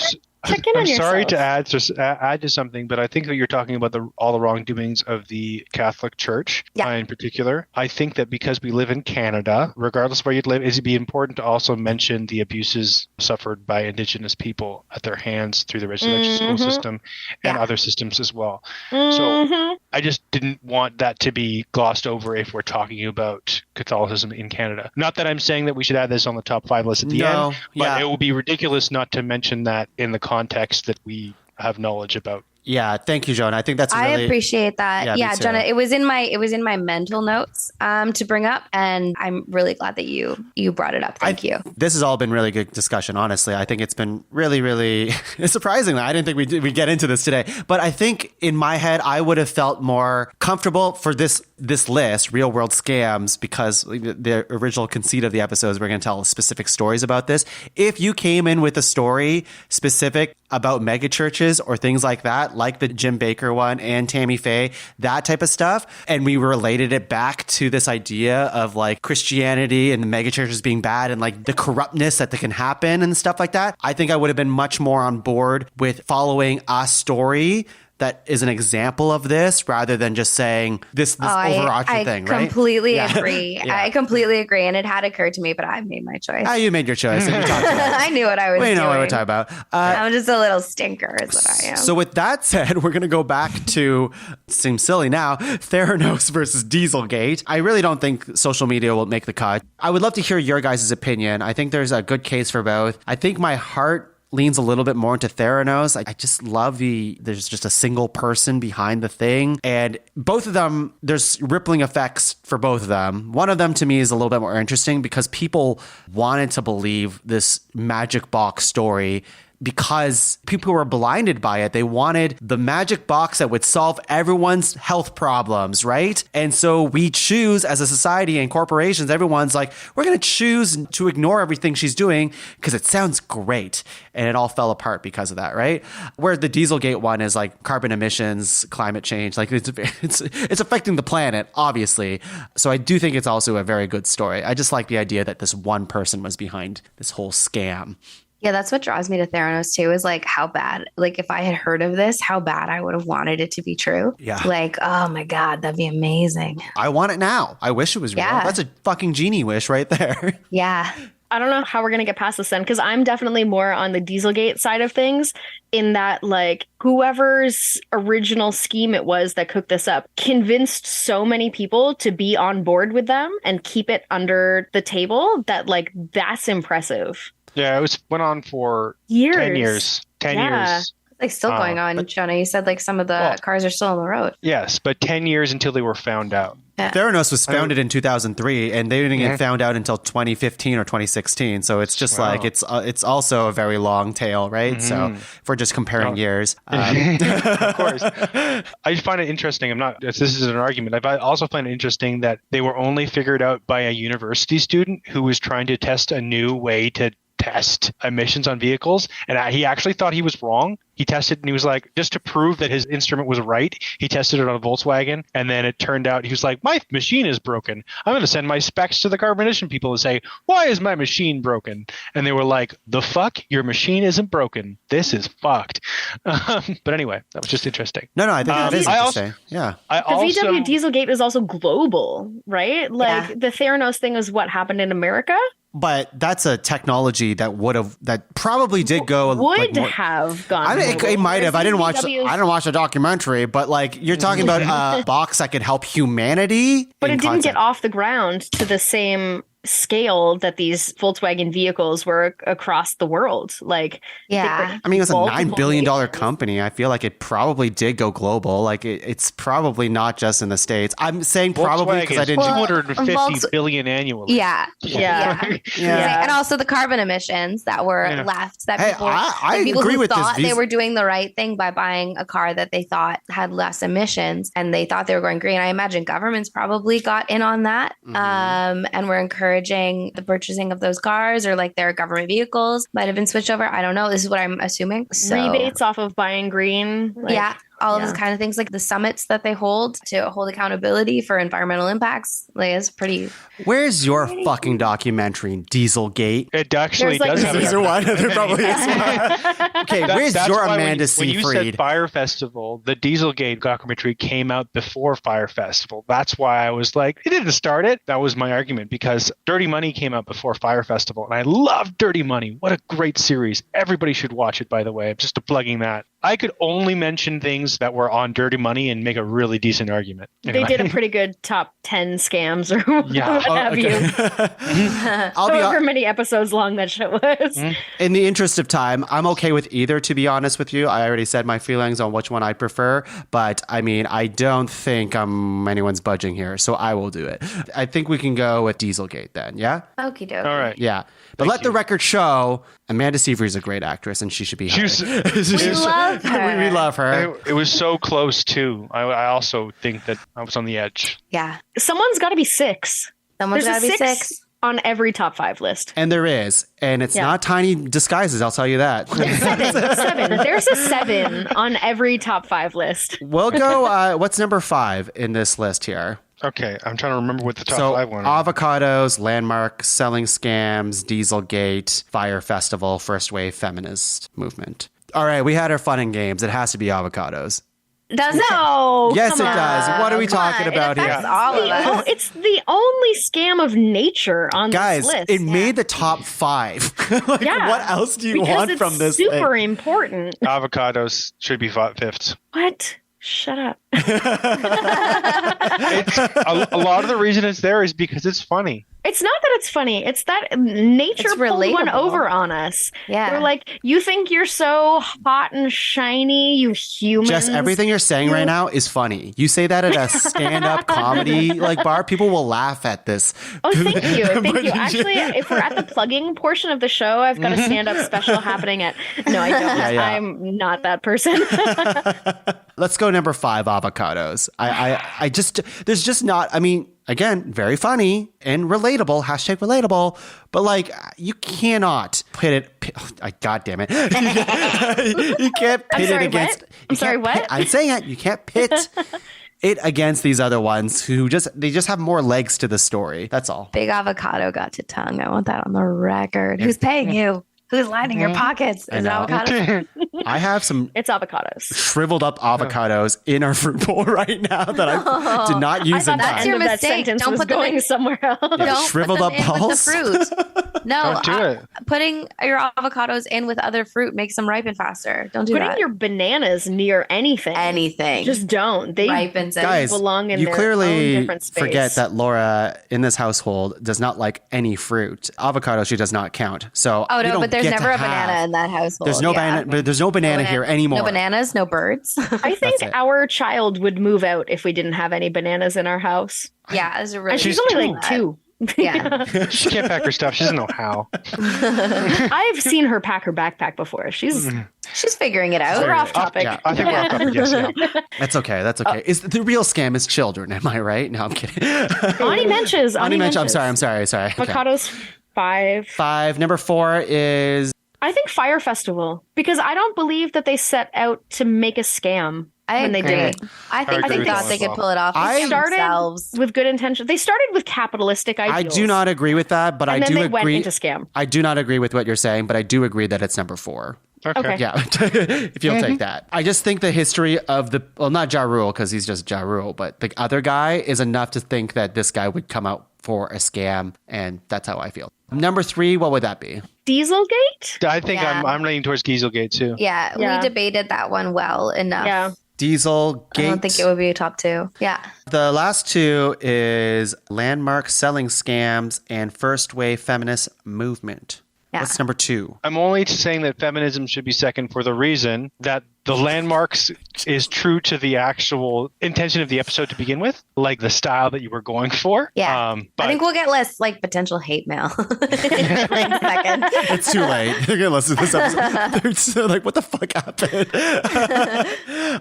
I'm sorry to add to something, but I think that you're talking about all the wrongdoings of the Catholic Church in particular. I think that because we live in Canada, regardless of where you live, it'd be important to also mention the abuses suffered by Indigenous people at their hands through the residential school system and other systems as well. So I just didn't want that to be glossed over if we're talking about Catholicism in Canada. Not that I'm saying that we should add this on the top 5 list at the end, but it will be ridiculous not to mention that in the context that we have knowledge about. Yeah, thank you, Jonah. I think that's really... I appreciate that. Yeah, Jonah, it was in my mental notes to bring up, and I'm really glad that you brought it up. Thank you. This has all been really good discussion, honestly. I think it's been really, really surprising. I didn't think we'd get into this today, but I think in my head, I would have felt more comfortable for this this list, Real World Scams, because the original conceit of the episode is we're going to tell specific stories about this. If you came in with a story specific about mega churches or things like that, like the Jim Baker one and Tammy Faye, that type of stuff, and we related it back to this idea of like Christianity and the mega churches being bad and like the corruptness that can happen and stuff like that, I think I would have been much more on board with following a story that is an example of this rather than just saying this overarching thing, right? I completely agree. Yeah. I completely agree. And it had occurred to me, but I made my choice. You made your choice. And you talked about it. I knew what I was doing. We know what we're talking about. I'm just a little stinker is what I am. So with that said, we're going to go back to, seems silly now, Theranos versus Dieselgate. I really don't think social media will make the cut. I would love to hear your guys' opinion. I think there's a good case for both. I think my heart leans a little bit more into Theranos. I just love there's just a single person behind the thing. And both of them, there's rippling effects for both of them. One of them to me is a little bit more interesting because people wanted to believe this magic box story because people were blinded by it. They wanted the magic box that would solve everyone's health problems, right? And so we choose as a society and corporations, everyone's like, we're going to choose to ignore everything she's doing because it sounds great. And it all fell apart because of that, right? Where the Dieselgate one is like carbon emissions, climate change, like it's affecting the planet, obviously. So I do think it's also a very good story. I just like the idea that this one person was behind this whole scam. Yeah, that's what draws me to Theranos too, is like how bad, like if I had heard of this, how bad I would have wanted it to be true. Yeah. Like, oh my God, that'd be amazing. I want it now. I wish it was real. Yeah. That's a fucking genie wish right there. Yeah. I don't know how we're going to get past this then, because I'm definitely more on the Dieselgate side of things in that, like, whoever's original scheme it was that cooked this up convinced so many people to be on board with them and keep it under the table that, like, that's impressive. Yeah, went on for Years. 10 years. 10 Yeah. years. Like still going on, Jonah. You said like some of the cars are still on the road. Yes, but 10 years until they were found out. Yeah. Theranos was founded in 2003, and they didn't get found out until 2015 or 2016. So it's just like it's also a very long tail, right? So if we're just comparing years, of course. I find it interesting. This is an argument. I also find it interesting that they were only figured out by a university student who was trying to test a new way to test emissions on vehicles, and he actually thought he was wrong. He tested and he was like, just to prove that his instrument was right, he tested it on a Volkswagen, and then it turned out he was like, my machine is broken. I'm going to send my specs to the carbon emission people and say, why is my machine broken? And they were like, the fuck? Your machine isn't broken. This is fucked. But anyway, that was just interesting. No, I think that is interesting. Yeah. The VW Dieselgate is also global, right? Like the Theranos thing is what happened in America. But that's a technology that probably did go have gone. It might have. I didn't watch the documentary, but like you're talking about a box that could help humanity. But it didn't get off the ground to the same scale that these Volkswagen vehicles were across the world. Like, yeah, I mean, it's a $9 billion company. I feel like it probably did go global. Like it's probably not just in the States. I'm saying probably because I didn't. 250 billion annually. Yeah. And also the carbon emissions that were left. That people, I people agree who with thought this. They were doing the right thing by buying a car that they thought had less emissions, and they thought they were going green. I imagine governments probably got in on that, and were encouraging the purchasing of those cars, or like their government vehicles might have been switched over. I don't know. This is what I'm assuming. Rebates off of buying green. All of these kind of things, like the summits that they hold to hold accountability for environmental impacts. Like, it's pretty. Where's your fucking documentary, Dieselgate? It actually does have Is there one? There probably is one. Okay, where's your Amanda Seyfried? When you said Fire Festival, the Dieselgate documentary came out before Fire Festival. That's why I was like, it didn't start it. That was my argument, because Dirty Money came out before Fire Festival, and I love Dirty Money. What a great series. Everybody should watch it, by the way. I'm just plugging that. I could only mention things that were on Dirty Money and make a really decent argument. Anyway. They did a pretty good top 10 scams or what have you. However many episodes long that show was. In the interest of time, I'm okay with either, to be honest with you. I already said my feelings on which one I prefer, but I mean, I don't think anyone's budging here, so I will do it. I think we can go with Dieselgate then, yeah? Okie dokie. All right. Yeah. But let the record show Amanda Seyfried is a great actress, and she should be hired. We love her. We love her. It was so close too. I also think that I was on the edge. Yeah. Someone's got to be 6. Someone's got There's to a be 6 6. on every top 5 list. And there is. And it's not tiny disguises, I'll tell you that. 7. There's a 7 on every top 5 list. We'll go, what's number 5 in this list here? Okay, I'm trying to remember what the top So 5 one. avocados, landmark, selling scams, Dieselgate, Fire Festival, first wave feminist movement. All right, we had our fun and games. It has to be avocados. Does it? No. Yes, come it on. does. What are we talking about here? That's all of us. It's the only scam of nature on Guys, this list. it made the top 5. Like, Yeah, what else do you because want it's from this super thing? important. Avocados should be 5th. What? Shut up. It's a lot of the reason it's there is because it's funny. It's not that it's funny. It's that nature It's pulled one relatable. over on us. Yeah. We're like, you think you're so hot and shiny, you humans. Jess, everything you're saying right now is funny. You say that at a stand-up comedy like bar, people will laugh at this. Oh, thank you. Thank But you. Actually, if we're at the plugging portion of the show, I've got a stand-up special happening at... No, I don't. Yeah. I'm not that person. Let's go number 5, avocados. I just, there's just not, I mean, again, very funny and relatable, hashtag relatable, but like, you cannot pit it, God damn it. You can't pit sorry, it against. what? I'm sorry, what? I'm saying it, you can't pit it against these other ones who they just have more legs to the story. That's all. Big avocado got to tongue. I want that on the record. Who's paying you? Who's lining your pockets? I Is it know. avocado? I have some It's avocados. shriveled up avocados in our fruit bowl right now that I did not use in That's time. That's your End of that mistake. sentence Don't was put them going in- somewhere else. Don't shriveled put them up in balls? with the fruit. No, Don't do it. Putting your avocados in with other fruit makes them ripen faster. Don't do Putting that. your bananas near anything. Anything. Just don't. They ripens it. Guys, belong in you their clearly own different space. forget that Laura in this household does not like any fruit. Avocado, she does not count. So Oh we no, don't but there's get never to a banana have- in that household. There's no banana. But there's no banana here anymore. No bananas, no birds. I think That's it. our child would move out if we didn't have any bananas in our house. yeah, there's a really. And she's She's only like 2. Yeah. She can't pack her stuff. She doesn't know how. I've seen her pack her backpack before. She's She's figuring it we're out. off topic. Yeah. I think we're off topic. Yes, yeah. That's okay. That's okay. Is the real scam is children? Am I right? No, I'm kidding. Ani Menches. Ani Mensch, I'm sorry. Okay. Avocados 5. 5. Number 4 is I think Fire Festival, because I don't believe that they set out to make a scam when they did it. I think agree they with thought that they as could well. pull it off. I themselves. With good intention. They started with capitalistic I ideals. do not agree with that, but And I then do they went agree. into scam. I do not agree with what you're saying, but I do agree that it's number 4. Okay. Yeah, if you'll take that. I just think the history of not Ja Rule, because he's just Ja Rule, but the other guy is enough to think that this guy would come out for a scam, and that's how I feel. Number 3, what would that be? Dieselgate? I think Yeah. I'm leaning towards Dieselgate too. Yeah, Yeah. we debated that one well enough. Yeah. Dieselgate. I don't think it would be a top 2. Yeah. The last 2 is landmark selling scams and first wave feminist movement. Yeah. What's number 2? I'm only saying that feminism should be second for the reason that the landmarks is true to the actual intention of the episode to begin with, like the style that you were going for. Yeah. But I think we'll get less like potential hate mail in a second. It's too late. They're going to listen to this episode. They're so like, what the fuck happened?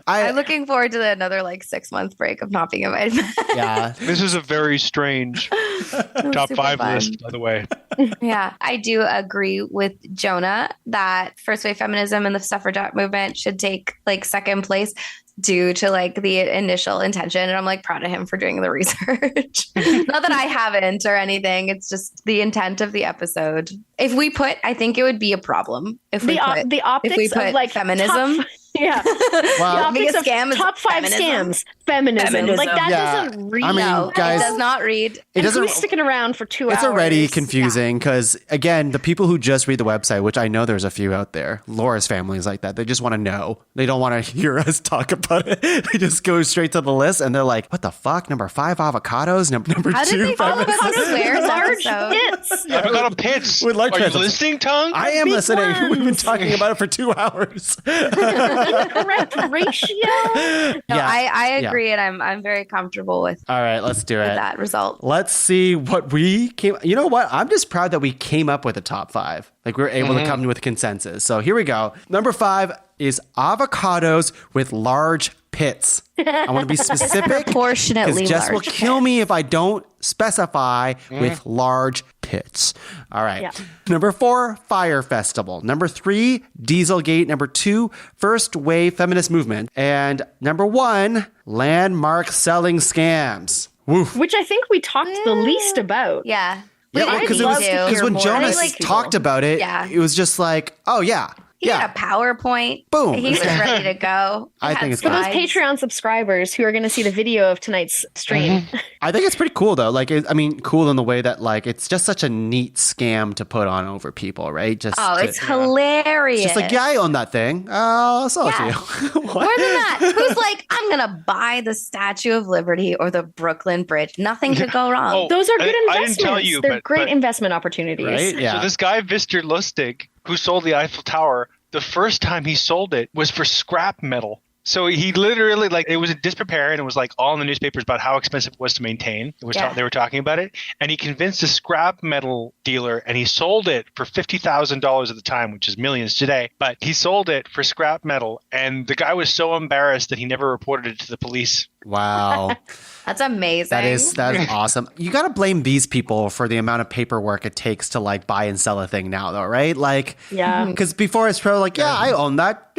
I'm looking forward to another like 6-month break of not being invited back. Yeah. this is a very strange top Super 5 fun. list, by the way. Yeah, I do agree with Jonah that first wave feminism and the suffragette movement should take like second place due to like the initial intention. And I'm like proud of him for doing the research. Not that I haven't or anything. It's just the intent of the episode. If we put, I think it would be a problem if we put The optics if we put of like feminism. top- yeah. Well, The optics Being a of scam is top 5 feminism. scams. Feminism. Like that Yeah. doesn't read. I mean, No, guys, it does not read. it And doesn't. who's sticking around for 2 hours? It's already confusing because, again, the people who just read the website, which I know there's a few out there, Laura's family is like that. They just want to know. They don't want to hear us talk about it. They just go straight to the list and they're like, what the fuck? Number 5, avocados. Number How 2, did they follow feminists. avocado squares large episode? hits. Avocado pits. We'd like Are you pits. listening, Tongue? I am Big listening. We've been ones. talking about it for 2 hours. Correct ratio. No, Yeah. I Yeah. agree, and I'm very comfortable with All right, let's do it. that result. Let's see what we came. You know what? I'm just proud that we came up with a top 5. Like we were able to come with consensus. So here we go. Number 5 is avocados with large pits. I want to be specific. Proportionately Because Jess will large kill me if I don't specify with large pits. All right. Yeah. Number 4, Fire Festival. Number 3, Dieselgate. Number 2, First Wave Feminist Movement. And number 1, Landmark Selling Scams. Woof. Which I think we talked the least about. Yeah. Yeah, because when Jonas talked about it, it was just like, oh, yeah. He had a PowerPoint. Boom. He was ready to go. I think it's For good. those Patreon subscribers who are going to see the video of tonight's stream. I think it's pretty cool, though. Like, cool in the way that, like, it's just such a neat scam to put on over people, right? It's hilarious. Just like, yeah, I own that thing. I'll sell it to you. More than that, who's like, I'm going to buy the Statue of Liberty or the Brooklyn Bridge. Nothing could go wrong. Oh, Those are good investments. I didn't tell you, They're but great investment opportunities. Right? Yeah. So this guy, Vister Lustig, who sold the Eiffel Tower, the first time he sold it was for scrap metal. So he literally, like, it was a disrepair, and it was like all in the newspapers about how expensive it was to maintain. They were talking about it, and he convinced a scrap metal dealer, and he sold it for $50,000 at the time, which is millions today. But he sold it for scrap metal, and the guy was so embarrassed that he never reported it to the police. Wow. That's amazing. That is awesome. You got to blame these people for the amount of paperwork it takes to like buy and sell a thing now, though, right? Like, yeah, because before it's probably like, yeah, I own that.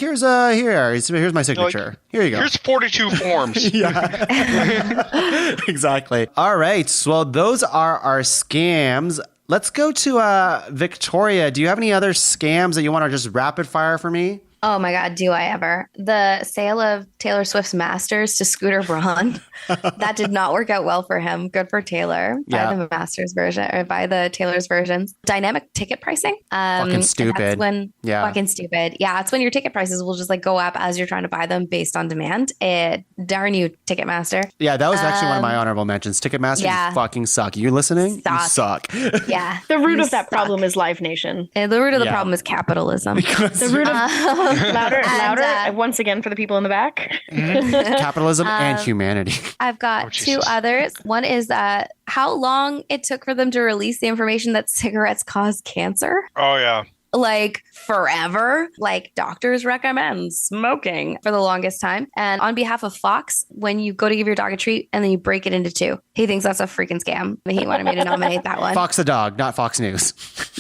Here's my signature. Here you go. Here's 42 forms. Yeah, exactly. All right. Well, those are our scams. Let's go to Victoria. Do you have any other scams that you want to just rapid fire for me? Oh my God, do I ever. The sale of Taylor Swift's Masters to Scooter Braun, that did not work out well for him. Good for Taylor. Buy the Masters version or buy the Taylor's versions. Dynamic ticket pricing. Fucking stupid. Fucking stupid. Yeah, it's when your ticket prices will just like go up as you're trying to buy them based on demand. Darn you, Ticketmaster. Yeah, that was actually one of my honorable mentions. Ticketmaster, you fucking suck. You listening? You suck. Yeah. The root of that problem is Live Nation. And the root of the problem is capitalism. The root of louder. Once again for the people in the back. Capitalism and humanity. I've got two others. One is how long it took for them to release the information that cigarettes cause cancer. Oh, yeah. Like forever. Like doctors recommend smoking for the longest time. And on behalf of Fox, when you go to give your dog a treat and then you break it into two, he thinks that's a freaking scam. He wanted me to nominate that one. Fox the dog, not Fox News.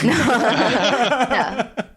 No.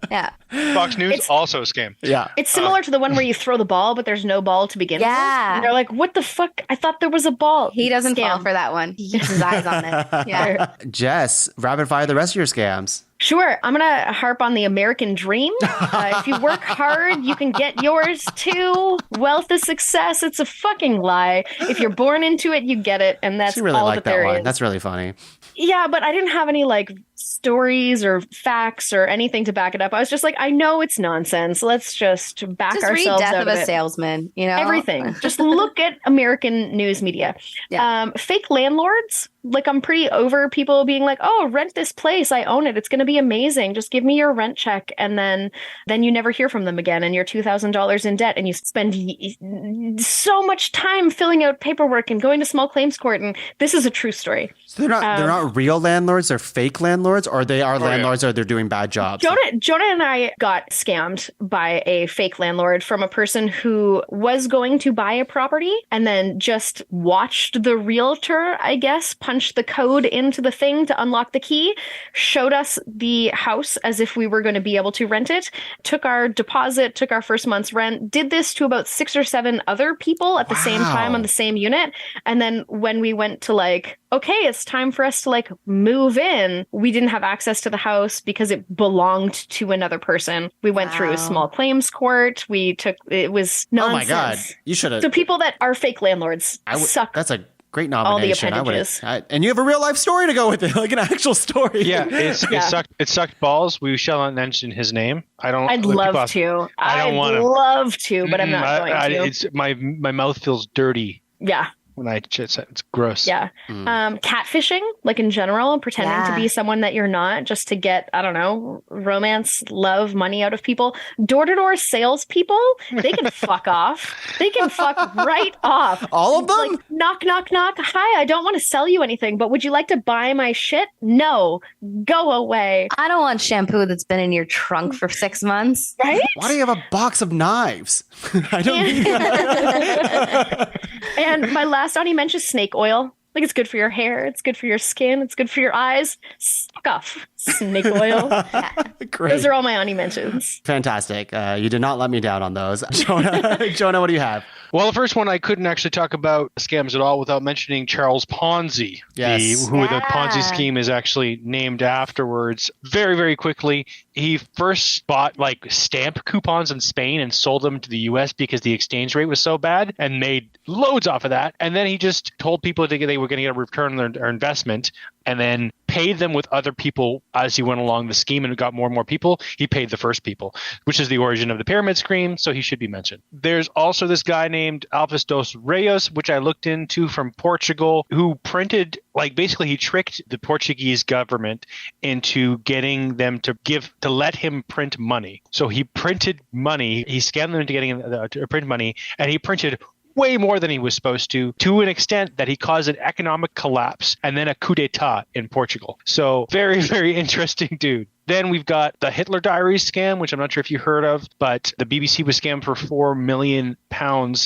Yeah. Fox News also a scam. Yeah. It's similar to the one where you throw the ball, but there's no ball to begin with. And they're like, what the fuck? I thought there was a ball. He doesn't fall for that one. He keeps his eyes on it. Yeah. Jess, rapid fire the rest of your scams. Sure. I'm going to harp on the American dream. If you work hard, you can get yours too. Wealth is success. It's a fucking lie. If you're born into it, you get it. And that's really all like that there one. is. That's really funny. Yeah, but I didn't have any like stories or facts or anything to back it up. I was just like, I know it's nonsense. Let's just back ourselves read Death out of of a it. Salesman, you know? Everything. Just look at American news media. Yeah. Fake landlords. Like, I'm pretty over people being like, oh, rent this place. I own it. It's going to be amazing. Just give me your rent check. And then you never hear from them again. And you're $2,000 in debt. And you spend so much time filling out paperwork and going to small claims court. And this is a true story. So they're not real landlords. They're fake landlords, or they are landlords, or they're doing bad jobs. Jonah and I got scammed by a fake landlord from a person who was going to buy a property and then just watched the realtor, I guess, punch the code into the thing to unlock the key, showed us the house as if we were going to be able to rent it, took our deposit, took our first month's rent, did this to about 6 or 7 other people at the same time on the same unit. And then when we went to like, okay, it's time for us to like move in, we didn't have access to the house because it belonged to another person. We went through small claims court. It was nonsense. Oh my God. You should have. So people that are fake landlords suck. That's a great nomination. All the appendages. And you have a real life story to go with it, like an actual story. Yeah, it sucked balls. We shall not mention his name. I'd love to. I'd love to, but I'm not going to. My mouth feels dirty. Yeah. when it's gross. Yeah. Catfishing, like in general, pretending to be someone that you're not just to get, I don't know, romance, love, money out of people. Door-to-door salespeople, they can fuck off. They can fuck right off. All of them? Like, knock, knock, knock. Hi, I don't want to sell you anything, but would you like to buy my shit? No. Go away. I don't want shampoo that's been in your trunk for 6 months. Right? Why do you have a box of knives? I don't need that. And my last on mentions snake oil. Like, it's good for your hair. It's good for your skin. It's good for your eyes. Suck off. Snake oil. Great. Those are all my Ani mentions. Fantastic. You did not let me down on those. Jonah, what do you have? Well, the first one, I couldn't actually talk about scams at all without mentioning Charles Ponzi, who the Ponzi scheme is actually named afterwards. Very, very quickly, he first bought like stamp coupons in Spain and sold them to the U.S. because the exchange rate was so bad and made loads off of that. And then he just told people that they were going to get a return on their investment and then paid them with other people as he went along the scheme and got more and more people. He paid the first people, which is the origin of the pyramid scheme, so he should be mentioned. There's also this guy named Alves dos Reis, which I looked into, from Portugal, who printed, like, basically he tricked the Portuguese government into getting them to let him print money. So he printed money, he scammed them into getting to print money, and he printed way more than he was supposed to an extent that he caused an economic collapse and then a coup d'etat in Portugal. So very, very interesting dude. Then we've got the Hitler Diaries scam, which I'm not sure if you heard of, but the BBC was scammed for £4 million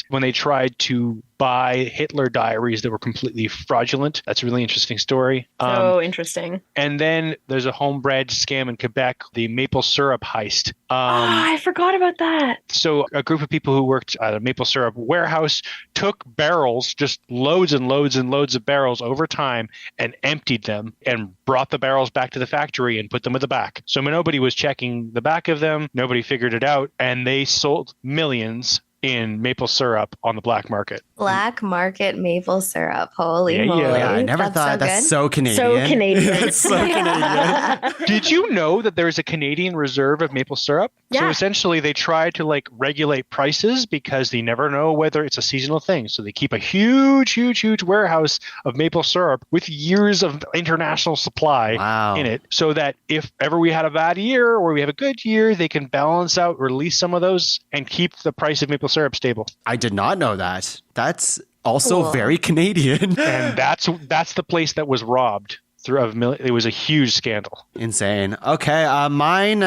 when they tried to buy Hitler diaries that were completely fraudulent. That's a really interesting story. So interesting. And then there's a homebred scam in Quebec, the maple syrup heist. I forgot about that. So a group of people who worked at a maple syrup warehouse took barrels, just loads and loads and loads of barrels over time, and emptied them and brought the barrels back to the factory and put them at the back. So nobody was checking the back of them. Nobody figured it out. And they sold millions in maple syrup on the black market. Black market maple syrup. Holy moly. Yeah, I never thought that's so Canadian. So Canadian. It's so Canadian. Did you know that there's a Canadian reserve of maple syrup? Yeah. So essentially they try to like regulate prices because they never know whether it's a seasonal thing. So they keep a huge, huge, huge warehouse of maple syrup with years of international supply in it, so that if ever we had a bad year or we have a good year, they can balance out, release some of those, and keep the price of maple syrup stable. I did not know that. That's also very Canadian. And that's the place that was robbed. It was a huge scandal. Insane. Okay, mine,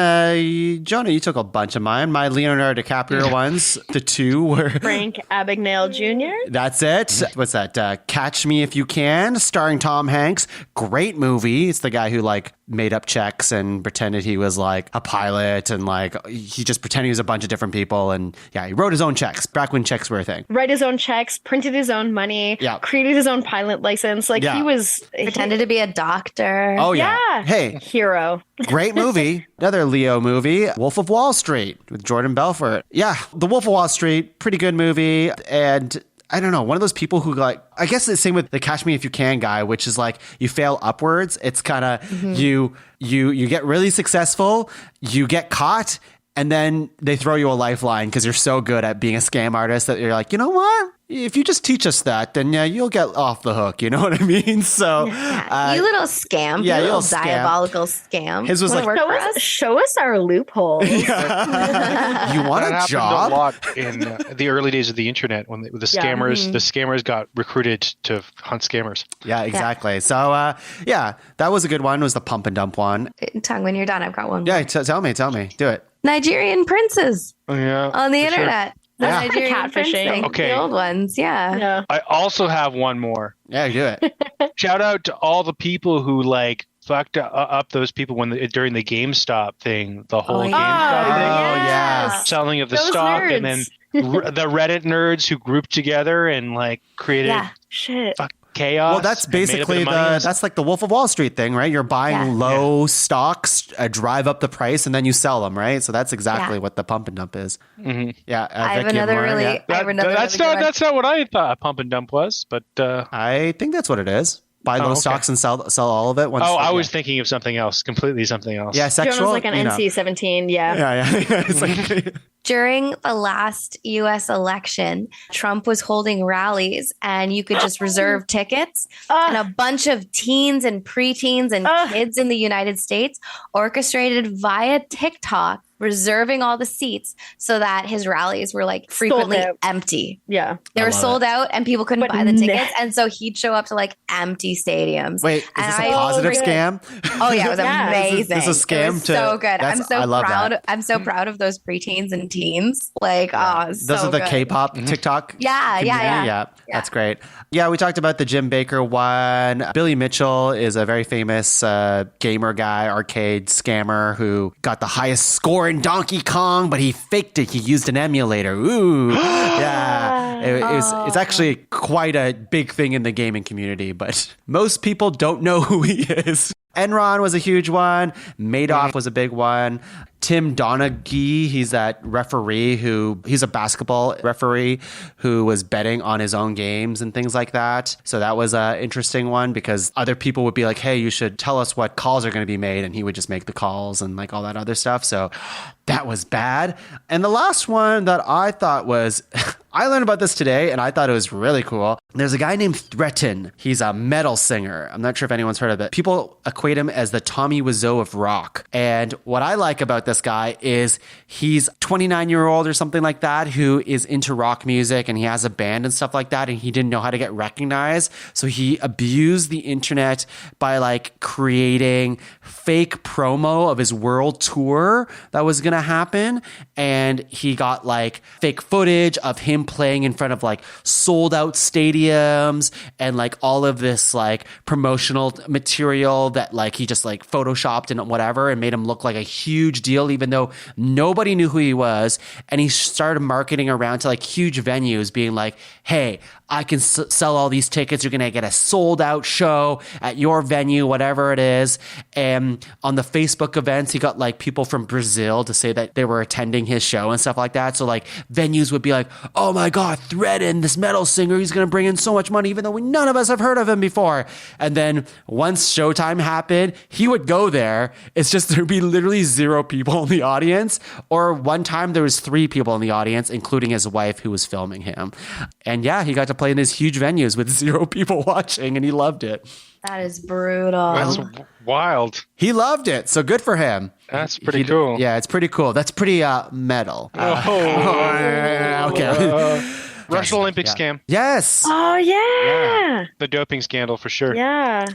Jonah, you took a bunch of mine. My Leonardo DiCaprio ones, the two were... Frank Abagnale Jr.? That's it. What's that? Catch Me If You Can, starring Tom Hanks. Great movie. It's the guy who, like, made up checks and pretended he was, like, a pilot, and, like, he just pretended he was a bunch of different people, and, yeah, he wrote his own checks back when checks were a thing. Write his own checks, printed his own money, created his own pilot license. Like, he was... Pretended to be a doctor. Oh, yeah. Hey. Hero. Great movie. Another Leo movie, Wolf of Wall Street with Jordan Belfort. Yeah, The Wolf of Wall Street, pretty good movie. And I don't know, one of those people who, like, I guess the same with the Catch Me If You Can guy, which is like you fail upwards. It's kind of you get really successful, you get caught, and then they throw you a lifeline because you're so good at being a scam artist that you're like, you know what? If you just teach us that, then yeah, you'll get off the hook. You know what I mean? So, you little scam. Yeah, you little scam. Diabolical scam. His was like, show us our loophole. You want that a job? happened a lot in the early days of the internet when the scammers got recruited to hunt scammers. Yeah, exactly. So, that was a good one. Was the pump and dump one? Tongue, when you're done, I've got one. Yeah, tell me, do it. Nigerian princes. Oh, yeah, on the internet. Sure. The Yeah. Nigerian Catfishing. Okay. The old ones, yeah. I also have one more. Yeah, do it. Shout out to all the people who like fucked up those people during the GameStop thing, the whole GameStop thing. Yeah. Selling of the Those stock, nerds. and then the Reddit nerds who grouped together and like created chaos. Well, that's basically that's like the Wolf of Wall Street thing, right? You're buying low stocks, drive up the price, and then you sell them, right? So that's exactly what the pump and dump is. Mm-hmm. Yeah, I have another really. That's not what I thought pump and dump was, but I think that's what it is. Buy low stocks and sell all of it. I was thinking of something else, completely something else. Yeah, sexual. Jonah's like an NC-17. Yeah. Yeah. It's like During the last US election, Trump was holding rallies and you could just reserve tickets. And a bunch of teens and preteens and kids in the United States orchestrated via TikTok reserving all the seats so that his rallies were like frequently empty. Yeah. They were sold out and people couldn't buy the tickets. And so he'd show up to like empty stadiums. Wait, is this a positive scam? Oh yeah, it was amazing. This is a scam. So good. I'm so proud. That. I'm so proud of those preteens and teens. Like, those are the K-pop TikTok. Yeah. That's great. Yeah, we talked about the Jim Baker one. Billy Mitchell is a very famous gamer guy, arcade scammer who got the highest score in Donkey Kong, but he faked it. He used an emulator. Ooh, yeah. It's actually quite a big thing in the gaming community, but most people don't know who he is. Enron was a huge one. Madoff was a big one. Tim Donaghy, he's that referee he's a basketball referee who was betting on his own games and things like that. So that was an interesting one because other people would be like, hey, you should tell us what calls are going to be made. And he would just make the calls and like all that other stuff. So that was bad. And the last one that I thought was, I learned about this today and I thought it was really cool. There's a guy named Threaten. He's a metal singer. I'm not sure if anyone's heard of it. People equate him as the Tommy Wiseau of rock. And what I like about this guy is he's 29-year-old or something like that who is into rock music and he has a band and stuff like that and he didn't know how to get recognized. So he abused the internet by like creating fake promo of his world tour that was going to happen. And he got like fake footage of him playing in front of like sold out stadiums and like all of this like promotional material that like he just like photoshopped and whatever and made him look like a huge deal even though nobody knew who he was. And he started marketing around to like huge venues being like, hey, I can sell all these tickets. You're going to get a sold out show at your venue, whatever it is. And on the Facebook events, he got like people from Brazil to say that they were attending his show and stuff like that. So like venues would be like, oh my God, Threaten, this metal singer, he's going to bring in so much money, even though none of us have heard of him before. And then once showtime happened, he would go there. It's just there'd be literally 0 people in the audience. Or one time there was 3 people in the audience, including his wife who was filming him. And yeah, he got to play in these huge venues with 0 people watching and he loved it. That is brutal. That's wild. He loved it. So good for him. That's pretty cool. Yeah, it's pretty cool. That's pretty metal. Okay. Russian Olympic scam. Yes. Oh, yeah. The doping scandal for sure. Yeah.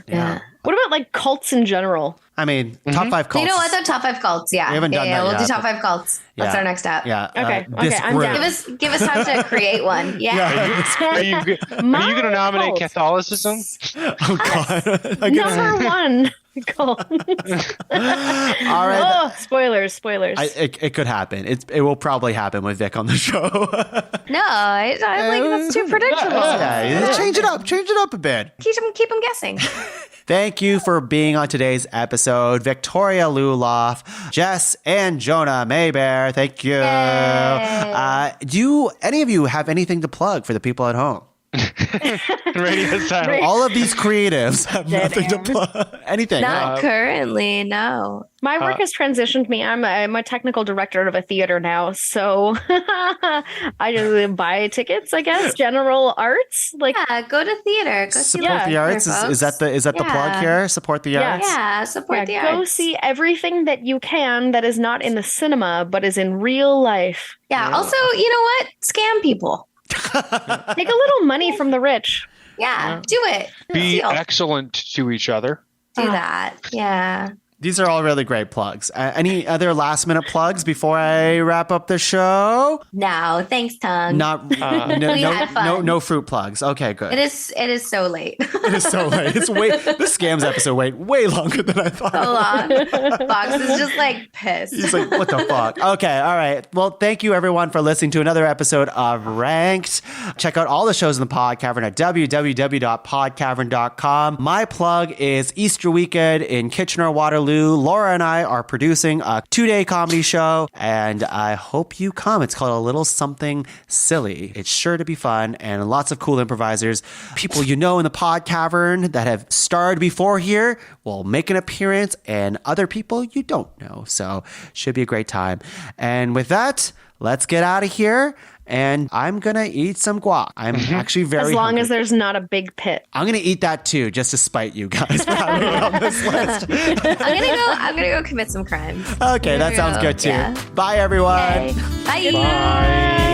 What about like cults in general? I mean, top 5 cults. You know what? The top 5 cults. Yeah. We haven't done that we'll yet, do top 5 cults. That's our next step. Yeah. Okay. I'm group. down. Give us time to create one. Yeah. Are you going to nominate cult. Catholicism? Oh, God. Number 1 cult. All right. Oh, spoilers. It could happen. It will probably happen with Vic on the show. No, I like that's too predictable. Yeah, change it up a bit. Keep them guessing. Thank you for being on today's episode, Victoria Luloff, Jess and Jonah Maybear. Thank you. Do any of you have anything to plug for the people at home? Radio silence. All of these creatives have nothing to plug. Anything. Not currently, no. My work has transitioned me. I'm a technical director of a theater now, so I just buy tickets, I guess. General arts, like go to theater. Go support the arts. Is that the plug here? Support the arts. Yeah, support the arts. Go see everything that you can that is not in the cinema but is in real life. Yeah. Also, you know what? Scam people. Take a little money from the rich. Yeah, do it. Be excellent to each other. Do that. Yeah. These are all really great plugs. Any other last minute plugs before I wrap up the show? No, thanks, Tongue. No fruit plugs. Okay, good. It is so late. It is so late. This scams episode way longer than I thought. So long. Fox is just like pissed. He's like, what the fuck? Okay, all right. Well, thank you everyone for listening to another episode of Ranked. Check out all the shows in the Pod Cavern at www.podcavern.com. My plug is Easter weekend in Kitchener-Waterloo. Lou, Laura, and I are producing a 2-day comedy show, and I hope you come. It's called A Little Something Silly. It's sure to be fun, and lots of cool improvisers. People you know in the pod cavern that have starred before here will make an appearance, and other people you don't know. So should be a great time. And with that, let's get out of here. And I'm going to eat some guac. I'm actually very As long hungry. as there's not a big pit. I'm going to eat that too, just to spite you guys for having it on this list. I'm gonna go commit some crimes. Okay, that sounds good too. Yeah. Bye, everyone. Okay. Bye. Bye.